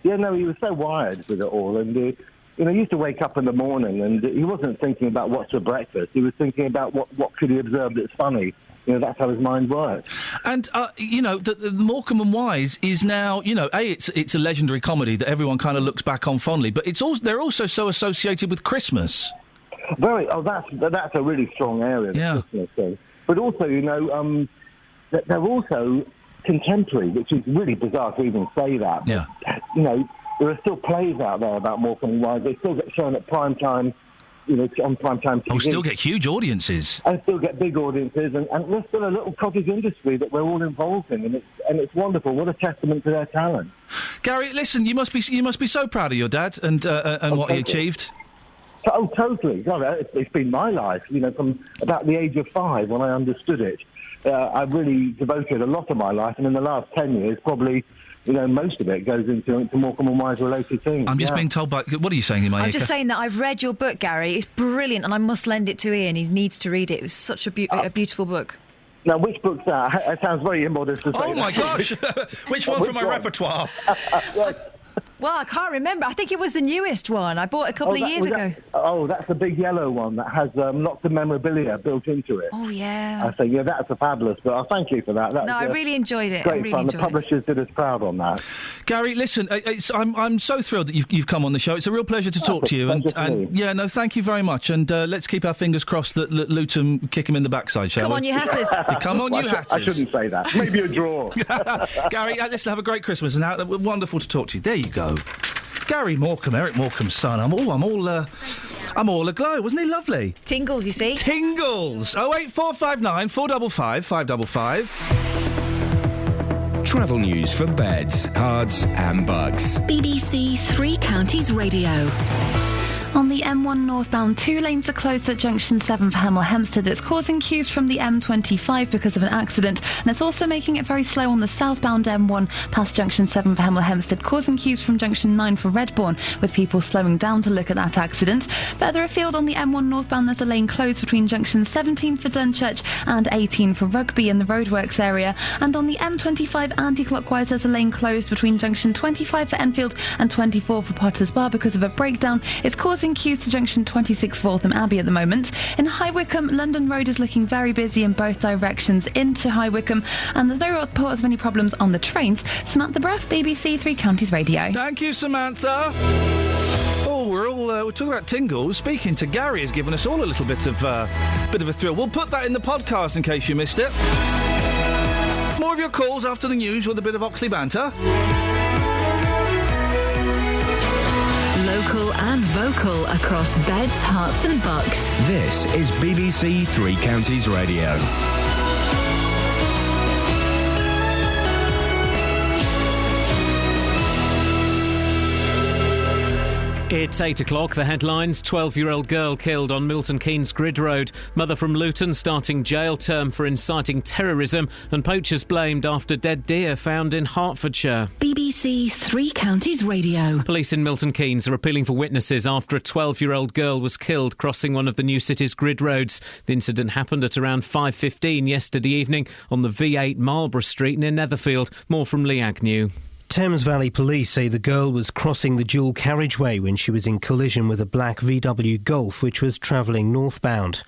Yeah, no, he was so wired with it all, and he used to wake up in the morning, and he wasn't thinking about what's for breakfast. He was thinking about what could he observe that's funny. That's how his mind works. And, the Morecambe and Wise is now, it's a legendary comedy that everyone kind of looks back on fondly, but they're also so associated with Christmas. That's a really strong area, the Christmas thing. But also, they're also contemporary, which is really bizarre to even say that. Yeah. There are still plays out there about Morecambe and Wise. They still get shown at prime time, on prime time TV. Oh, still get huge audiences. And still get big audiences, and there's still a little cottage industry that we're all involved in, and it's wonderful. What a testament to their talent. Gary, listen, you must be so proud of your dad and what he achieved. Oh, totally. God, it's been my life, from about the age of 5 when I understood it. I've really devoted a lot of my life, and in the last 10 years, probably, most of it goes into Morecambe and Wise related things. I'm just being told by... What are you saying, Imaika? I'm just saying that I've read your book, Gary. It's brilliant, and I must lend it to Ian. He needs to read it. It was such a beautiful book. Now, which book's that? It sounds very immodest to say. Oh, my gosh! Which one from my repertoire? Well, I can't remember. I think it was the newest one. I bought it a couple of years ago. That's the big yellow one that has lots of memorabilia built into it. Oh, yeah. I think, that's a fabulous book. Oh, thank you for that. I really enjoyed it. Great fun. The publishers did us proud on that. Gary, listen, I'm so thrilled that you've come on the show. It's a real pleasure to talk to you. Thank you very much. And let's keep our fingers crossed that Luton kick him in the backside, shall we? Come on, you hatters. Come on, you hatters. I shouldn't say that. Maybe a draw. Gary, listen, have a great Christmas, and wonderful to talk to you. There you go. Gary Morecambe, Eric Morecambe's son. I'm all aglow. Wasn't he lovely? Tingles, you see. Tingles. 08459 455 555. Travel news for beds, cards and bugs. BBC Three Counties Radio. On the M1 northbound, 2 lanes are closed at junction 7 for Hemel Hempstead. It's causing queues from the M25 because of an accident, and it's also making it very slow on the southbound M1 past junction 7 for Hemel Hempstead, causing queues from junction 9 for Redbourne, with people slowing down to look at that accident. Further afield on the M1 northbound, there's a lane closed between junction 17 for Dunchurch and 18 for Rugby in the roadworks area, and on the M25 anti-clockwise, there's a lane closed between junction 25 for Enfield and 24 for Potters Bar because of a breakdown. It's causing queues to junction 26 for Waltham Abbey at the moment. In High Wycombe, London Road is looking very busy in both directions into High Wycombe, and there's no reports of any problems on the trains. Samantha Bruff, BBC Three Counties Radio. Thank you, Samantha. Oh, we're talking about tingles. Speaking to Gary has given us all a little bit of a thrill. We'll put that in the podcast in case you missed it. More of your calls after the news with a bit of Oxley banter. Local and vocal across beds, hearts and bucks. This is BBC Three Counties Radio. It's 8 o'clock. The headlines. 12-year-old girl killed on Milton Keynes Grid Road. Mother from Luton starting jail term for inciting terrorism. And poachers blamed after dead deer found in Hertfordshire. BBC Three Counties Radio. Police in Milton Keynes are appealing for witnesses after a 12-year-old girl was killed crossing one of the new city's grid roads. The incident happened at around 5:15 yesterday evening on the V8 Marlborough Street near Netherfield. More from Lee Agnew. Thames Valley Police say the girl was crossing the dual carriageway when she was in collision with a black VW Golf which was travelling northbound.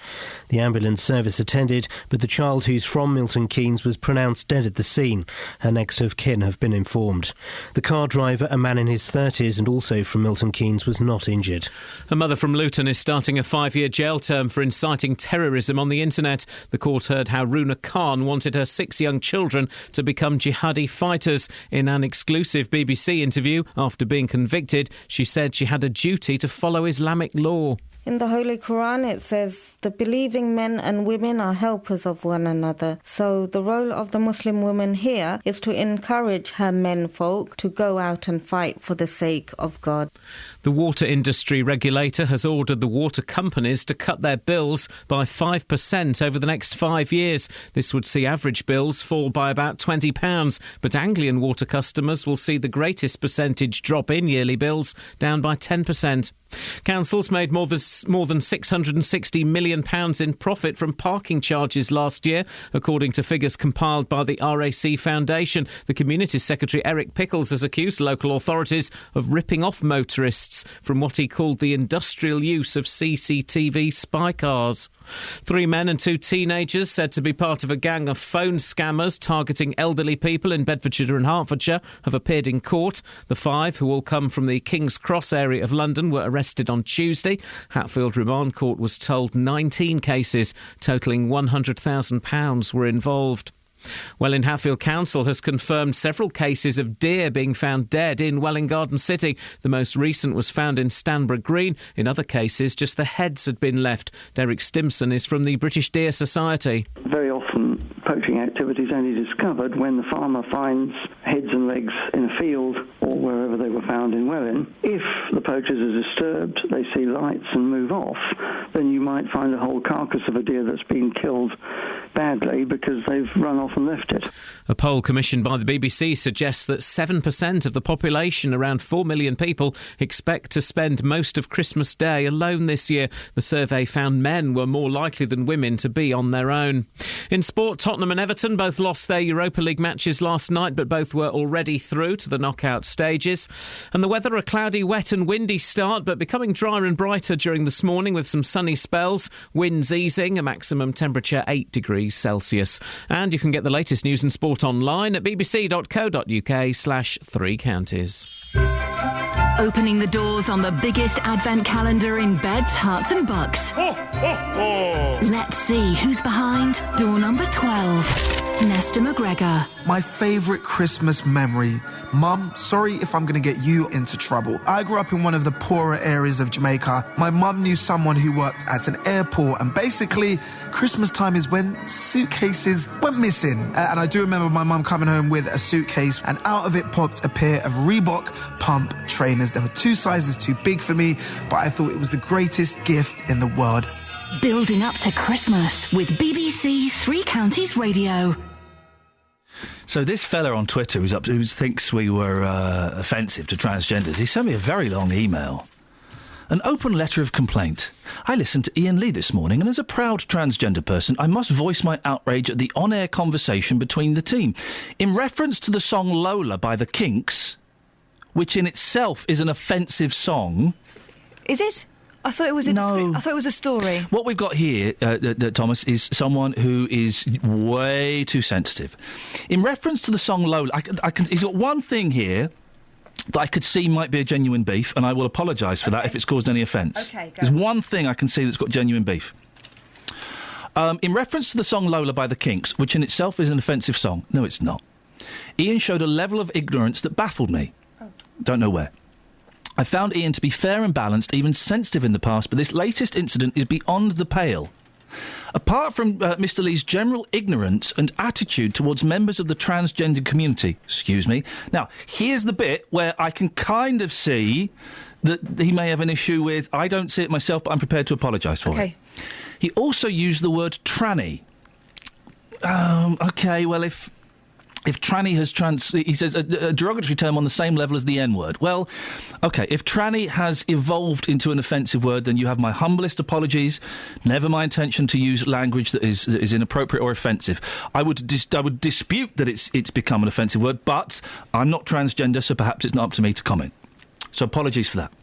The ambulance service attended, but the child, who's from Milton Keynes, was pronounced dead at the scene. Her next of kin have been informed. The car driver, a man in his 30s and also from Milton Keynes, was not injured. A mother from Luton is starting a 5-year jail term for inciting terrorism on the internet. The court heard how Runa Khan wanted her 6 young children to become jihadi fighters. In an exclusive BBC interview after being convicted, she said she had a duty to follow Islamic law. In the Holy Quran it says the believing men and women are helpers of one another. So the role of the Muslim woman here is to encourage her menfolk to go out and fight for the sake of God. The water industry regulator has ordered the water companies to cut their bills by 5% over the next 5 years. This would see average bills fall by about £20, but Anglian water customers will see the greatest percentage drop in yearly bills, down by 10%. Councils made more than £660 million in profit from parking charges last year, according to figures compiled by the RAC Foundation. The Community Secretary Eric Pickles has accused local authorities of ripping off motorists from what he called the industrial use of CCTV spy cars. 3 men and 2 teenagers said to be part of a gang of phone scammers targeting elderly people in Bedfordshire and Hertfordshire have appeared in court. The 5, who all come from the King's Cross area of London, were arrested on Tuesday. Hatfield Remand Court was told 19 cases totalling £100,000 were involved. Well, in Hatfield Council has confirmed several cases of deer being found dead in Welwyn Garden City. The most recent was found in Stanborough Green. In other cases, just the heads had been left. Derek Stimson is from the British Deer Society. Very often poaching activity is only discovered when the farmer finds heads and legs in a field or wherever they were found in Welwyn. If the poachers are disturbed, they see lights and move off, then you might find a whole carcass of a deer that's been killed badly because they've run off and left it. A poll commissioned by the BBC suggests that 7% of the population, around 4 million people, expect to spend most of Christmas Day alone this year. The survey found men were more likely than women to be on their own. In sport, Tottenham and Everton both lost their Europa League matches last night, but both were already through to the knockout stages. And the weather, a cloudy, wet and windy start, but becoming drier and brighter during this morning with some sunny spells, winds easing, a maximum temperature 8 degrees Celsius. And you can get the latest news and sport online at bbc.co.uk/3 counties. Opening the doors on the biggest advent calendar in beds, hearts and bucks. Let's see who's behind door number 12. Nesta McGregor. My favourite Christmas memory. Mum, sorry if I'm going to get you into trouble. I grew up in one of the poorer areas of Jamaica. My mum knew someone who worked at an airport, and basically Christmas time is when suitcases went missing. And I do remember my mum coming home with a suitcase, and out of it popped a pair of Reebok pump trainers. They were 2 sizes too big for me, but I thought it was the greatest gift in the world. Building up to Christmas with BBC 3 Counties Radio. So this fella on Twitter who thinks we were offensive to transgenders, he sent me a very long email. An open letter of complaint. I listened to Iain Lee this morning, and as a proud transgender person, I must voice my outrage at the on-air conversation between the team. In reference to the song Lola by the Kinks, which in itself is an offensive song... Is it? I thought it was I thought it was a story. What we've got here, Thomas, is someone who is way too sensitive. In reference to the song Lola, he's got one thing here that I could see might be a genuine beef, and I will apologise for that if it's caused any offence. Okay, go. There's one thing I can see that's got genuine beef. In reference to the song Lola by the Kinks, which in itself is an offensive song. No, it's not. Iain showed a level of ignorance that baffled me. Don't know where. I found Iain to be fair and balanced, even sensitive in the past, but this latest incident is beyond the pale. Apart from Mr. Lee's general ignorance and attitude towards members of the transgender community, now, here's the bit where I can kind of see that he may have an issue with. I don't see it myself, but I'm prepared to apologise for it. He also used the word tranny. OK, well, if tranny has he says a derogatory term on the same level as the N-word. Well, OK, if tranny has evolved into an offensive word, then you have my humblest apologies. Never my intention to use language that is inappropriate or offensive. I would dispute that it's become an offensive word, but I'm not transgender, so perhaps it's not up to me to comment. So apologies for that.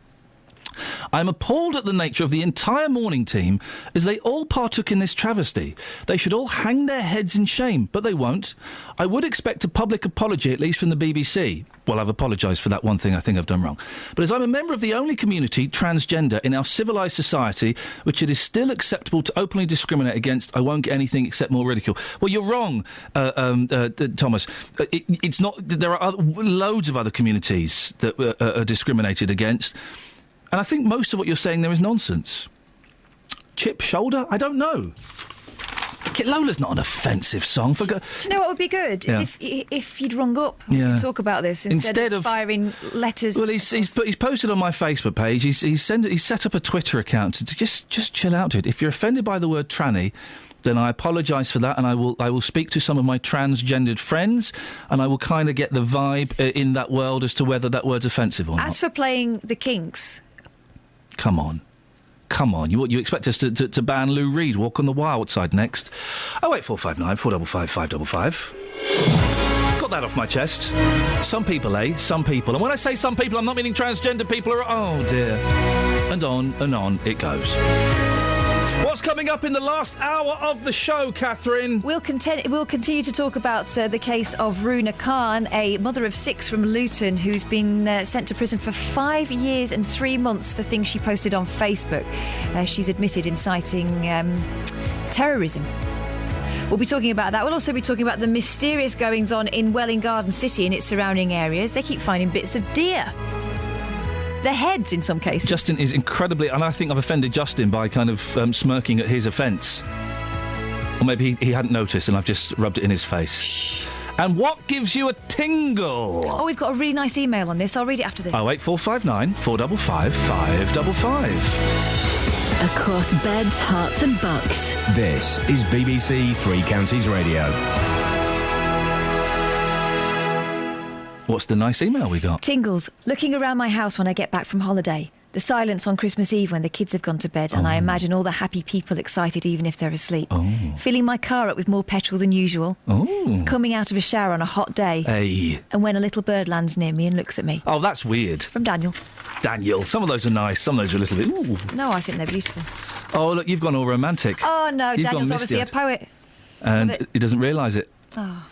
I'm appalled at the nature of the entire morning team as they all partook in this travesty. They should all hang their heads in shame, but they won't. I would expect a public apology, at least from the BBC. Well, I've apologised for that one thing I think I've done wrong. But as I'm a member of the only community, transgender, in our civilised society, which it is still acceptable to openly discriminate against, I won't get anything except more ridicule. Well, you're wrong, Thomas. It's not. There are loads of other communities that are discriminated against. And I think most of what you're saying there is nonsense. chip shoulder? I don't know. Lola's not an offensive song. Do you know what would be good? Yeah. Is if you'd rung up Yeah. and talk about this instead of firing letters. Well, he's posted on my Facebook page. He's set up a Twitter account to just chill out, dude. If you're offended by the word tranny, then I apologise for that, and I will speak to some of my transgendered friends, and I will kind of get the vibe in that world as to whether that word's offensive or not. As for playing the Kinks, Come on. You expect us to ban Lou Reed, Walk on the Wild Side next? 08459 455 555. Got that off my chest. Some people, Some people. And when I say some people, I'm not meaning transgender people. Oh, dear. And on it goes. What's coming up in the last hour of the show, Catherine? we'll continue to talk about the case of Runa Khan, a mother of 6 from Luton who's been sent to prison for 5 years and 3 months for things she posted on Facebook. She's admitted inciting terrorism. We'll be talking about that. We'll also be talking about the mysterious goings-on in Welwyn Garden City and its surrounding areas. They keep finding bits of deer. Their heads, in some cases. Justin is incredibly... And I think I've offended Justin by kind of smirking at his offence. Or maybe he hadn't noticed and I've just rubbed it in his face. Shh. And what gives you a tingle? Oh, we've got a really nice email on this. I'll read it after this. 08459 455 555. Across beds, hearts and bucks. This is BBC Three Counties Radio. What's the nice email we got? Tingles. Looking around my house when I get back from holiday. The silence on Christmas Eve when the kids have gone to bed, and I imagine all the happy people excited even if they're asleep. Filling my car up with more petrol than usual. Coming out of a shower on a hot day. Hey. And when a little bird lands near me and looks at me. Oh, that's weird. From Daniel. Some of those are nice, some of those are a little bit... Ooh. No, I think they're beautiful. Oh, look, you've gone all romantic. Oh, no, You've Daniel's gone obviously a misty-eyed. poet. And he doesn't realise it. Oh.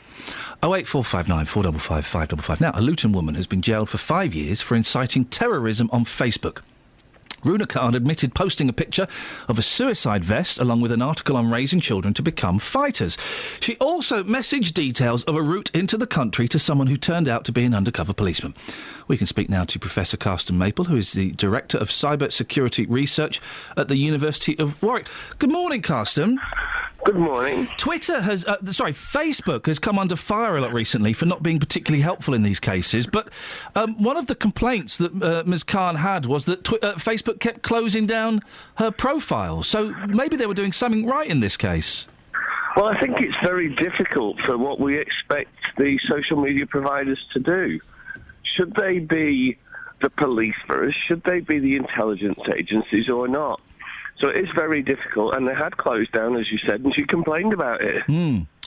08459 455 555. Now, a Luton woman has been jailed for 5 years for inciting terrorism on Facebook. Runa Khan admitted posting a picture of a suicide vest along with an article on raising children to become fighters. She also messaged details of a route into the country to someone who turned out to be an undercover policeman. We can speak now to Professor Carsten Maple, who is the Director of Cyber Security Research at the University of Warwick. Good morning, Carsten. Good morning. Facebook has come under fire a lot recently for not being particularly helpful in these cases, but one of the complaints that Ms Khan had was that Facebook kept closing down her profile, so maybe they were doing something right in this case. Well, I think it's very difficult for what we expect the social media providers to do. Should they be the police for us? Should they be the intelligence agencies or not? So it is very difficult, and they had closed down, as you said, and she complained about it.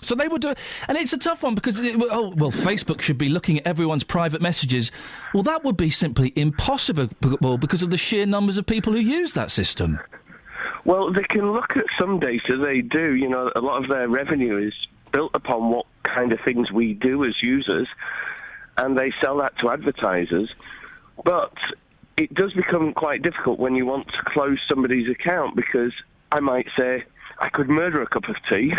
So they would do it, and it's a tough one because, Facebook should be looking at everyone's private messages. Well, that would be simply impossible because of the sheer numbers of people who use that system. Well, they can look at some data, they do. You know, a lot of their revenue is built upon what kind of things we do as users, and they sell that to advertisers. But it does become quite difficult when you want to close somebody's account because I might say, I could murder a cup of tea.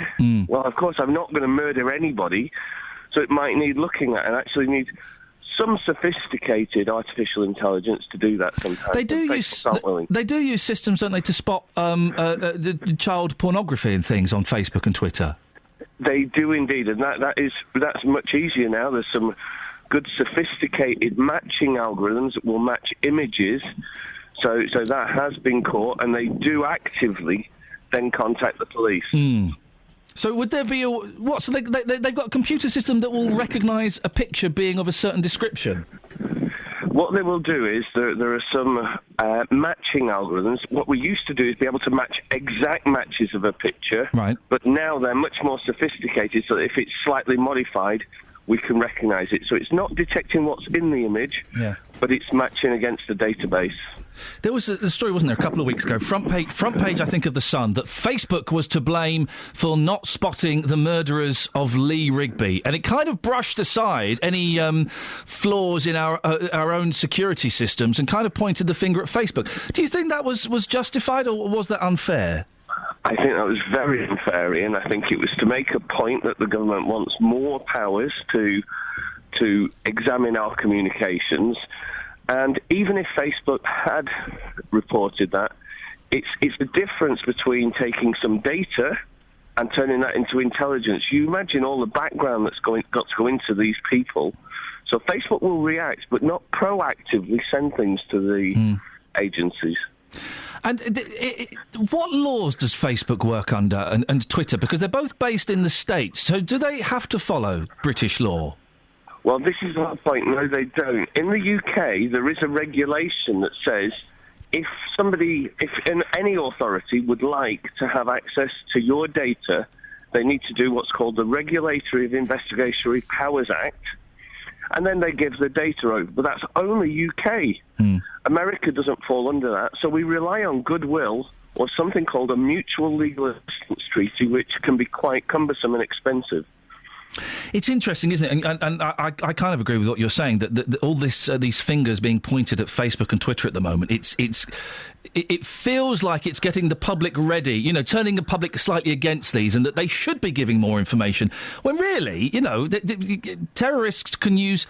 Well, of course, I'm not going to murder anybody, so it might need looking at and actually need some sophisticated artificial intelligence to do that sometimes. They do use systems, don't they, to spot child pornography and things on Facebook and Twitter? They do indeed, and that's much easier now. There's some good sophisticated matching algorithms that will match images, so that has been caught, and they do actively then contact the police. So would there be so they've got a computer system that will recognise a picture being of a certain description? What they will do is there are some matching algorithms. What we used to do is be able to match exact matches of a picture, right? But now they're much more sophisticated, so that if it's slightly modified, we can recognise it. So it's not detecting what's in the image, but it's matching against the database. There was a story, wasn't there, a couple of weeks ago, front page, I think, of The Sun, that Facebook was to blame for not spotting the murderers of Lee Rigby, and it kind of brushed aside any flaws in our own security systems and kind of pointed the finger at Facebook. Do you think that was justified, or was that unfair? I think that was very unfair, Ian. I think it was to make a point that the government wants more powers to examine our communications. And even if Facebook had reported that, It's the difference between taking some data and turning that into intelligence. You imagine all the background that's got to go into these people. So Facebook will react, but not proactively send things to the agencies. And what laws does Facebook work under and Twitter? Because they're both based in the States. So do they have to follow British law? Well, this is my point. No, they don't. In the UK, there is a regulation that says if any authority would like to have access to your data, they need to do what's called the Regulatory Investigatory Powers Act, and then they give the data over. But that's only UK. America doesn't fall under that, so we rely on goodwill or something called a mutual legal assistance treaty, which can be quite cumbersome and expensive. It's interesting, isn't it? And I kind of agree with what you're saying, that all this these fingers being pointed at Facebook and Twitter at the moment, it feels like it's getting the public ready, you know, turning the public slightly against these, and that they should be giving more information. When really, you know, terrorists can use,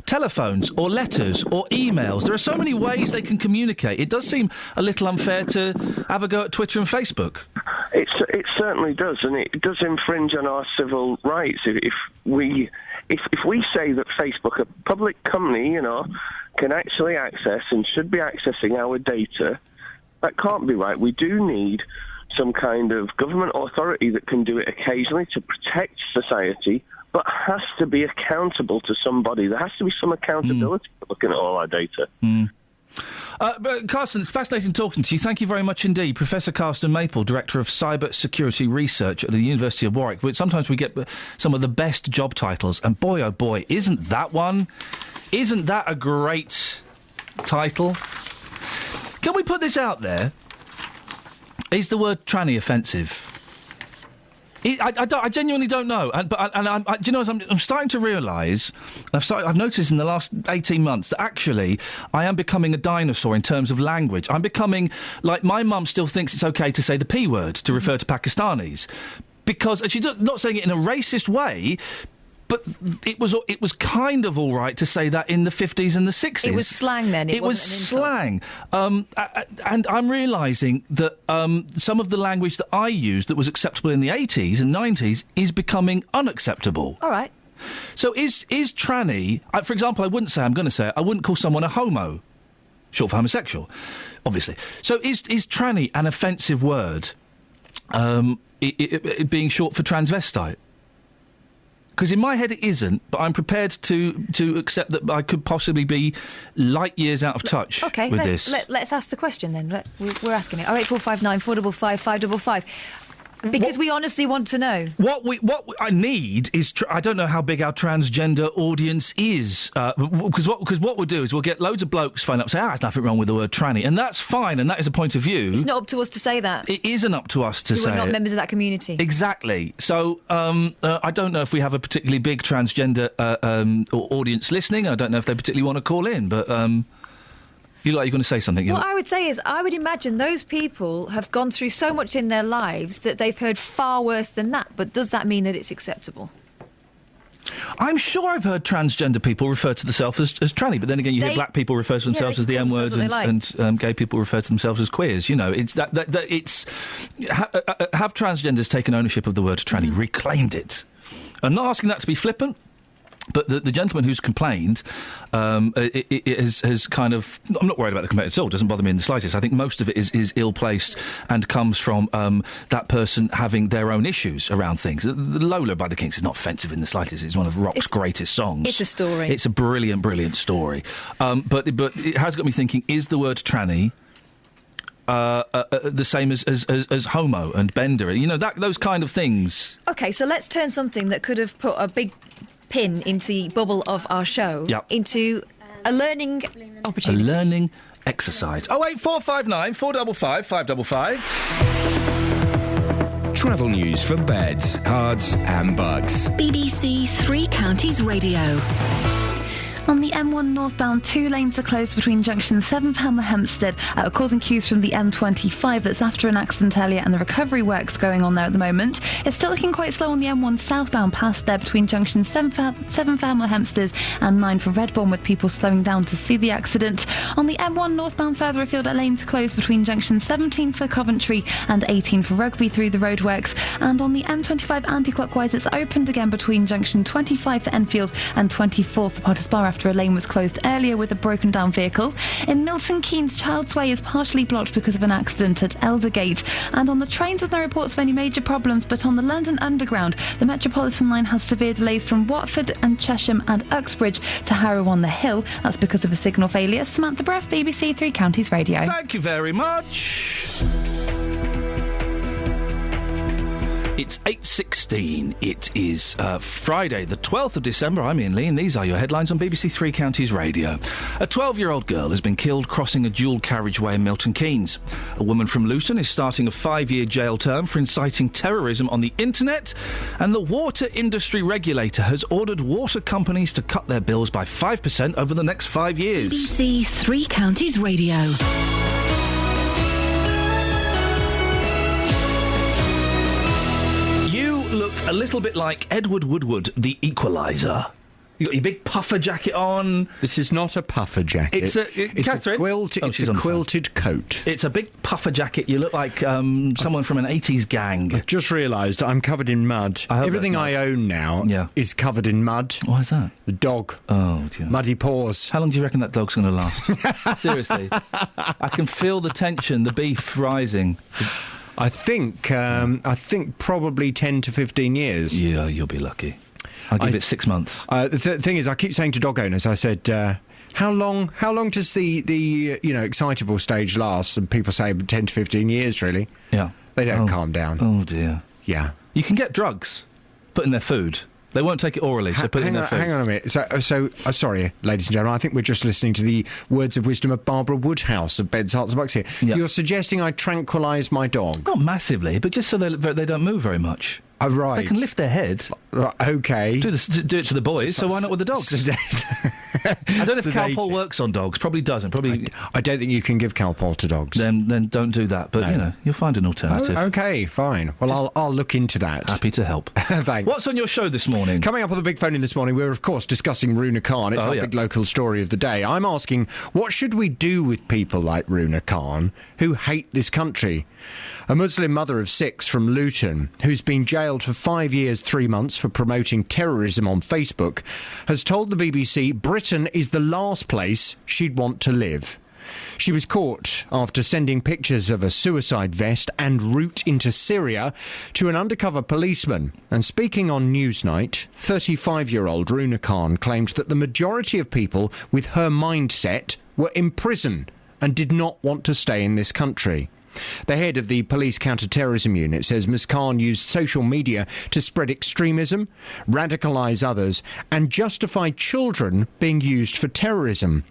telephones or letters or emails. There are so many ways they can communicate. It does seem a little unfair to have a go at Twitter and Facebook. It certainly does, and it does infringe on our civil rights. If we say that Facebook, a public company, you know, can actually access and should be accessing our data, that can't be right. We do need some kind of government authority that can do it occasionally to protect society, but has to be accountable to somebody. There has to be some accountability for looking at all our data. Carsten, it's fascinating talking to you. Thank you very much indeed. Professor Carsten Maple, Director of Cyber Security Research at the University of Warwick. But sometimes we get some of the best job titles, and boy, oh boy, isn't that a great title? Can we put this out there? Is the word tranny offensive? I genuinely don't know, do you know, I'm starting to realise, I've noticed in the last 18 months that actually I am becoming a dinosaur in terms of language. I'm becoming, like, my mum still thinks it's okay to say the P word to refer to Pakistanis, because she's not saying it in a racist way, but it was kind of all right to say that in the 50s and the 60s. It was slang then. It was slang. And I'm realising that some of the language that I used that was acceptable in the 80s and 90s is becoming unacceptable. All right. So is tranny, for example, I wouldn't call someone a homo, short for homosexual, obviously. So is tranny an offensive word, it being short for transvestite? Because in my head it isn't, but I'm prepared to accept that I could possibly be light years out of touch with this. Let's ask the question then. We're asking it. 08459 455 555. Because we honestly want to know. What I need is... I don't know how big our transgender audience is. Because what we'll do is we'll get loads of blokes phone up and say, there's nothing wrong with the word tranny. And that's fine, and that is a point of view. It's not up to us to say that. It isn't up to us to say it. We're not members of that community. Exactly. So I don't know if we have a particularly big transgender audience listening. I don't know if they particularly want to call in, but... You're going to say something. What I would say is, I would imagine those people have gone through so much in their lives that they've heard far worse than that. But does that mean that it's acceptable? I'm sure I've heard transgender people refer to themselves as tranny, but then again, you hear black people refer to themselves as the N words, and gay people refer to themselves as queers. You know, it's have transgenders taken ownership of the word tranny, reclaimed it? I'm not asking that to be flippant. But the gentleman who's complained has kind of... I'm not worried about the complaint at all. It doesn't bother me in the slightest. I think most of it is ill-placed and comes from that person having their own issues around things. The Lola by the Kinks is not offensive in the slightest. It's one of rock's greatest songs. It's a story. It's a brilliant, brilliant story. But it has got me thinking, is the word tranny... the same as homo and bender? You know, those kind of things. OK, so let's turn something that could have put a big... pin into the bubble of our show into a learning opportunity. A learning exercise. 08459 455 555. Travel news for beds, cards and bugs. BBC Three Counties Radio. On the M1 northbound, 2 lanes are closed between junction 7 for Hammer Hempstead, causing queues from the M25. That's after an accident earlier and the recovery works going on there at the moment. It's still looking quite slow on the M1 southbound past there between junction 7 for Hammer Hempstead and 9 for Redbourne, with people slowing down to see the accident. On the M1 northbound further afield, lanes are closed between junction 17 for Coventry and 18 for Rugby through the roadworks. And on the M25 anti-clockwise, it's opened again between junction 25 for Enfield and 24 for Potters Bar after a lane was closed earlier with a broken down vehicle. In Milton Keynes, Childs Way is partially blocked because of an accident at Eldergate. And on the trains, there's no reports of any major problems, but on the London Underground, the Metropolitan line has severe delays from Watford and Chesham and Uxbridge to Harrow on the Hill. That's because of a signal failure. Samantha Breff, BBC Three Counties Radio. Thank you very much. It's 8:16. It is Friday, the 12th of December. I'm Iain Lee, and these are your headlines on BBC Three Counties Radio. A 12-year-old girl has been killed crossing a dual carriageway in Milton Keynes. A woman from Luton is starting a 5-year jail term for inciting terrorism on the internet. And the water industry regulator has ordered water companies to cut their bills by 5% over the next 5 years. BBC Three Counties Radio. Look a little bit like Edward Woodward, the Equalizer. You got your big puffer jacket on. This is not a puffer jacket. It's a quilted coat. It's a big puffer jacket. You look like someone from an 80s gang. I've just realised I'm covered in mud. Everything I own now is covered in mud. Why is that? The dog. Oh, dear. Muddy paws. How long do you reckon that dog's going to last? Seriously. I can feel the tension, the beef rising. I think probably 10 to 15 years. Yeah, you'll be lucky. I'll give it 6 months. The thing is, I keep saying to dog owners, I said, how long does the excitable stage last? And people say 10 to 15 years, really. Yeah. They don't calm down. Oh, dear. Yeah. You can get drugs put in their food. They won't take it orally, so put it in their food. Hang on a minute. So sorry, ladies and gentlemen, I think we're just listening to the words of wisdom of Barbara Woodhouse of Beds, Herts and Bucks here. Yep. You're suggesting I tranquilise my dog? Not massively, but just so they don't move very much. Oh, right. They can lift their head. OK. Do it to the boys, so why not with the dogs? I don't know if Calpol works on dogs. Probably doesn't. I don't think you can give Calpol to dogs. Then don't do that. But, you'll find an alternative. Oh, OK, fine. Well, I'll look into that. Happy to help. Thanks. What's on your show this morning? Coming up on the Big Phone in this morning, we're, of course, discussing Runa Khan. It's our big local story of the day. I'm asking, what should we do with people like Runa Khan who hate this country? A Muslim mother of 6 from Luton, who's been jailed for 5 years, 3 months for promoting terrorism on Facebook, has told the BBC Britain is the last place she'd want to live. She was caught after sending pictures of a suicide vest and route into Syria to an undercover policeman. And speaking on Newsnight, 35-year-old Runa Khan claimed that the majority of people with her mindset were in prison and did not want to stay in this country. The head of the police counter-terrorism unit says Ms Khan used social media to spread extremism, radicalise others and justify children being used for terrorism.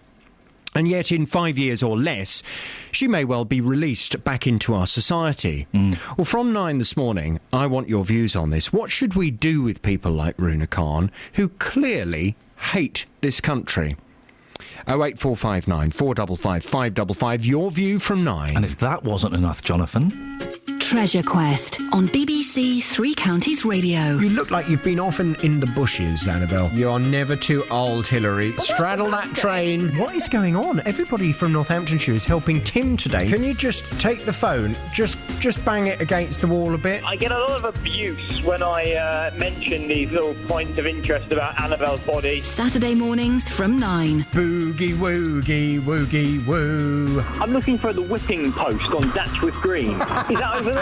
And yet, in 5 years or less, she may well be released back into our society. Well, from 9 this morning, I want your views on this. What should we do with people like Runa Khan, who clearly hate this country? 08459 455 555. Your view from 9. And if that wasn't enough, Jonathan... Treasure Quest on BBC Three Counties Radio. You look like you've been often in the bushes, Annabelle. You're never too old, Hillary. Straddle that train. What is going on? Everybody from Northamptonshire is helping Tim today. Can you just take the phone, just bang it against the wall a bit? I get a lot of abuse when I mention these little points of interest about Annabelle's body. Saturday mornings from 9. Boogie woogie woogie woo. I'm looking for the whipping post on Datchworth Green. Is that over there?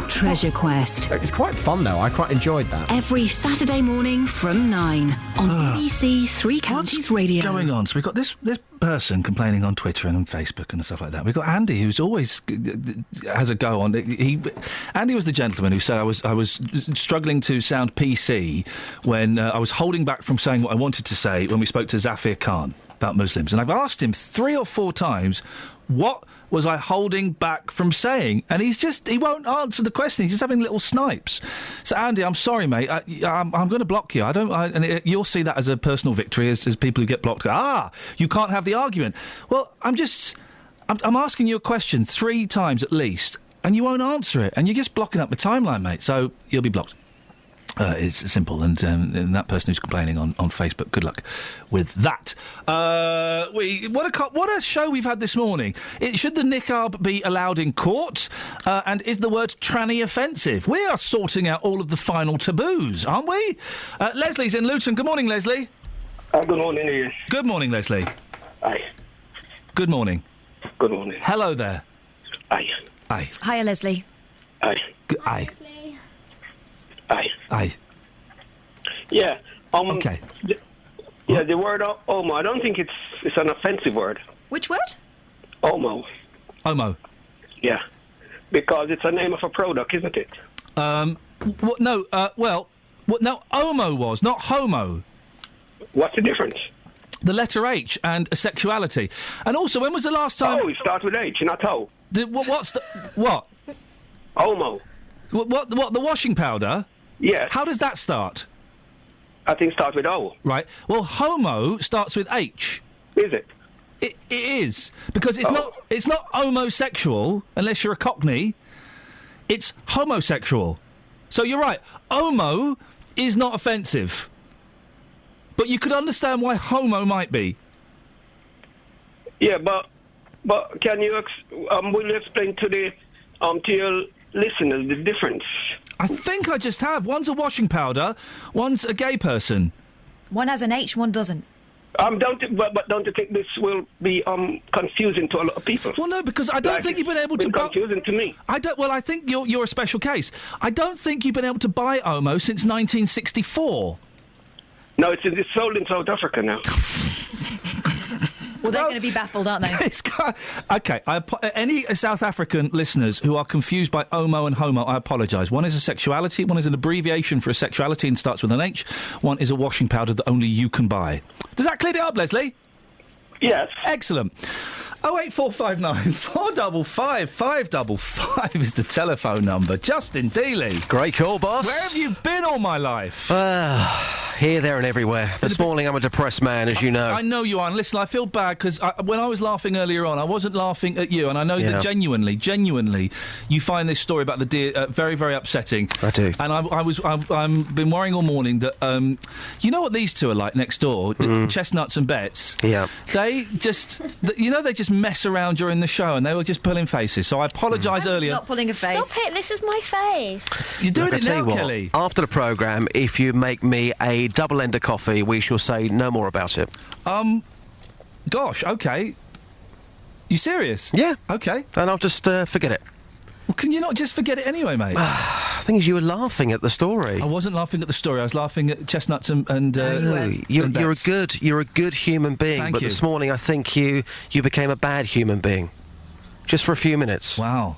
Treasure Quest. It's quite fun, though. I quite enjoyed that. Every Saturday morning from 9 on BBC Three Counties Radio. What's going on? So we've got this person complaining on Twitter and on Facebook and stuff like that. We've got Andy, who's always has a go on. Andy was the gentleman who said I was struggling to sound PC when I was holding back from saying what I wanted to say when we spoke to Zafir Khan about Muslims. And I've asked him 3 or 4 times, what was I holding back from saying? And he won't answer the question. He's just having little snipes. So, Andy, I'm sorry, mate. I'm going to block you. You'll see that as a personal victory, as people who get blocked go, you can't have the argument. Well, I'm asking you a question 3 times at least, and you won't answer it, and you're just blocking up the timeline, mate. So you'll be blocked. It's simple, and that person who's complaining on Facebook, good luck with that. What a show we've had this morning. Should the niqab be allowed in court? And is the word tranny offensive? We are sorting out all of the final taboos, aren't we? Leslie's in Luton. Good morning, Leslie. Good morning, Ian. Good morning, Leslie. Hi. Good morning. Good morning. Hello there. Hi. Hi. Hiya, Leslie. Hi. Hi. Aye. Aye. Yeah. Okay. The word homo, I don't think it's an offensive word. Which word? Homo. Homo. Yeah. Because it's a name of a product, isn't it? No, homo was, not homo. What's the difference? The letter H and a sexuality. And also, when was the last time... Oh, it starts with H, not O. What? Homo. What, the washing powder? Yes. How does that start? I think it starts with O. Right. Well, homo starts with H. Is it? It is. Because it's not homosexual, unless you're a Cockney. It's homosexual. So you're right. Homo is not offensive. But you could understand why homo might be. Yeah, but can you will you explain to your listeners the difference? I think I just have. One's a washing powder, one's a gay person. One has an H, one doesn't. Don't you think this will be confusing to a lot of people? Well, no, because I don't think you've been able to buy... confusing to me. I think you're a special case. I don't think you've been able to buy Omo since 1964. No, it's sold in South Africa now. Well, they're going to be baffled, aren't they? OK, any South African listeners who are confused by Omo and homo, I apologise. One is a sexuality, one is an abbreviation for a sexuality and starts with an H. One is a washing powder that only you can buy. Does that clear it up, Leslie? Yes. Excellent. 08459 455 555 is the telephone number. Justin Dealey. Great call, boss. Where have you been all my life? Here, there and everywhere. This morning I'm a depressed man, as you know. I know you are. And listen, I feel bad because when I was laughing earlier on, I wasn't laughing at you. And I know that genuinely, you find this story about the deer very, very upsetting. I do. And I've been worrying all morning that, you know what these two are like next door? Chestnuts and Bets. Yeah. They just mess around during the show and they were just pulling faces. So I apologise earlier. Not pulling a face. Stop it, this is my face. You're doing Look, it I tell now, you what, Kelly. after the programme, if you make me a double-ender coffee, we shall say no more about it. Gosh, OK. You serious? Yeah. OK. And I'll just forget it. Well, can you not just forget it anyway, mate? The thing is, you were laughing at the story. I wasn't laughing at the story. I was laughing at chestnuts and you're a good human being. Thank but you. This morning, I think you became a bad human being, just for a few minutes. Wow.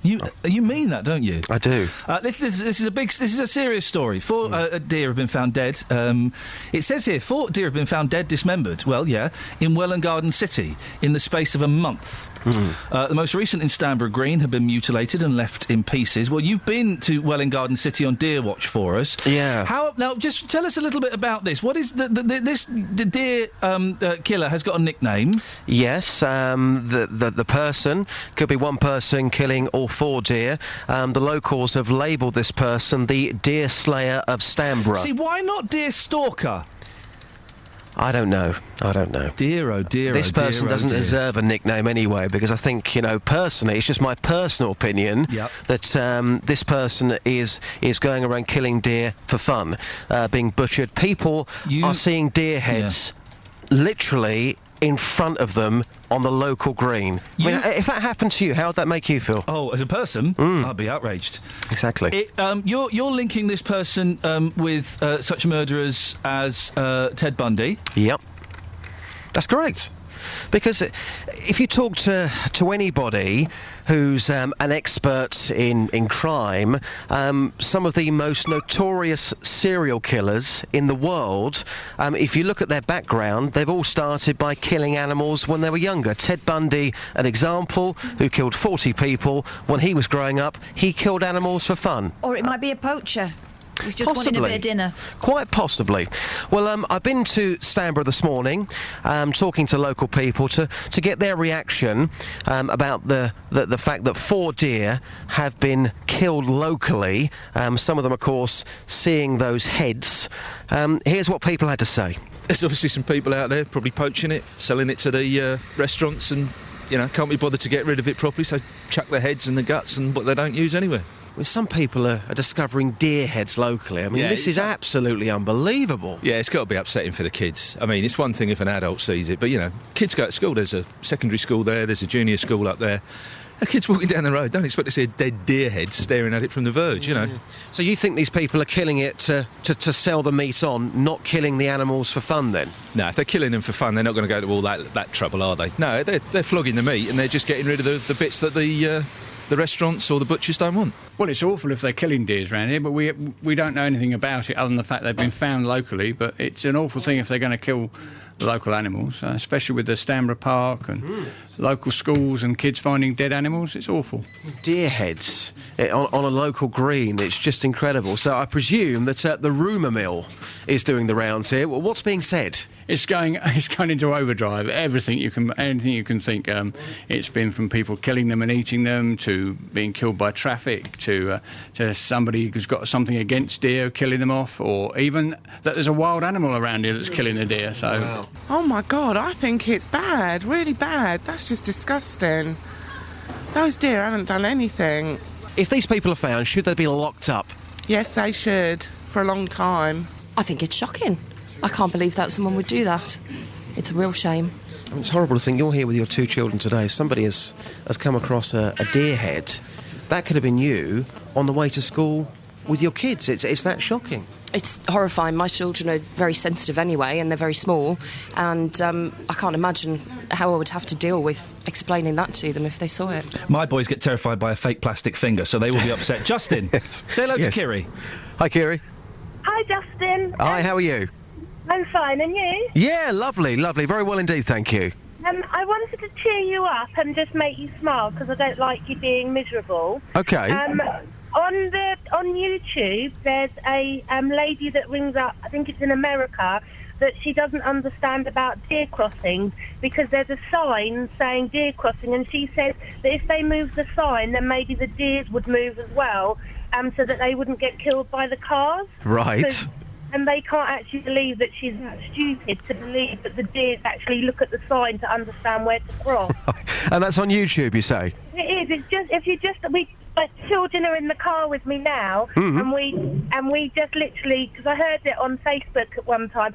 You mean that, don't you? I do. This is a serious story. 4 deer have been found dead. It says here 4 deer have been found dead, dismembered. Well, yeah, in Welwyn Garden City in the space of a month. The most recent in Stanborough Green have been mutilated and left in pieces. Well, you've been to Welwyn Garden City on Deer Watch for us. Yeah. Now, just tell us a little bit about this. What is the deer killer has got a nickname? Yes. The person could be one person killing all 4 deer. The locals have labelled this person the Deer Slayer of Stanborough. See, why not Deer Stalker? I don't know. Dear, oh dear, this person doesn't deserve a nickname anyway, because I think, personally, it's just my personal opinion that this person is going around killing deer for fun, being butchered. People are seeing deer heads literally in front of them on the local green. I mean, if that happened to you, how would that make you feel? Oh, as a person, I'd be outraged. Exactly. You're linking this person with such murderers as Ted Bundy. Yep. That's correct. Because if you talk to anybody who's an expert in crime, some of the most notorious serial killers in the world, if you look at their background, they've all started by killing animals when they were younger. Ted Bundy, an example, who killed 40 people. When he was growing up, he killed animals for fun. Or it might be a poacher. He's just wanting a bit of dinner. Quite possibly. Well, I've been to Stanborough this morning, talking to local people to get their reaction about the fact that 4 deer have been killed locally. Some of them, of course, seeing those heads. Here's what people had to say. There's obviously some people out there probably poaching it, selling it to the restaurants, and can't be bothered to get rid of it properly, so chuck the heads and the guts and what they don't use anyway. Well, some people are discovering deer heads locally. I mean, this is absolutely unbelievable. Yeah, it's got to be upsetting for the kids. I mean, it's one thing if an adult sees it, but, kids go to school. There's a secondary school there, there's a junior school up there. The kids walking down the road don't expect to see a dead deer head staring at it from the verge, So you think these people are killing it to sell the meat on, not killing the animals for fun, then? No, if they're killing them for fun, they're not going to go to all that trouble, are they? No, they're flogging the meat and they're just getting rid of the bits that the restaurants or the butchers don't want. Well, it's awful if they're killing deers around here, but we don't know anything about it other than the fact they've been found locally. But it's an awful thing if they're going to kill the local animals, especially with the Stanborough Park and local schools and kids finding dead animals. It's awful. Deer heads on a local green. It's just incredible. So I presume that the rumour mill is doing the rounds here. Well, what's being said? It's going into overdrive. Anything you can think. It's been from people killing them and eating them to being killed by traffic to somebody who's got something against deer killing them off, or even that there's a wild animal around here that's killing the deer. So, wow. Oh my God, I think it's bad, really bad. That's just disgusting. Those deer haven't done anything. If these people are found, should they be locked up? Yes, they should, for a long time. I think it's shocking. I can't believe that someone would do that. It's a real shame. I mean, it's horrible to think you're here with your 2 children today. Somebody has come across a deer head. That could have been you on the way to school with your kids. It's that shocking. It's horrifying. My children are very sensitive anyway, and they're very small, and I can't imagine how I would have to deal with explaining that to them if they saw it. My boys get terrified by a fake plastic finger, so they will be upset. Justin, say hello to Kiri. Hi, Kiri. Hi, Justin. Hi, how are you? I'm fine, and you? Yeah, lovely. Very well indeed, thank you. I wanted to cheer you up and just make you smile, because I don't like you being miserable. Okay. On YouTube, there's a lady that rings up, I think it's in America, that she doesn't understand about deer crossings, because there's a sign saying deer crossing, and she says that if they move the sign, then maybe the deers would move as well, so that they wouldn't get killed by the cars. Right. And they can't actually believe that she's that stupid to believe that the deers actually look at the sign to understand where to cross. And that's on YouTube, you say? It is. It's just my children are in the car with me now, and we just literally, because I heard it on Facebook at one time,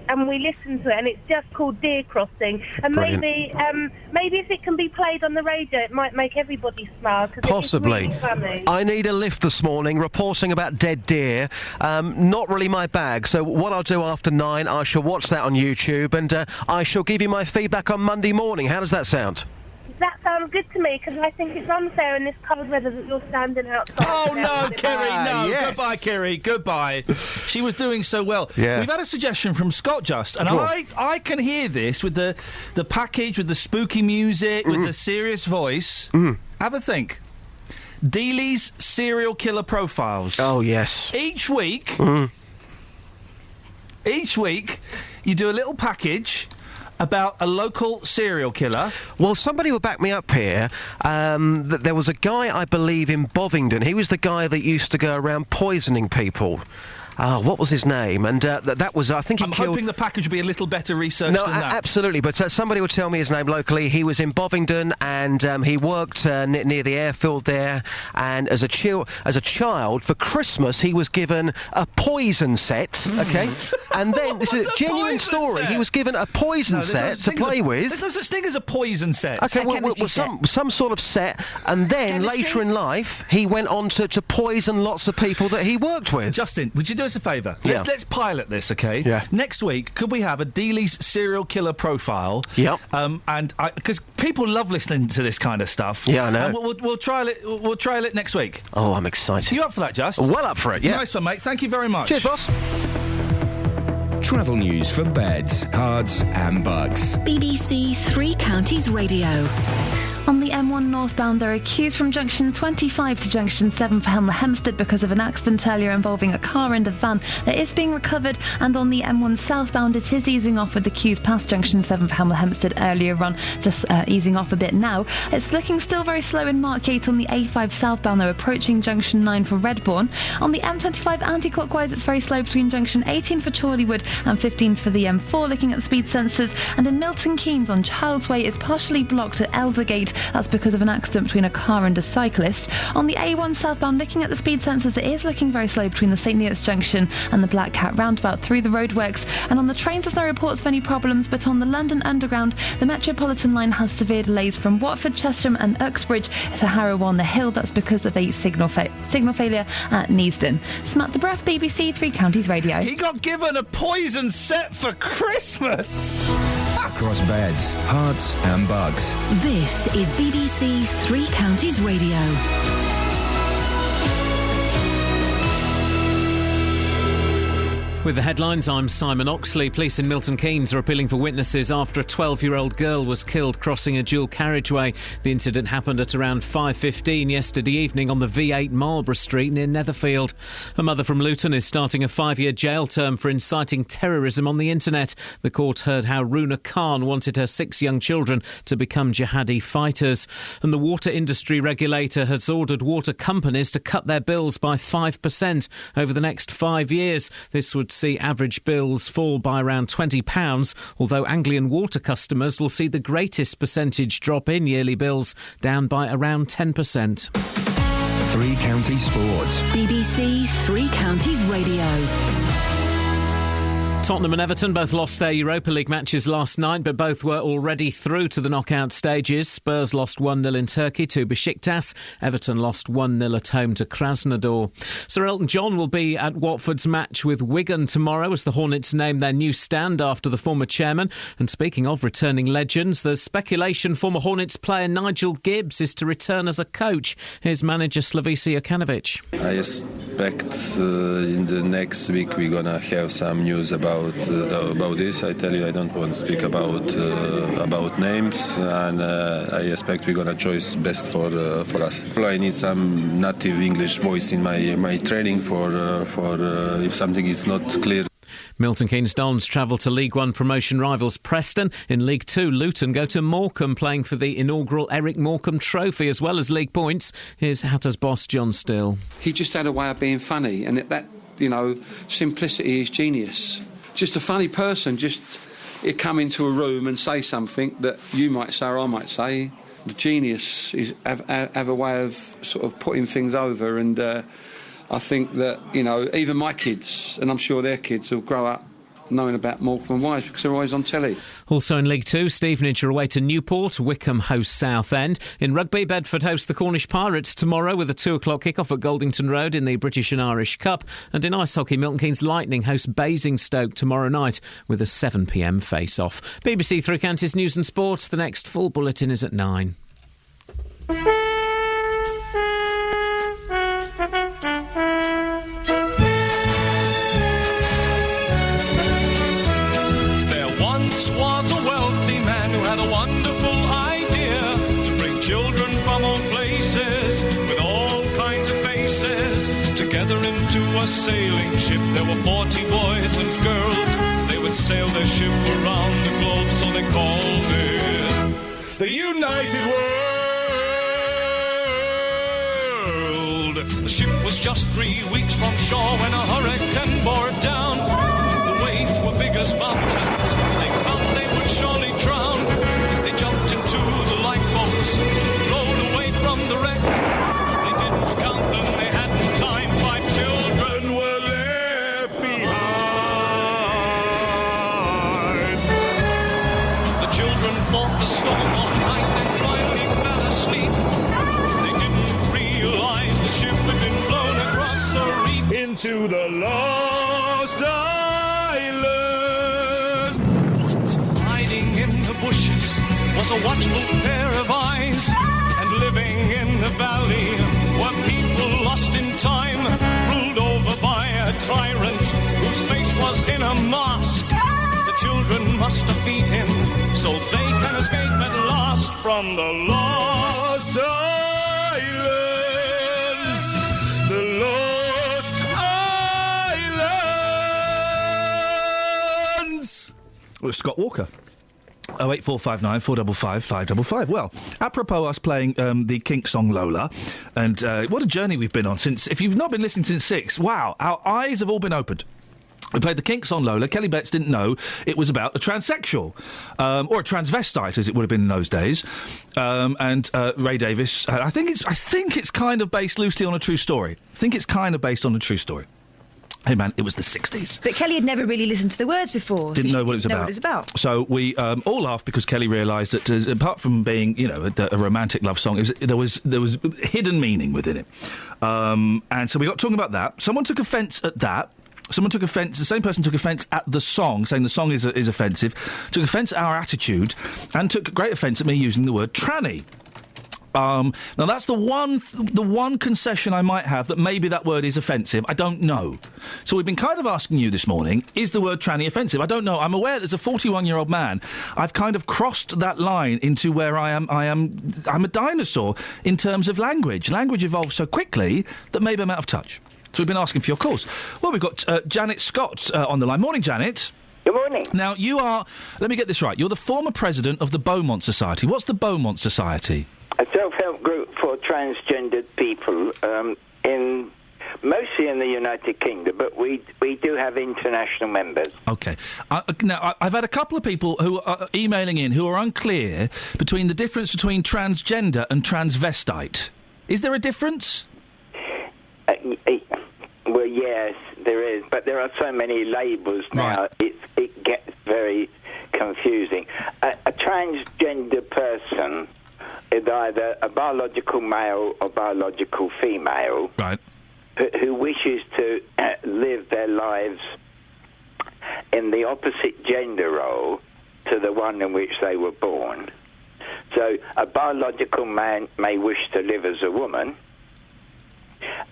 and we listened to it, and it's just called deer crossing. And Brilliant. maybe if it can be played on the radio, it might make everybody smile. Possibly. It's really funny. I need a lift this morning, reporting about dead deer. Not really my bag. So what I'll do after 9, I shall watch that on YouTube, and I shall give you my feedback on Monday morning. How does that sound? That sounds good to me, because I think it's unfair in this cold weather that you're standing outside. Oh, no, Kerry, no. Yes. Goodbye, Kerry, goodbye. She was doing so well. Yeah. We've had a suggestion from Scott Just, and I can hear this with the package, with the spooky music, with the serious voice. Have a think. Dealey's serial killer profiles. Oh, yes. Each week, you do a little package about a local serial killer. Well, somebody will back me up here. There was a guy, I believe, in Bovingdon. He was the guy that used to go around poisoning people. What was his name? And that was, I think he killed... I'm hoping the package would be a little better researched than that. Absolutely, but somebody would tell me his name locally. He was in Bovingdon, and he worked near the airfield there, and as a child, for Christmas, he was given a poison set, okay? And then, this is a genuine story, he was given a poison set to play with. There's no such thing as a poison set. Okay, well, some sort of set, and then later in life, he went on to poison lots of people that he worked with. Justin, would you do us a favour? Yeah. Let's pilot this, okay? Yeah. Next week, could we have a Dealey's serial killer profile? Yep. And because people love listening to this kind of stuff. Yeah, I know. And we'll trial it. We'll trial it next week. Oh, I'm excited. Are you up for that, Just? Well up for it, yeah. Nice one, mate. Thank you very much. Cheers, boss. Travel news for beds, cards and bugs. BBC Three Counties Radio. On the M1 northbound, there are queues from junction 25 to junction 7 for Hemel Hempstead because of an accident earlier involving a car and a van that is being recovered. And on the M1 southbound, it is easing off with the queues past junction 7 for Hemel Hempstead earlier on, just easing off a bit now. It's looking still very slow in Markgate on the A5 southbound, though, approaching junction 9 for Redbourne. On the M25 anti-clockwise, it's very slow between junction 18 for Chorleywood and 15 for the M4, looking at the speed sensors. And in Milton Keynes on Childs Way, it's partially blocked at Eldergate. That's because of an accident between a car and a cyclist. On the A1 southbound, looking at the speed sensors, it is looking very slow between the St Neots Junction and the Black Cat roundabout through the roadworks. And on the trains, there's no reports of any problems, but on the London Underground, the Metropolitan line has severe delays from Watford, Chesham and Uxbridge to Harrow on the Hill. That's because of a signal failure at Neasden. Smack the Breath, BBC Three Counties Radio. He got given a poison set for Christmas! Across beds, hearts and bugs. This is BBC Three Counties Radio. With the headlines, I'm Simon Oxley. Police in Milton Keynes are appealing for witnesses after a 12-year-old girl was killed crossing a dual carriageway. The incident happened at around 5:15 yesterday evening on the V8 Marlborough Street near Netherfield. A mother from Luton is starting a 5-year jail term for inciting terrorism on the internet. The court heard how Runa Khan wanted her 6 young children to become jihadi fighters. And the water industry regulator has ordered water companies to cut their bills by 5% over the next 5 years. This would see average bills fall by around £20, although Anglian water customers will see the greatest percentage drop in yearly bills, down by around 10%. Three Counties Sports. BBC Three Counties Radio. Tottenham and Everton both lost their Europa League matches last night, but both were already through to the knockout stages. Spurs lost 1-0 in Turkey to Besiktas. Everton lost 1-0 at home to Krasnodar. Sir Elton John will be at Watford's match with Wigan tomorrow as the Hornets name their new stand after the former chairman. And speaking of returning legends, there's speculation former Hornets player Nigel Gibbs is to return as a coach. Here's manager Slavisa Jokanovic. I expect in the next week we're going to have some news about this. I tell you, I don't want to speak about names, and I expect we're gonna choose best for us. I need some native English voice in my training for if something is not clear. Milton Keynes Dons travel to League One promotion rivals Preston. In League Two, Luton go to Morecambe, playing for the inaugural Eric Morecambe Trophy as well as league points. Here's Hatters boss John Still. He just had a way of being funny, and that simplicity is genius. Just a funny person, he'd come into a room and say something that you might say or I might say. The genius is have a way of sort of putting things over, and I think that, even my kids, and I'm sure their kids, will grow up knowing about Morecambe and Wise because they're always on telly. Also in League Two, Stevenage are away to Newport, Wickham hosts Southend. In rugby, Bedford host the Cornish Pirates tomorrow with a 2 o'clock kick-off at Goldington Road in the British and Irish Cup. And in ice hockey, Milton Keynes Lightning host Basingstoke tomorrow night with a 7 p.m. face-off. BBC Three Counties News and Sports. The next full bulletin is at 9. Was a wealthy man who had a wonderful idea to bring children from all places with all kinds of faces together into a sailing ship. There were 40 boys and girls. They would sail their ship around the globe, so they called it the United World. The ship was just 3 weeks from shore when a hurricane bore it down. The waves were big as mountains. They would surely drown. They jumped into the lifeboats, rowed away from the wreck. They didn't count them, they hadn't time. 5 children were left behind. to the Lost Island. Hiding in the bushes was a watchful pair of eyes, and living in the valley were people lost in time, ruled over by a tyrant whose face was in a mask. The children must defeat him so they can escape at last from the Lost Islands. The Lost Islands. It was Scott Walker. 08459 455 555. Well, apropos us playing the Kinks song Lola, and what a journey we've been on since. If you've not been listening since 6, wow, our eyes have all been opened. We played the Kinks on Lola. Kelly Betts didn't know it was about a transsexual, or a transvestite, as it would have been in those days. And Ray Davis, I think it's kind of based loosely on a true story. I think it's kind of based on a true story. Hey man, it was the 60s. But Kelly had never really listened to the words before. Didn't know what it was about. So we all laughed because Kelly realised that apart from being, a romantic love song, there was hidden meaning within it. And so we got talking about that. Someone took offence at that. The same person took offence at the song, saying the song is offensive, took offence at our attitude, and took great offence at me using the word tranny. Now that's the one concession I might have, that maybe that word is offensive. I don't know. So we've been kind of asking you this morning, is the word tranny offensive? I don't know. I'm aware that as a 41-year-old man, I've kind of crossed that line into where I'm a dinosaur in terms of language. Language evolves so quickly that maybe I'm out of touch. So we've been asking for your calls. Well, we've got Janet Scott on the line. Morning, Janet. Good morning. Now, you are, let me get this right, you're the former president of the Beaumont Society. What's the Beaumont Society? A self-help group for transgendered people, mostly in the United Kingdom, but we do have international members. OK. Now, I've had a couple of people who are emailing in who are unclear between the difference between transgender and transvestite. Is there a difference? Well, yes, there is, but there are so many labels now, right. It gets very confusing. A transgender person is either a biological male or biological female, right, who wishes to live their lives in the opposite gender role to the one in which they were born. So a biological man may wish to live as a woman.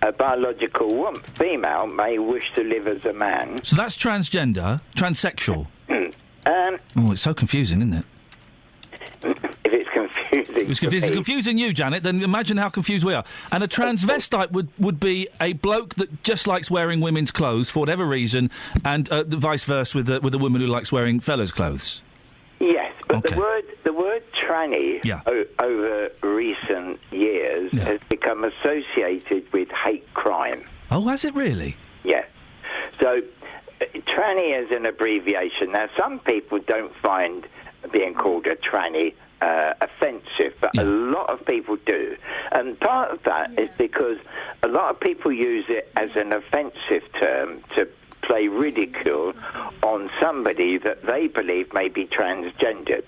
A biological female may wish to live as a man. So that's transgender, transsexual. It's so confusing, isn't it? If it's confusing... If it's confusing you, Janet, then imagine how confused we are. And a transvestite would be a bloke that just likes wearing women's clothes for whatever reason, and the vice versa with a woman who likes wearing fellas' clothes. Yes, but okay. the word tranny over recent years has become associated with hate crime. Oh, has it really? Yes. So tranny is an abbreviation. Now, some people don't find being called a tranny offensive, but a lot of people do. And part of that is because a lot of people use it as an offensive term to play ridicule on somebody that they believe may be transgendered.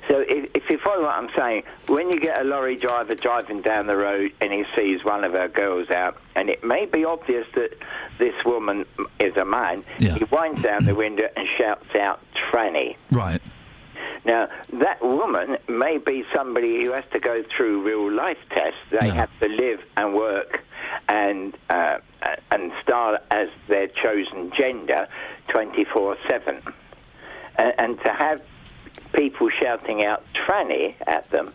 So if you follow what I'm saying, when you get a lorry driver driving down the road and he sees one of our girls out, and it may be obvious that this woman is a man, he winds down the window and shouts out, tranny. Right. Now, that woman may be somebody who has to go through real-life tests. They have to live and work and star as their chosen gender 24/7. And to have people shouting out tranny at them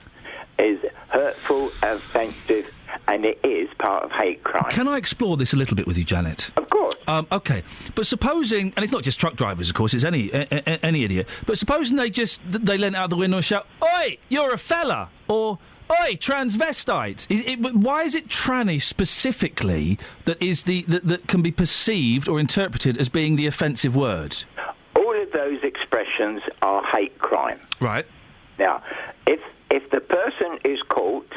is hurtful, offensive, and it is part of hate crime. Can I explore this a little bit with you, Janet? Of course. OK. But supposing, and it's not just truck drivers, of course, it's any idiot, but supposing they leant out the window and shout, "Oi, you're a fella," or "Oi, transvestite." Why is it tranny specifically that can be perceived or interpreted as being the offensive word? All of those expressions are hate crime. Right. Now, if the person is caught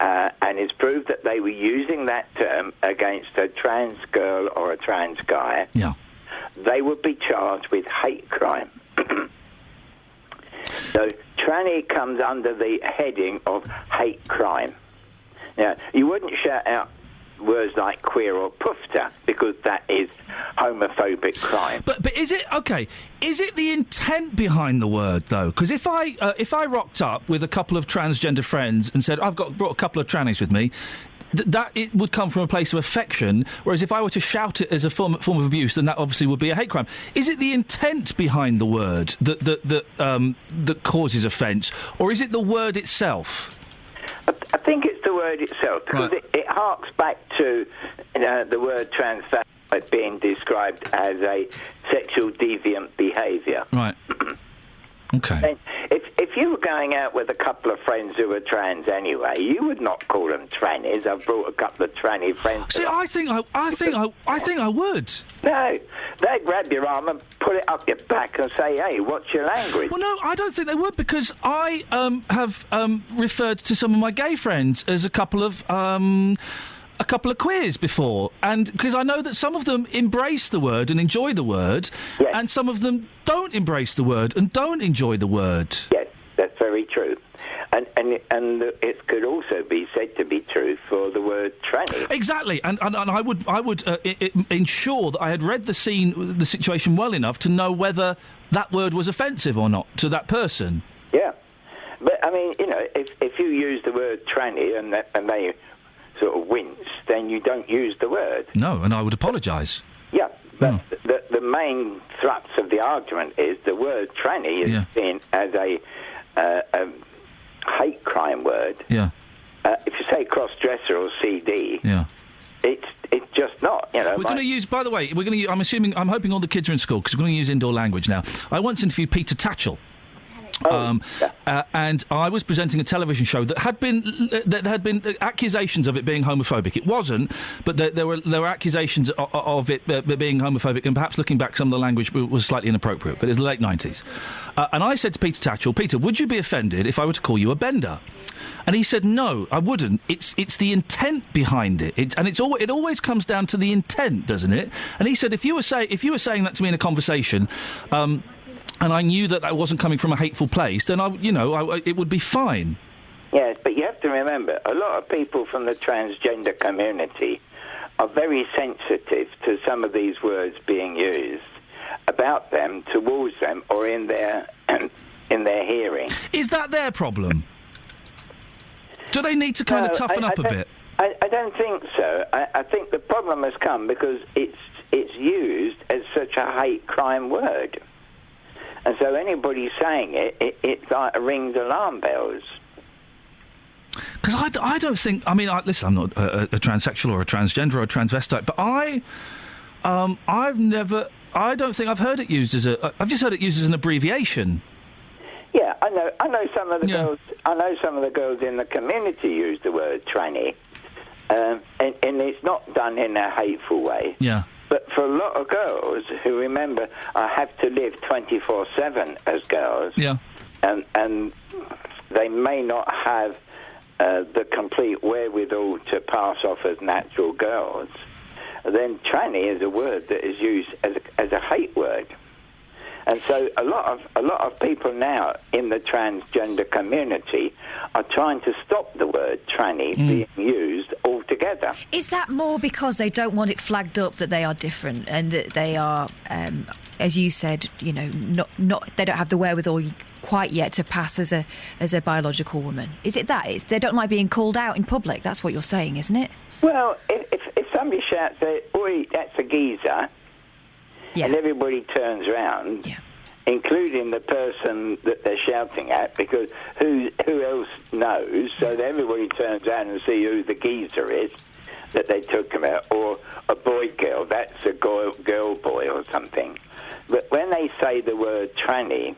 and it's proved that they were using that term against a trans girl or a trans guy, they would be charged with hate crime. So tranny comes under the heading of hate crime. Now, you wouldn't shout out words like queer or pufter, because that is homophobic crime. But is it okay? Is it the intent behind the word though? Because if I rocked up with a couple of transgender friends and said I've brought a couple of trannies with me, that it would come from a place of affection. Whereas if I were to shout it as a form of abuse, then that obviously would be a hate crime. Is it the intent behind the word that causes offence, or is it the word itself? I think it's the word itself, because it harks back to the word transvestite being described as a sexual deviant behaviour. Right. Okay. And if you were going out with a couple of friends who were trans anyway, you would not call them trannies. I've brought a couple of tranny friends. See, I think I would. No, they'd grab your arm and put it up your back and say, "Hey, what's your language?" Well, no, I don't think they would, because I have referred to some of my gay friends as a couple of queers before, and because I know that some of them embrace the word and enjoy the word, and some of them don't embrace the word and don't enjoy the word. Yes, that's very true. And it could also be said to be true for the word tranny. Exactly, and I would ensure that I had read the situation well enough to know whether that word was offensive or not to that person. Yeah, but I mean, if you use the word tranny and they sort of wince, then you don't use the word. No, and I would apologise. Yeah, but the main thrust of the argument is the word tranny is seen as a hate crime word. Yeah. If you say cross-dresser or CD, it's just not. We're going to use. By the way, I'm hoping all the kids are in school, because we're going to use indoor language now. I once interviewed Peter Tatchell. And I was presenting a television show that had been accusations of it being homophobic. It wasn't, but there were accusations of it being homophobic, and perhaps looking back, some of the language was slightly inappropriate. But it was the late 90s, and I said to Peter Tatchell, "Peter, would you be offended if I were to call you a bender?" And he said, "No, I wouldn't. It's the intent behind it. It always comes down to the intent, doesn't it?" And he said, if you were saying that to me in a conversation, and I knew that wasn't coming from a hateful place, then it would be fine. Yes, but you have to remember, a lot of people from the transgender community are very sensitive to some of these words being used about them, towards them, or in their hearing. Is that their problem? Do they need to kind of toughen up a bit? I don't think so. I think the problem has come because it's used as such a hate crime word. And so anybody saying it like rings alarm bells. Because I don't think... I mean, listen, I'm not a transsexual or a transgender or a transvestite, but I've never... I don't think I've heard it used as a... I've just heard it used as an abbreviation. Yeah, I know some of the girls... I know some of the girls in the community use the word tranny, and it's not done in a hateful way. Yeah. But for a lot of girls who remember I have to live 24/7 as girls, and they may not have the complete wherewithal to pass off as natural girls, then tranny is a word that is used as a hate word. And so a lot of people now in the transgender community are trying to stop the word tranny being used altogether. Is that more because they don't want it flagged up that they are different and that they are, as you said, not they don't have the wherewithal quite yet to pass as a biological woman? Is it that? They don't like being called out in public? That's what you're saying, isn't it? Well, if somebody shouts, "Oi, that's a geezer," and everybody turns around, including the person that they're shouting at, because who else knows? So that everybody turns around and see who the geezer is that they took about, or a boy-girl, that's a girl-boy or something. But when they say the word tranny,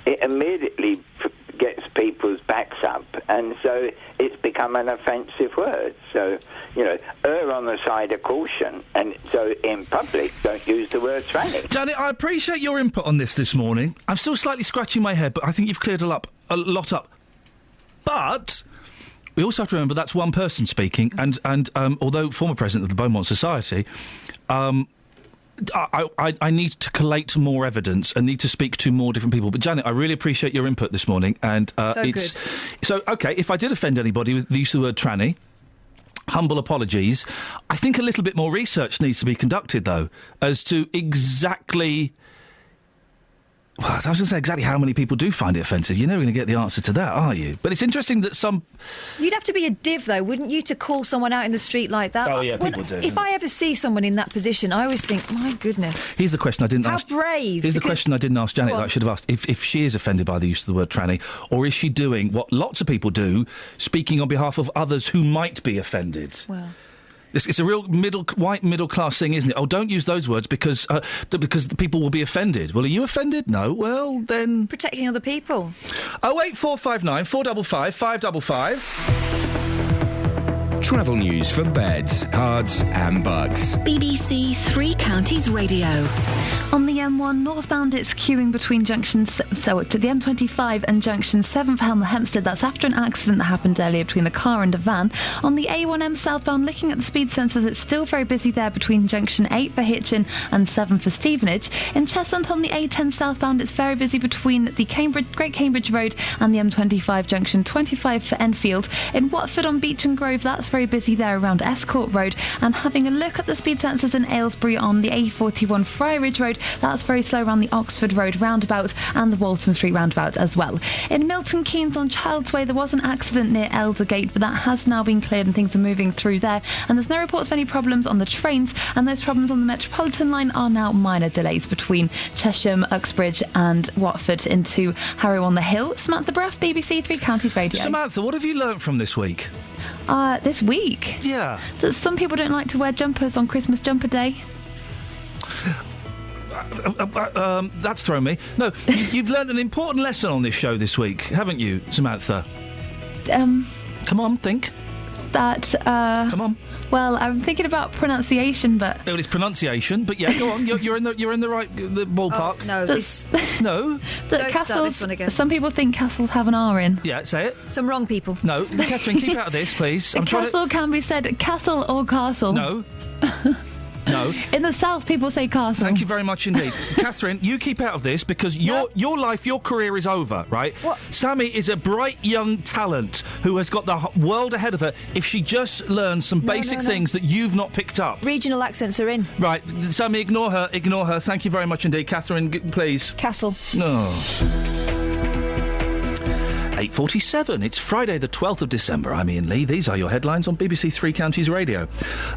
it immediately gets people's backs up, and so it's become an offensive word. So, err on the side of caution, and so in public, don't use the word tranny. Janet, I appreciate your input on this morning. I'm still slightly scratching my head, but I think you've cleared a lot up. But we also have to remember that's one person speaking, and although former president of the Beaumont Society, I need to collate more evidence and need to speak to more different people. But Janet, I really appreciate your input this morning. And good. So, okay, if I did offend anybody with the use of the word tranny, humble apologies. I think a little bit more research needs to be conducted, though, as to exactly... Well, I was going to say exactly how many people do find it offensive. You're never going to get the answer to that, are you? But it's interesting that some... You'd have to be a div, though, wouldn't you, to call someone out in the street like that? Oh, yeah, people do. If I ever see someone in that position, I always think, my goodness. Here's the question I didn't ask... How brave. Here's the question I didn't ask Janet that I should have asked. If she is offended by the use of the word tranny, or is she doing what lots of people do, speaking on behalf of others who might be offended? Well... It's a real white middle-class thing, isn't it? Oh, don't use those words because the people will be offended. Well, are you offended? No. Well, then... Protecting other people. 08459 455 555. Travel news for beds, cards and bugs. BBC Three Counties Radio. On the M1 northbound, it's queuing between junctions, so to the M25 and junction 7 for Hemel Hempstead. That's after an accident that happened earlier between a car and a van. On the A1M southbound, looking at the speed sensors, it's still very busy there between junction 8 for Hitchin and 7 for Stevenage. In Cheshunt on the A10 southbound, it's very busy between the Great Cambridge Road and the M25 junction 25 for Enfield. In Watford on Beech and Grove, that's very busy there around Escourt Road. And having a look at the speed sensors in Aylesbury on the A41 Friarridge Road, that's very slow around the Oxford Road roundabout and the Walton Street roundabout as well. In Milton Keynes on Childs Way, there was an accident near Eldergate, but that has now been cleared and things are moving through there. And there's no reports of any problems on the trains, and those problems on the Metropolitan line are now minor delays between Chesham, Uxbridge and Watford into Harrow on the Hill. Samantha Bruff, BBC Three Counties Radio. Samantha, what have you learnt from this week? This week? Yeah. That some people don't like to wear jumpers on Christmas jumper day. That's thrown me. No, you've learned an important lesson on this show this week, haven't you, Samantha? Come on, think. That, Come on. Well, I'm thinking about pronunciation, but... Well, it's pronunciation, but yeah, go on. You're in the right ballpark. Oh, no, this... No. Don't start this one again. Some people think castles have an R in. Yeah, say it. Some wrong people. No, Catherine, keep out of this, please. Castle can be said castle or castle. No. No. In the south, people say castle. Thank you very much indeed. Catherine, you keep out of this because your life, your career is over, right? What? Sammy is a bright young talent who has got the world ahead of her if she just learns some basic things that you've not picked up. Regional accents are in. Right, Sammy, ignore her. Thank you very much indeed. Catherine, please. Castle. No. 8:47. It's Friday the 12th of December. I'm Iain Lee. These are your headlines on BBC Three Counties Radio.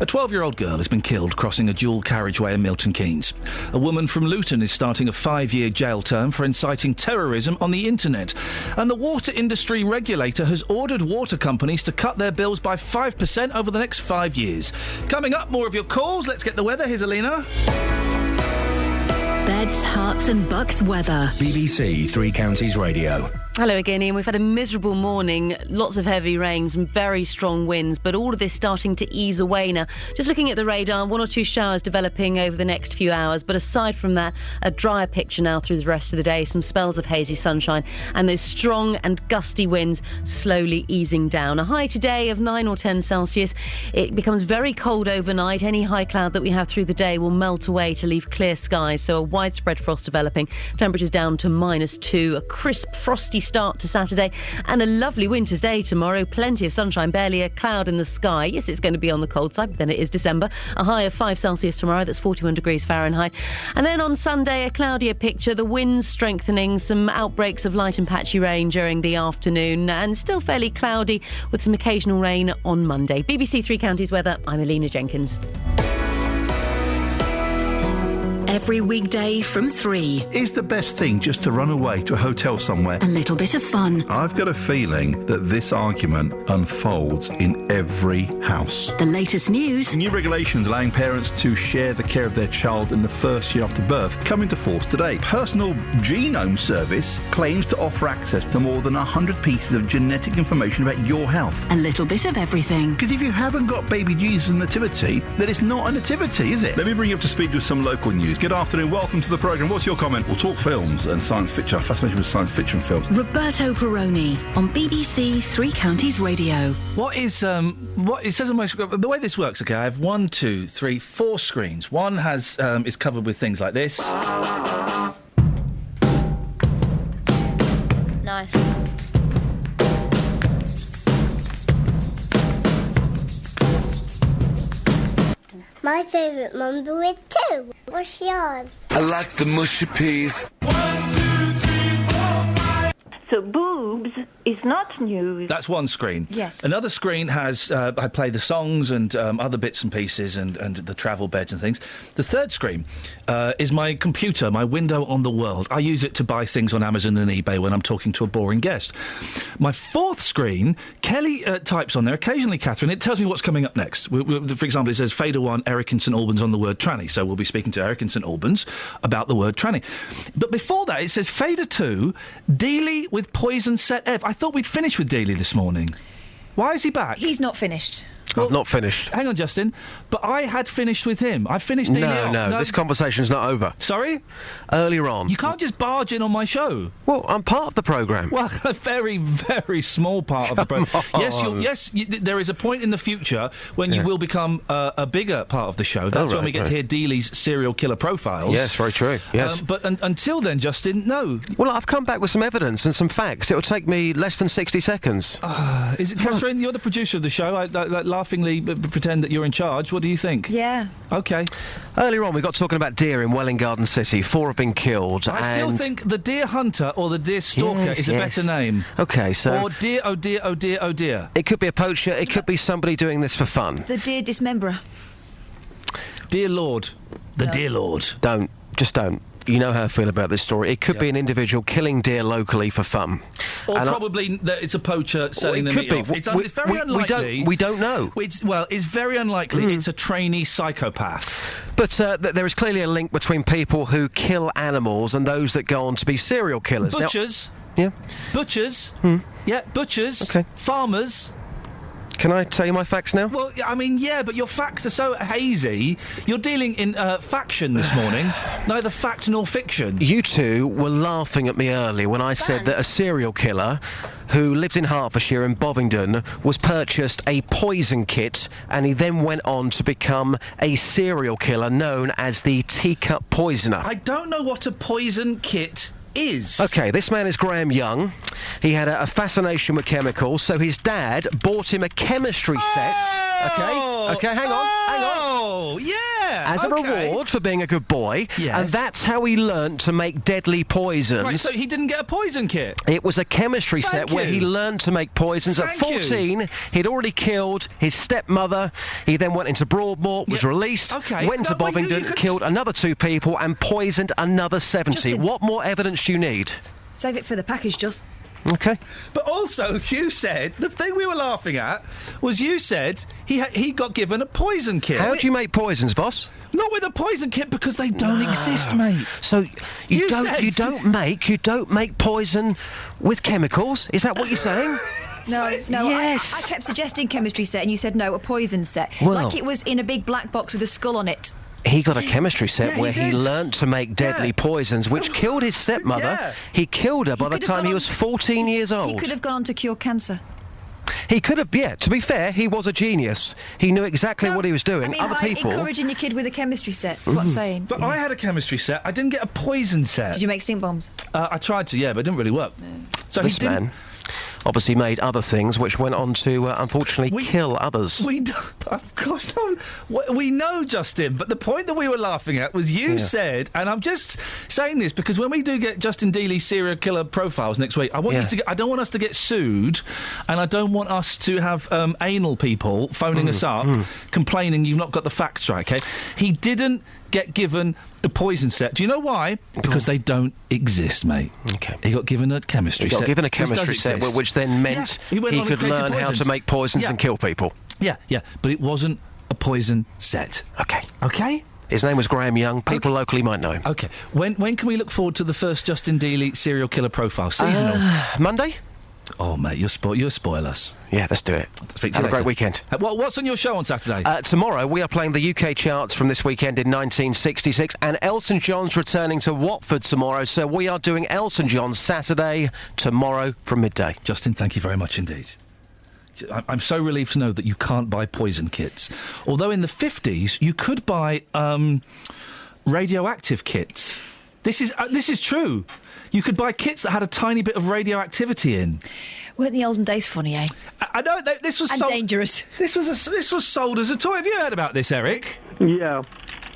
A 12-year-old girl has been killed crossing a dual carriageway in Milton Keynes. A woman from Luton is starting a 5-year jail term for inciting terrorism on the internet. And the water industry regulator has ordered water companies to cut their bills by 5% over the next 5 years. Coming up, more of your calls. Let's get the weather. Here's Alina. Beds, Herts and Bucks weather. BBC Three Counties Radio. Hello again, Ian. We've had a miserable morning, lots of heavy rains and very strong winds, but all of this starting to ease away now. Just looking at the radar, 1 or 2 showers developing over the next few hours, but aside from that, a drier picture now through the rest of the day, some spells of hazy sunshine and those strong and gusty winds slowly easing down. A high today of 9 or 10 Celsius. It becomes very cold overnight. Any high cloud that we have through the day will melt away to leave clear skies, so a widespread frost developing. Temperatures down to -2, a crisp, frosty start to Saturday and a lovely winter's day tomorrow. Plenty of sunshine, barely a cloud in the sky. Yes, it's going to be on the cold side, but then it is December. A high of 5 Celsius tomorrow, that's 41 degrees Fahrenheit. And then on Sunday, a cloudier picture, the winds strengthening, some outbreaks of light and patchy rain during the afternoon, and still fairly cloudy with some occasional rain on Monday. BBC Three Counties weather, I'm Alina Jenkins. Every weekday from 3. Is the best thing just to run away to a hotel somewhere? A little bit of fun. I've got a feeling that this argument unfolds in every house. The latest news. New regulations allowing parents to share the care of their child in the first year after birth come into force today. Personal Genome Service claims to offer access to more than 100 pieces of genetic information about your health. A little bit of everything. Because if you haven't got baby Jesus' nativity, then it's not a nativity, is it? Let me bring you up to speed with some local news. Good afternoon, welcome to the programme. What's your comment? We'll talk films and science fiction. I'm fascinated with science fiction films. Roberto Perroni on BBC Three Counties Radio. What it says on my script, the way this works, okay, I have 1, 2, 3, 4 screens. One has is covered with things like this. Nice. My favourite number is 2. What's yours? I like the mushy peas. So boobs is not news. That's one screen. Yes. Another screen has, I play the songs and other bits and pieces and the travel beds and things. The third screen is my computer, my window on the world. I use it to buy things on Amazon and eBay when I'm talking to a boring guest. My fourth screen, Kelly types on there, occasionally Catherine, it tells me what's coming up next. For example, it says Fader 1, Eric in St Albans on the word tranny. So we'll be speaking to Eric in St Albans about the word tranny. But before that, it says Fader 2, Dealey with Poison Set Ev. I thought we'd finished with Dealey this morning. Why is he back? He's not finished. I've not finished. Hang on, Justin. But I had finished with him. I finished Dealey off. No, this conversation's not over. Sorry? Earlier on. You can't just barge in on my show. Well, I'm part of the programme. Well, a very, very small part of the programme. Yes, there is a point in the future when you will become a bigger part of the show. That's when we get to hear Dealey's serial killer profiles. Yes, very true. Yes. But until then, Justin, no. Well, I've come back with some evidence and some facts. It'll take me less than 60 seconds. Is it, Catherine? You're the producer of the show. I laughingly pretend that you're in charge. What do you think? Yeah. OK. Earlier on, we got talking about deer in Welwyn Garden City. 4 have been killed. I still think the deer hunter or the deer stalker is a better name. OK, so... Or deer, oh dear, oh dear, oh dear. It could be a poacher. It could be somebody doing this for fun. The deer dismemberer. Dear Lord. The Dear Lord. Just don't. You know how I feel about this story. It could be an individual killing deer locally for fun. Or probably that it's a poacher selling them meat off. It's very unlikely. We don't know. It's very unlikely it's a trainee psychopath. But there is clearly a link between people who kill animals and those that go on to be serial killers. Butchers. Yeah. Butchers. Yeah, butchers. Okay. Farmers. Can I tell you my facts now? Well, I mean, yeah, but your facts are so hazy. You're dealing in faction this morning, neither fact nor fiction. You two were laughing at me earlier when I said that a serial killer who lived in Hertfordshire in Bovingdon was purchased a poison kit and he then went on to become a serial killer known as the Teacup Poisoner. I don't know what a poison kit is. OK, this man is Graham Young. He had a fascination with chemicals, so his dad bought him a chemistry set. OK, hang on. Oh, yeah. As a reward for being a good boy. Yes. And that's how he learnt to make deadly poisons. Right, so he didn't get a poison kit? It was a chemistry set where he learned to make poisons. At 14, he'd already killed his stepmother. He then went into Broadmoor, was released, went to Bovingdon, killed another 2 people and poisoned another 70. Justin. What more evidence do you need? Save it for the package, just. OK. But also, you said, the thing we were laughing at was you said he got given a poison kit. How do you make poisons, boss? Not with a poison kit because they don't exist, mate. So you don't make poison with chemicals? Is that what you're saying? No. Yes. I kept suggesting chemistry set and you said no, a poison set. Well, like it was in a big black box with a skull on it. He got a chemistry set where he learnt to make deadly poisons, which killed his stepmother. Yeah. He killed her by the time he was 14 years old. He could have gone on to cure cancer. He could have, to be fair, he was a genius. He knew exactly what he was doing. I mean, Other people... encouraging your kid with a chemistry set, that's what I'm saying. But I had a chemistry set. I didn't get a poison set. Did you make stink bombs? I tried to, but it didn't really work. No. So this man obviously made other things which went on to, unfortunately, kill others. We know, Justin, but the point that we were laughing at was you said, and I'm just saying this because when we do get Justin Dealey's serial killer profiles next week, I don't want us to get sued, and I don't want us to have anal people phoning us up complaining you've not got the facts right, OK? He didn't get given a poison set. Do you know why? Because they don't exist, mate. OK. He got given a chemistry set. He got given a chemistry set, which then meant he could learn how to make poisons and kill people. Yeah, but it wasn't a poison set. OK? His name was Graham Young. People locally might know. OK. When can we look forward to the first Justin Dealey serial killer profile? Seasonal? Monday? Oh, mate, you'll spoil us. Yeah, let's do it. Speak to Have you a great weekend. What's on your show on Saturday? Tomorrow, we are playing the UK charts from this weekend in 1966, and Elton John's returning to Watford tomorrow, so we are doing Elton John Saturday tomorrow from midday. Justin, thank you very much indeed. I'm so relieved to know that you can't buy poison kits. Although in the 50s, you could buy radioactive kits. This is true. You could buy kits that had a tiny bit of radioactivity in. Weren't the olden days funny, eh? I know. This was dangerous. This was sold as a toy. Have you heard about this, Eric? Yeah.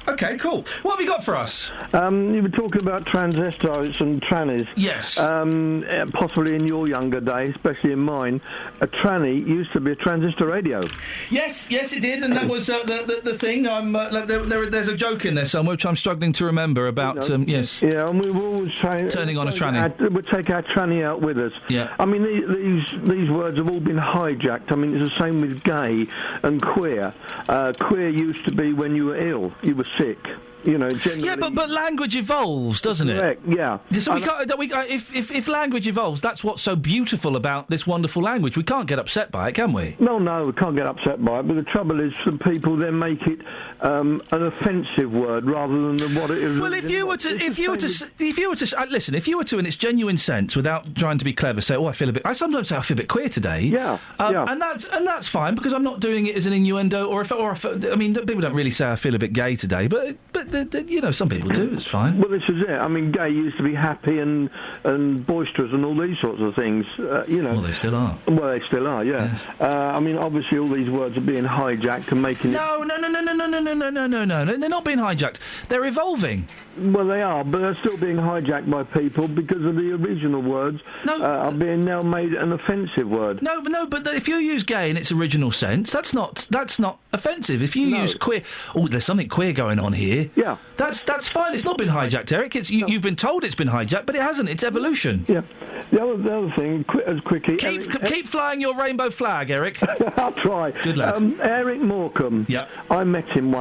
OK, cool. What have you got for us? You were talking about transvestites and trannies. Yes. Possibly in your younger days, especially in mine, a tranny used to be a transistor radio. Yes, it did, and that was the thing. There's a joke in there somewhere which I'm struggling to remember about. Yes. Yeah, and we were always turning on a tranny. We'd take our tranny out with us. Yeah. I mean, these words have all been hijacked. I mean, it's the same with gay and queer. Queer used to be when you were ill, you were sick. You know, generally... Yeah, but language evolves, doesn't it? Correct, yeah. So if language evolves, that's what's so beautiful about this wonderful language. We can't get upset by it, can we? No, we can't get upset by it. But the trouble is, some people then make it an offensive word rather than what it is. Well, if you were to listen, if you were to, in its genuine sense, without trying to be clever, say, I sometimes say I feel a bit queer today. Yeah, and that's fine because I'm not doing it as an innuendo I mean, people don't really say I feel a bit gay today, but some people do. It's fine. Well, this is it. I mean, gay used to be happy and boisterous and all these sorts of things. Well, they still are. Well, they still are. Yeah. Yes. I mean, obviously, all these words are being hijacked and making. No. They're not being hijacked. They're evolving. Well, they are, but they're still being hijacked by people because of the original words are being now made an offensive word. No, but if you use gay in its original sense, that's not offensive. If you use queer, there's something queer going on here. Yeah, that's fine. It's not been hijacked, Eric. You've been told it's been hijacked, but it hasn't. It's evolution. Yeah. The other thing, as quickly. Keep flying your rainbow flag, Eric. I'll try. Good lad. Eric Morecambe. Yeah. I met him once.